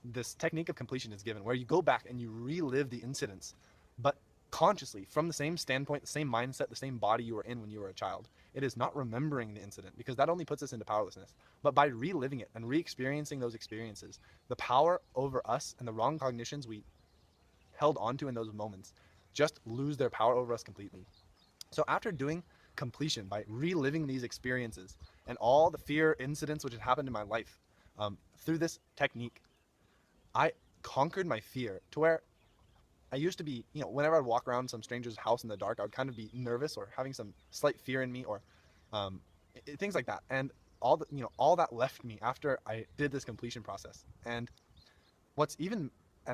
this technique of completion is given, where you go back and you relive the incidents, but consciously, from the same standpoint, the same mindset, the same body you were in when you were a child. It is not remembering the incident, because that only puts us into powerlessness. But by reliving it and re-experiencing those experiences, the power over us and the wrong cognitions we held onto in those moments just lose their power over us completely. So after doing completion, by reliving these experiences and all the fear incidents which had happened in my life, through this technique, I conquered my fear to where I used to be, whenever I'd walk around some stranger's house in the dark, I would kind of be nervous or having some slight fear in me, or things like that. And all that left me after I did this completion process. And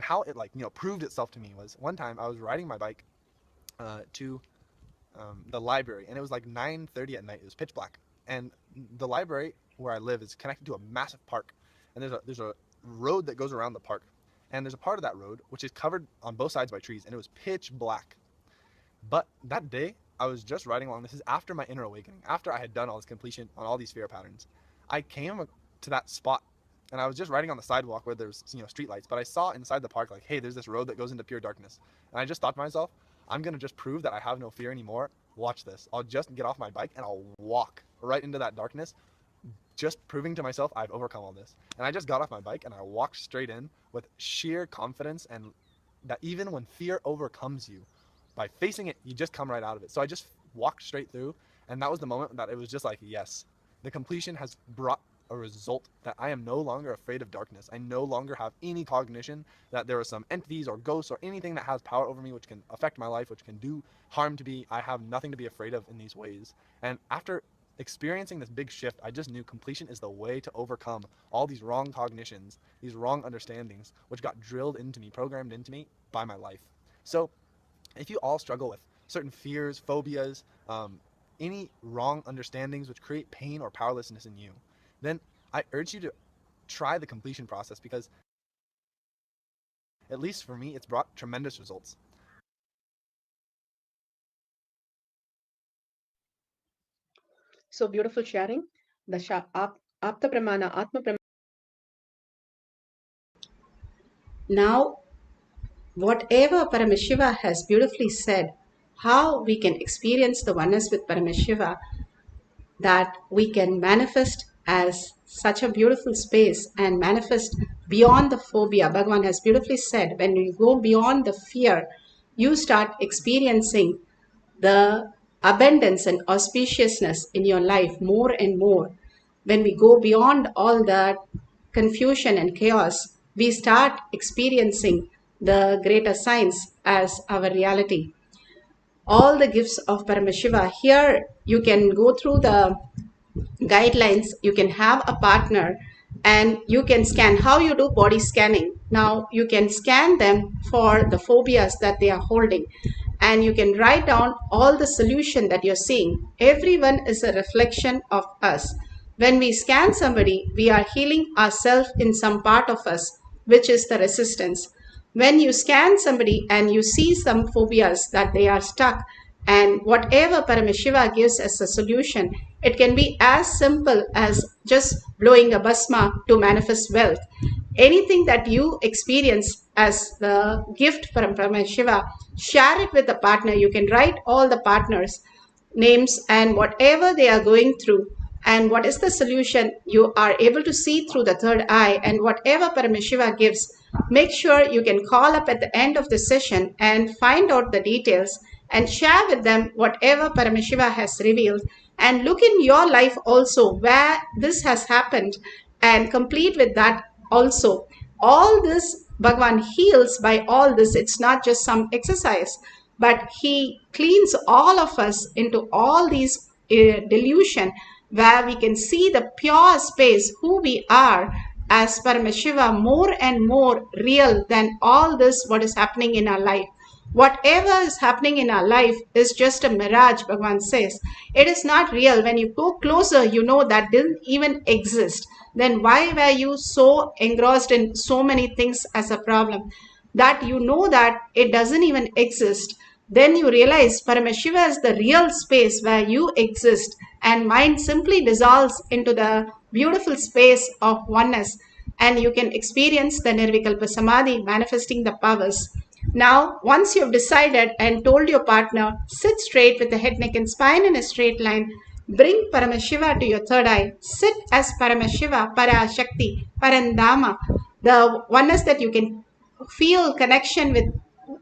how it proved itself to me was, one time I was riding my bike to the library, and it was like 9:30 at night. It was pitch black, and the library where I live is connected to a massive park, and there's a road that goes around the park, and there's a part of that road which is covered on both sides by trees, and it was pitch black. But that day I was just riding along. This is after my inner awakening, after I had done all this completion on all these fear patterns. I came to that spot, and I was just riding on the sidewalk where there's street lights, but I saw inside the park, like, hey, there's this road that goes into pure darkness. And I just thought to myself, I'm gonna just prove that I have no fear anymore. Watch this. I'll just get off my bike and I'll walk right into that darkness, just proving to myself I've overcome all this. And I just got off my bike and I walked straight in with sheer confidence, and that even when fear overcomes you, by facing it, you just come right out of it. So I just walked straight through, and that was the moment that it was just like, yes, the completion has brought a result that I am no longer afraid of darkness. I no longer have any cognition that there are some entities or ghosts or anything that has power over me which can affect my life, which can do harm to me. I have nothing to be afraid of in these ways. And after experiencing this big shift, I just knew completion is the way to overcome all these wrong cognitions, these wrong understandings, which got drilled into me, programmed into me by my life. So if you all struggle with certain fears, phobias, any wrong understandings which create pain or powerlessness in you, then I urge you to try the completion process, because at least for me, it's brought tremendous results. So beautiful sharing. The Apta Pramana, Atma Pramana. Now, whatever Paramashiva has beautifully said, how we can experience the oneness with Paramashiva, that we can manifest as such a beautiful space and manifest beyond the phobia. Bhagavan has beautifully said, when you go beyond the fear, you start experiencing the abundance and auspiciousness in your life more and more. When we go beyond all that confusion and chaos, we start experiencing the greater science as our reality. All the gifts of Paramashiva. Here you can go through the guidelines. You can have a partner and you can scan. How you do body scanning? Now you can scan them for the phobias that they are holding, and you can write down all the solution that you're seeing. Everyone is a reflection of us. When we scan somebody, we are healing ourselves in some part of us, which is the resistance. When you scan somebody and you see some phobias that they are stuck, and whatever Paramashiva gives as a solution, it can be as simple as just blowing a bhasma to manifest wealth. Anything that you experience as the gift from Paramashiva, share it with the partner. You can write all the partners' names and whatever they are going through, and what is the solution. You are able to see through the third eye, and whatever Paramashiva gives, make sure you can call up at the end of the session and find out the details and share with them whatever Paramashiva has revealed, and look in your life also where this has happened and complete with that also. All this Bhagavan heals by all this. It's not just some exercise, but he cleans all of us into all these delusion, where we can see the pure space, who we are as Paramashiva, more and more real than all this what is happening in our life. Whatever is happening in our life is just a mirage, Bhagavan says. It is not real. When you go closer, you know that didn't even exist. Then why were you so engrossed in so many things as a problem? That you know that it doesn't even exist. Then you realize Paramashiva is the real space where you exist, and mind simply dissolves into the beautiful space of oneness, and you can experience the Nirvikalpa Samadhi, manifesting the powers. Now, once you've decided and told your partner, sit straight with the head, neck and spine in a straight line. Bring Paramashiva to your third eye. Sit as Paramashiva, Parashakti, Parandama, the oneness that you can feel connection with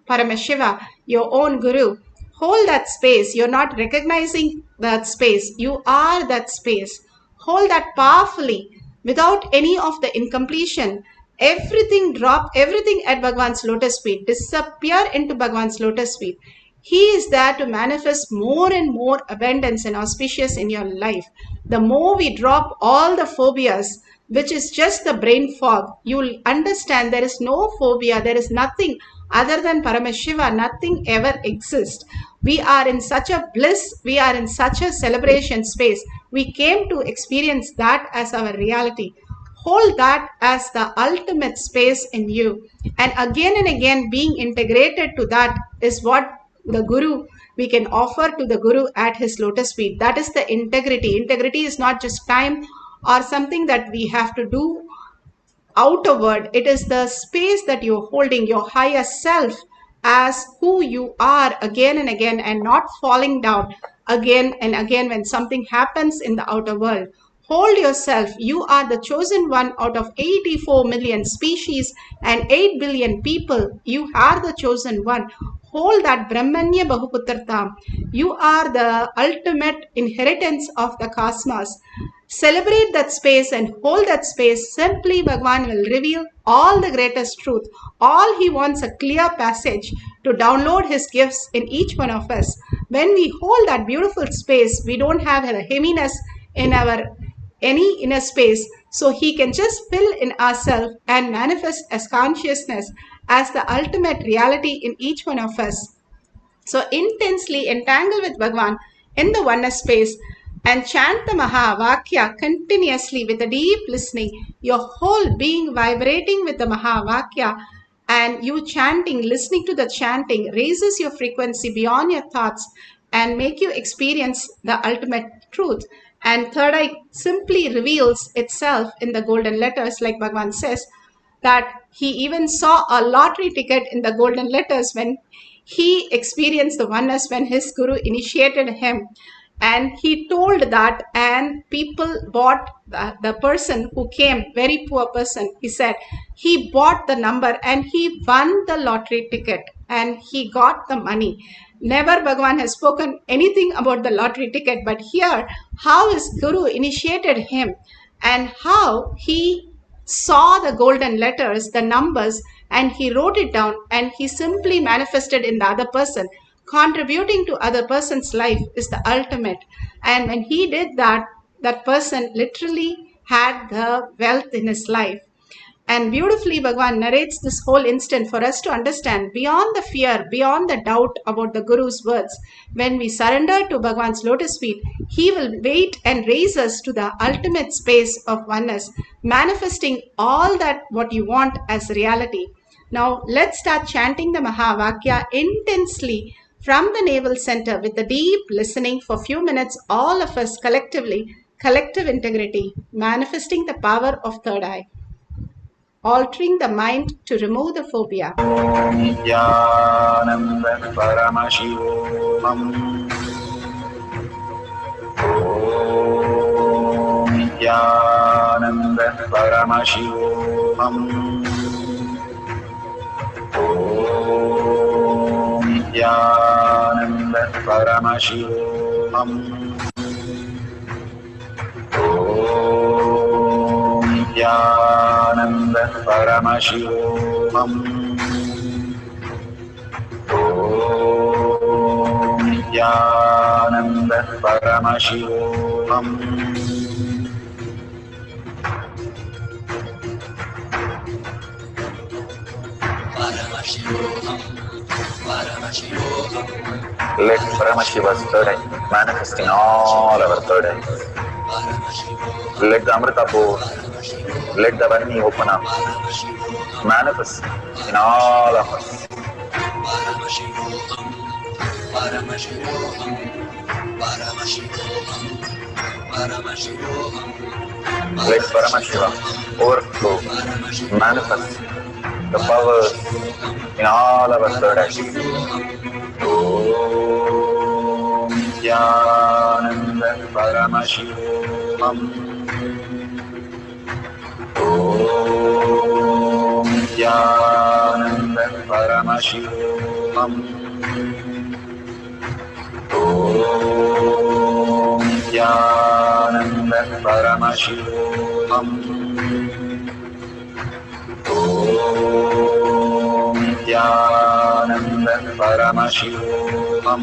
Paramashiva, your own Guru. Hold that space. You're not recognizing that space. You are that space. Hold that powerfully without any of the incompletion. Everything drop, everything at Bhagavan's lotus feet. Disappear into Bhagavan's lotus feet. He is there to manifest more and more abundance and auspicious in your life. The more we drop all the phobias, which is just the brain fog, you will understand there is no phobia, there is nothing other than Paramashiva, nothing ever exists. We are in such a bliss, we are in such a celebration space. We came to experience that as our reality. Hold that as the ultimate space in you. And again, being integrated to that is what the Guru, we can offer to the Guru at his lotus feet. That is the integrity. Integrity is not just time or something that we have to do outward. It is the space that you're holding, your higher self as who you are again and again, and not falling down again and again when something happens in the outer world. Hold yourself. You are the chosen one out of 84 million species and 8 billion people. You are the chosen one. Hold that Brahmanya Bahuputrtam. You are the ultimate inheritance of the cosmos. Celebrate that space and hold that space. Simply Bhagavan will reveal all the greatest truth. All he wants a clear passage to download his gifts in each one of us. When we hold that beautiful space, we don't have a heaviness in our any inner space. So he can just fill in ourselves and manifest as consciousness as the ultimate reality in each one of us. So intensely entangle with Bhagavan in the oneness space and chant the Mahavakya continuously with a deep listening, your whole being vibrating with the Mahavakya, and you chanting, listening to the chanting raises your frequency beyond your thoughts and make you experience the ultimate truth. And third eye simply reveals itself in the golden letters, like Bhagavan says, that He even saw a lottery ticket in the golden letters when he experienced the oneness when his guru initiated him. And he told that, and people bought the person who came, very poor person, he said, he bought the number and he won the lottery ticket and he got the money. Never Bhagavan has spoken anything about the lottery ticket, but here, how his guru initiated him and how he saw the golden letters, the numbers, and he wrote it down and he simply manifested in the other person. Contributing to other person's life is the ultimate. And when he did that, that person literally had the wealth in his life. And beautifully, Bhagavan narrates this whole instant for us to understand beyond the fear, beyond the doubt about the Guru's words. When we surrender to Bhagavan's lotus feet, he will wait and raise us to the ultimate space of oneness, manifesting all that what you want as reality. Now, let's start chanting the Mahavakya intensely from the navel center with the deep listening for a few minutes, all of us collectively, collective integrity, manifesting the power of third eye. Altering the mind to remove the phobia. Nithyananda Paramashivoham. Om Nithyananda Paramashivoham. Om Nithyananda Paramashivoham. Nithyananda Paramashivoham. Om Nithyananda Paramashivoham. Let Paramashiva's third eye manifest in all our third eyes. Let the Amrita pour, let the Varni open up, manifest in all of us. Let Paramashiva overflow, manifest the powers in all our third eyes. Om Nithyananda Paramashivoham. Om Nithyananda Paramashivoham. Om Nithyananda Paramashivoham. Om Nithyananda Paramashivoham. Om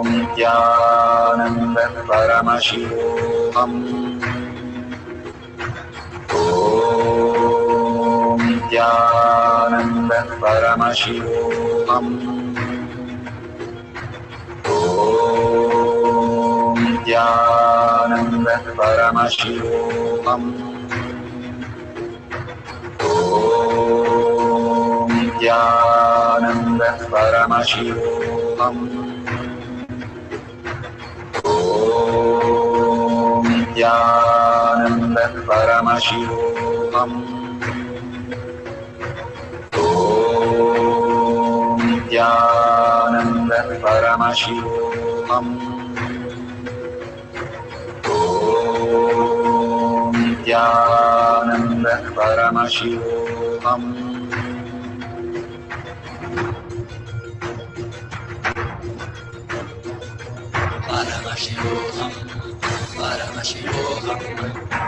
Nithyananda Paramashivoham. Om Nithyananda Paramashivoham. Om Nithyananda Paramashivoham. Om Nithyananda Paramashivoham. Om Nithyananda Paramashivoham. Om Nithyananda Paramashivoham. Om Nithyananda Paramashivoham.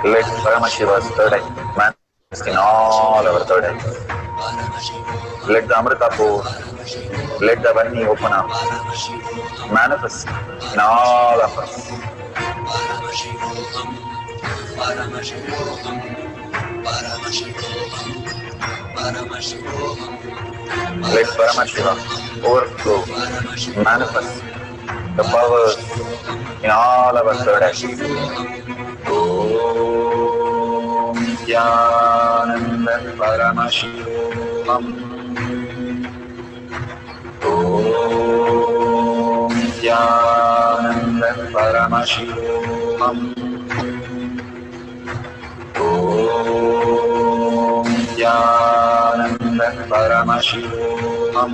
Let Paramashiva's third eye manifest in all our third eyes. Let the Amrita pour, let the Varni open up, manifest in all of us. Let Paramashiva overflow, manifest the powers in all our third eyes. Om Nithyananda Paramashivoham. Om Nithyananda Paramashivoham. Paramashivoham.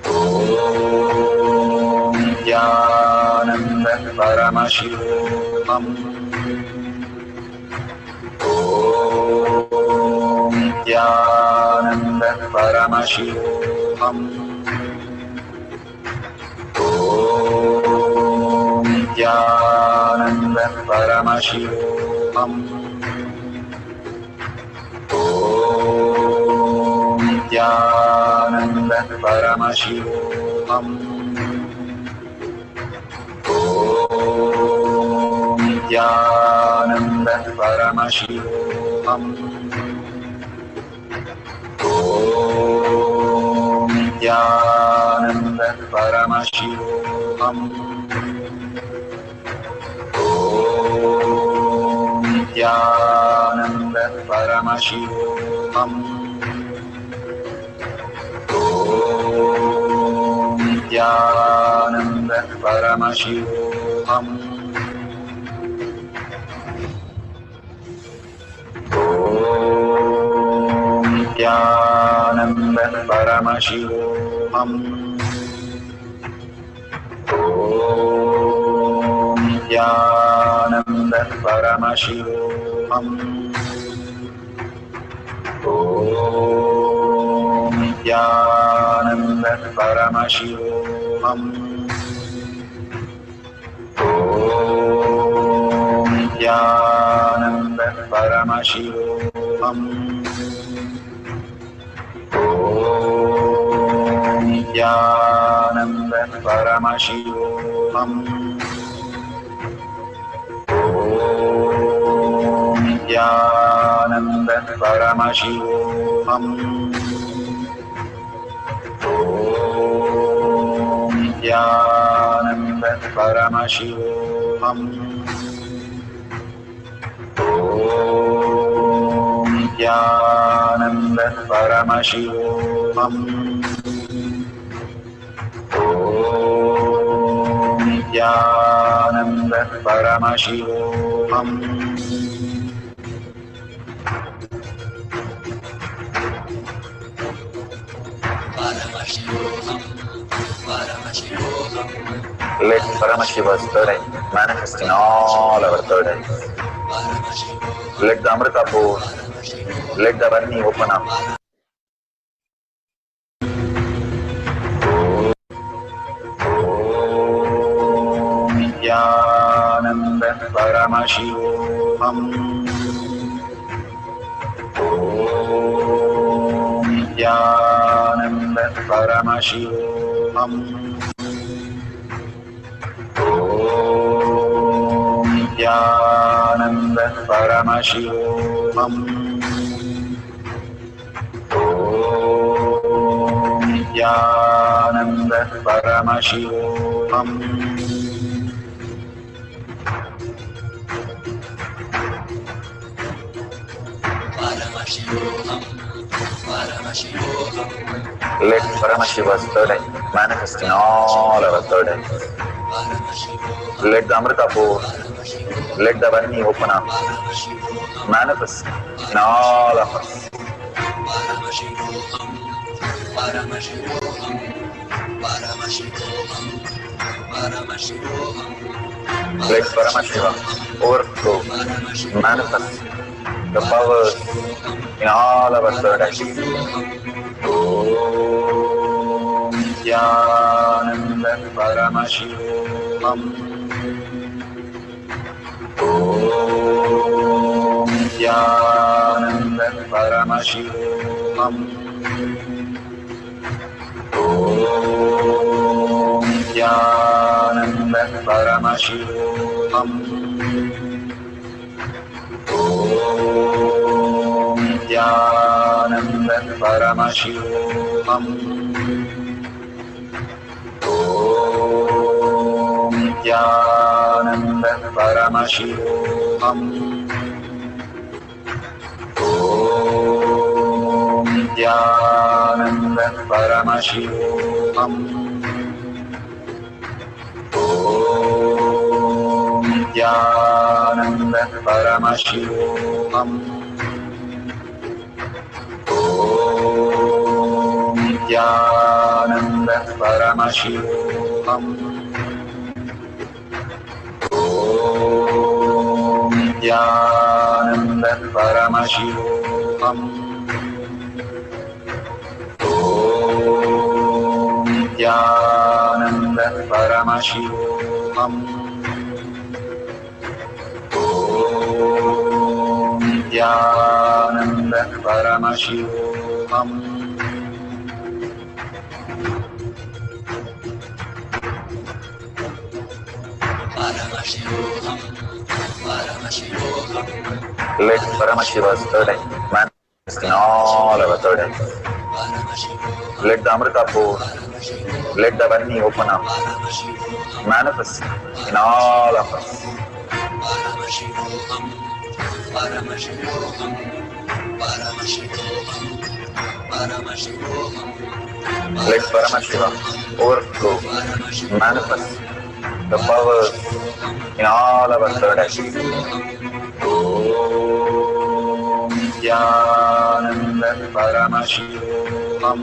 Om Nithyananda Paramashivam. Om Nithyananda Paramashivam. Om Nithyananda Paramashivam. Om Nithyananda Paramashivoham. Om Nithyananda Paramashivoham. Om Nithyananda Paramashivoham. Om Nithyananda Paramashivoham. Om Nithyananda Paramashivoham. Om Nithyananda Paramashivoham. Om Nithyananda Paramashivoham. Om Nithyananda Paramashivoham. Om Nithyananda Paramashivoham. Om Nithyananda Paramashivoham. Om Nithyananda Paramashivoham. Om Nithyananda Paramashivoham. Om Nithyananda Paramashivoham. Om Nithyananda Paramashivoham. Let Paramashiva's third eye manifest in all our third eyes. Let the Amrita pour, let the Varni open up. Om Nithyananda Paramashivoham. Om Nithyananda Paramashivoham. Om Nithyananda Paramashivoham. Om Nithyananda Paramashivoham. Let Paramashiva's third eye manifest in all our third eyes. Let the Amrita pour, let the Varni open up, manifest in all of us. Let Paramashiva overflow, manifest the powers in all our third eyes. Om Nithyananda Paramashivoham. Om Nithyananda Paramashivoham. Om Nithyananda Paramashivoham. Om Nithyananda Paramashivoham. Om Nithyananda Paramashivoham. Om Nithyananda Paramashivoham. Om Nithyananda Paramashivoham. Nityananda Paramashivoham. Om Nityananda Paramashivoham. Om Nityananda Paramashivoham. Om Nityananda Paramashivoham. Let Paramashiva's third eye manifest in all our third eyes. Let the Amrita pour, let the Varni open up, manifest in all of us. Let Paramashiva overflow, manifest the powers in all our third eyes. Om Nityananda Paramashivoham.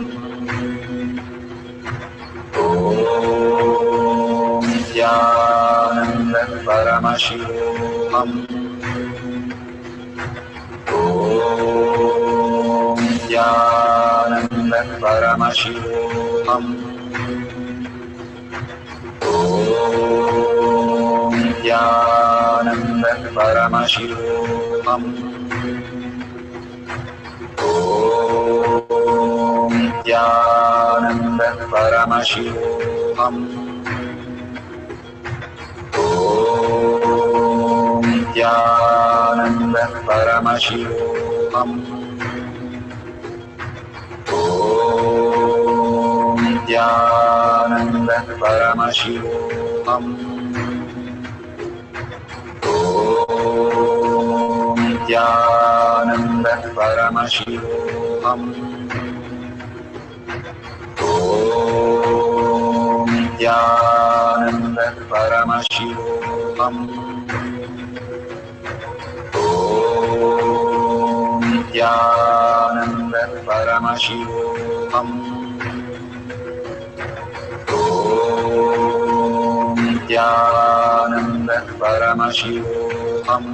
Om Nityananda Paramashivoham. Om Nityananda Paramashivoham. Om Nityananda Paramashivoham. Om Nityananda Paramashivoham. Om Nityananda Paramashivoham. Om Nityananda Paramashivoham. Om Nityananda Paramashivoham. Om Nityananda Paramashivoham. Om Nityananda Paramashivoham. Om Nityananda Paramashivoham. Om Nityananda Paramashivoham. Om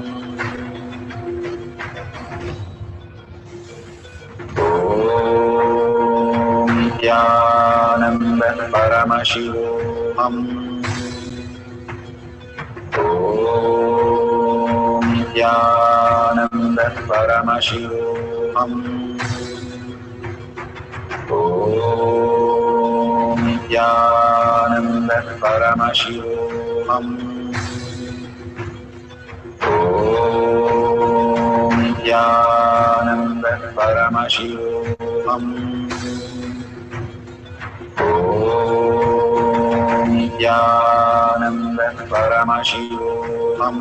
Nityananda Paramashivoham. Om Nityananda Paramashivoham. Om Nityananda Paramashivoham. Om Nityananda Paramashivoham. Om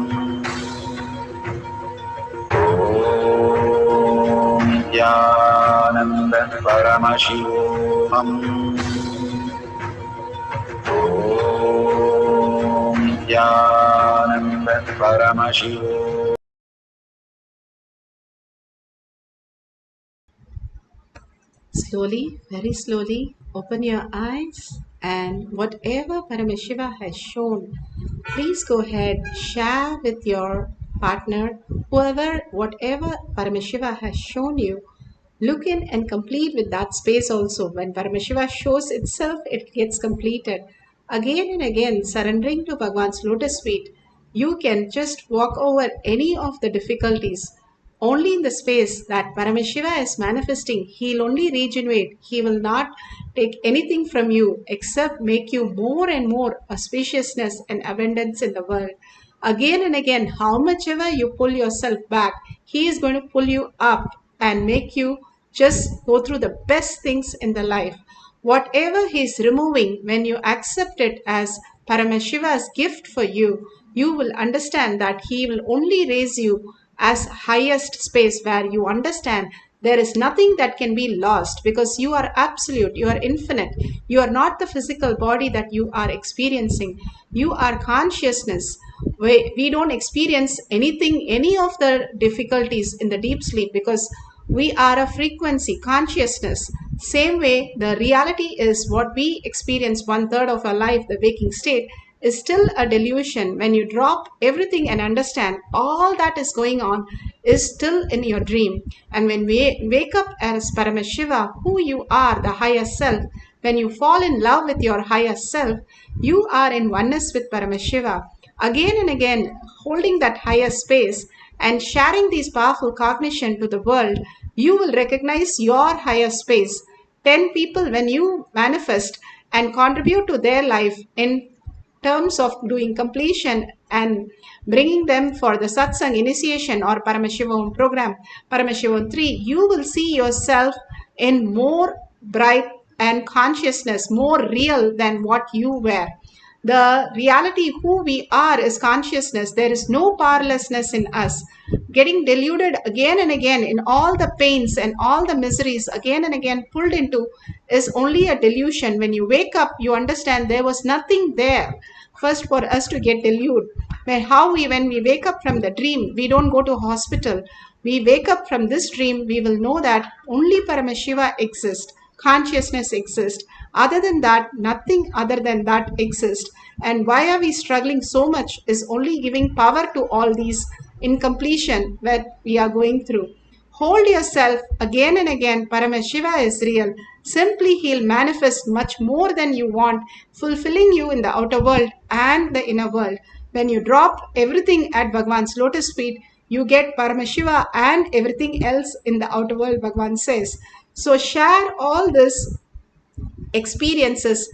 Nityananda Paramashivoham. Om Nityananda Paramashivoham. Slowly, very slowly, open your eyes, and whatever Paramashiva has shown, please go ahead, share with your partner, whoever, whatever Paramashiva has shown you. Look in and complete with that space also. When Paramashiva shows itself, it gets completed. Again and again, surrendering to Bhagwan's lotus feet, you can just walk over any of the difficulties. Only in the space that Paramashiva is manifesting, he'll only regenerate. He will not take anything from you except make you more and more a spaciousness and abundance in the world. Again and again, how much ever you pull yourself back, he is going to pull you up and make you just go through the best things in the life. Whatever he is removing, when you accept it as Paramashiva's gift for you, you will understand that he will only raise you as highest space where you understand there is nothing that can be lost because you are absolute, you are infinite. You are not the physical body that you are experiencing. You are consciousness. We don't experience anything, any of the difficulties in the deep sleep because we are a frequency, consciousness. Same way, the reality is what we experience 1/3 of our life, the waking state, is still a delusion. When you drop everything and understand all that is going on is still in your dream. And when we wake up as Paramashiva, who you are, the higher self, when you fall in love with your higher self, you are in oneness with Paramashiva. Again and again, holding that higher space and sharing these powerful cognition to the world, you will recognize your higher space. 10 people, when you manifest and contribute to their life in terms of doing completion and bringing them for the satsang initiation or Paramashivoham program, Paramashivoham 3, you will see yourself in more bright and consciousness, more real than what you were. The reality who we are is consciousness. There is no powerlessness in us. Getting deluded again and again in all the pains and all the miseries again and again pulled into is only a delusion. When you wake up, you understand there was nothing there. First, for us to get deluded, when we wake up from the dream, we don't go to hospital. We wake up from this dream, we will know that only Paramashiva exists. Consciousness exists. Other than that, nothing other than that exists. And why are we struggling so much is only giving power to all these incompletion that we are going through. Hold yourself again and again. Paramashiva is real. Simply he'll manifest much more than you want, fulfilling you in the outer world and the inner world. When you drop everything at Bhagwan's lotus feet, you get Paramashiva and everything else in the outer world, Bhagwan says. So share all this experiences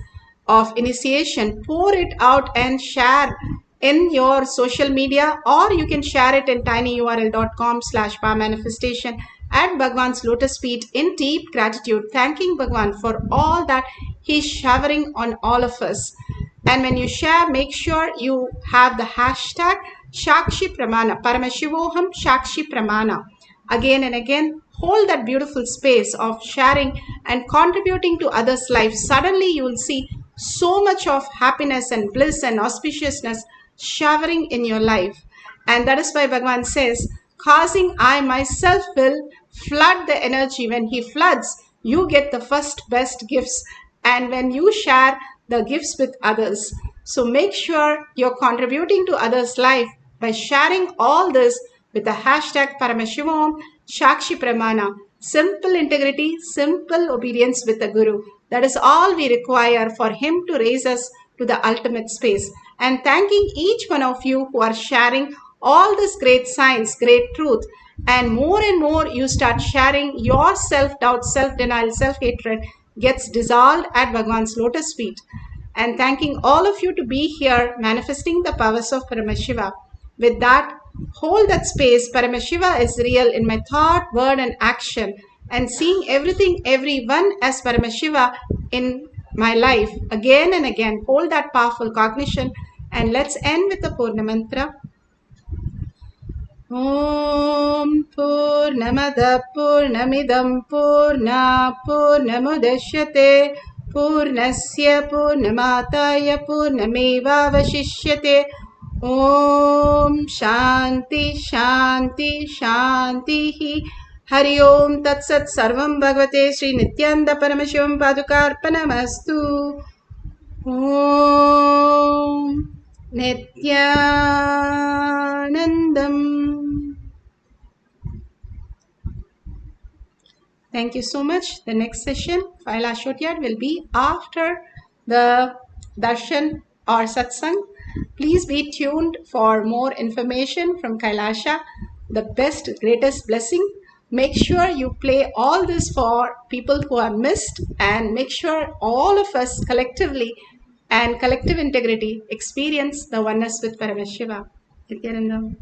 of initiation, pour it out and share in your social media, or you can share it in tinyurl.com/powermanifestation at Bhagwan's lotus feet in deep gratitude, thanking Bhagwan for all that he's showering on all of us. And when you share, make sure you have the hashtag Shakshi Pramana, Paramashivoham Shakshi Pramana. Again and again, hold that beautiful space of sharing and contributing to others' lives. Suddenly you will see so much of happiness and bliss and auspiciousness showering in your life. And that is why Bhagwan says, causing I myself will flood the energy. When he floods, you get the first best gifts. And when you share the gifts with others. So make sure you're contributing to others' life by sharing all this with the hashtag Paramashivoham Shakshi Pramana. Simple integrity, simple obedience with the Guru. That is all we require for him to raise us to the ultimate space. And thanking each one of you who are sharing all this great science, great truth. And more you start sharing your self-doubt, self-denial, self-hatred gets dissolved at Bhagwan's lotus feet. And thanking all of you to be here manifesting the powers of Paramashiva. With that, hold that space. Paramashiva is real in my thought, word and action, and seeing everything, everyone as Paramashiva in my life again and again. Hold that powerful cognition, and let's end with the Purna mantra. Om Purnamada Purnamidam Purna Purnamudashyate Purnasya Purnamataya Purnameva Vashishyate. Om Shanti Shanti Shanti. Hari Om Tat Sat Sarvam Bhagavate Sri Nithyananda Paramashivam Padukarpanamastu. Om Nithyanandam. Thank you so much. The next session, KAILASA will be after the darshan or satsang. Please be tuned for more information from KAILASA, the best, greatest blessing. Make sure you play all this for people who are missed, and make sure all of us collectively and collective integrity experience the oneness with Paramashiva. Nithyanandam.